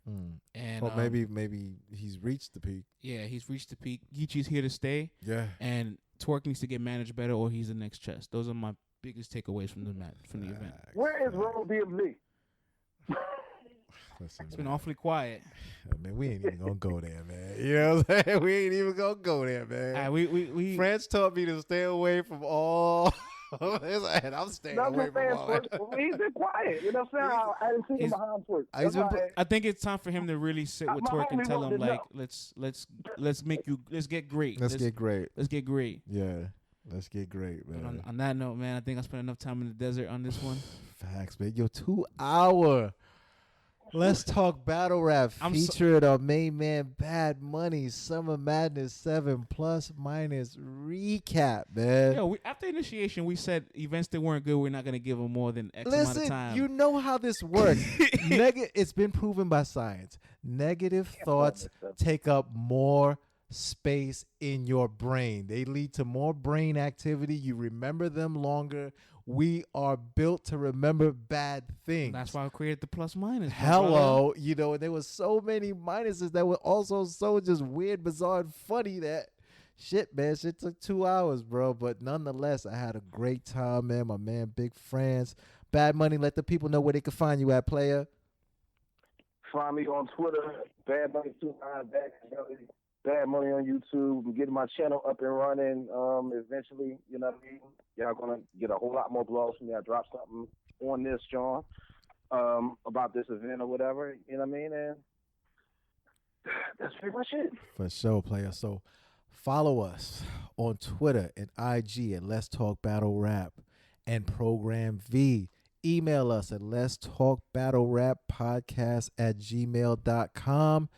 And well, maybe he's reached the peak. Yeah, he's reached the peak. Geechi's here to stay. Yeah. And Twork needs to get managed better, or he's the next Chess. Those are my biggest takeaways from the event. Where is Roll DMZ? Listen, it's been awfully quiet. Man, we ain't even gonna go there, man. You know what I'm saying? We ain't even gonna go there, man. We France taught me to stay away from all. And I'm staying away from all that. He's been quiet. You know what I'm saying? I didn't see him behind Twork. I think it's time for him to really sit with Twork and tell him, like, let's get great. Let's get great. Let's get great. Yeah. Let's get great, man. But on that note, man, I think I spent enough time in the desert on this one. Facts, man. Yo, 2 hour. Let's talk battle rap featured our main man Bad Money Summer Madness 7 plus minus recap, man. Yo, after initiation, we said events that weren't good, we're not gonna give them more than X amount of time. You know how this works. It's been proven by science. Negative thoughts take up more space in your brain. They lead to more brain activity. You remember them longer. We are built to remember bad things. That's why I created the plus minus. Hello. There was so many minuses that were also so just weird, bizarre, and funny that shit took 2 hours, bro. But nonetheless, I had a great time, man. My man, Big France. Bad Money, let the people know where they can find you at, player. Find me on Twitter, Bad Money 29, Bad Money on YouTube. I'm getting my channel up and running. Eventually, you know what I mean? Y'all gonna get a whole lot more blogs from me. I dropped something on this, John, about this event or whatever. You know what I mean? And that's pretty much it. For sure, player. So follow us on Twitter and IG at Let's Talk Battle Rap and Program V. Email us at Let's Talk Battle Rap Podcast at gmail.com.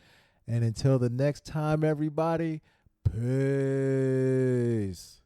And until the next time, everybody, peace.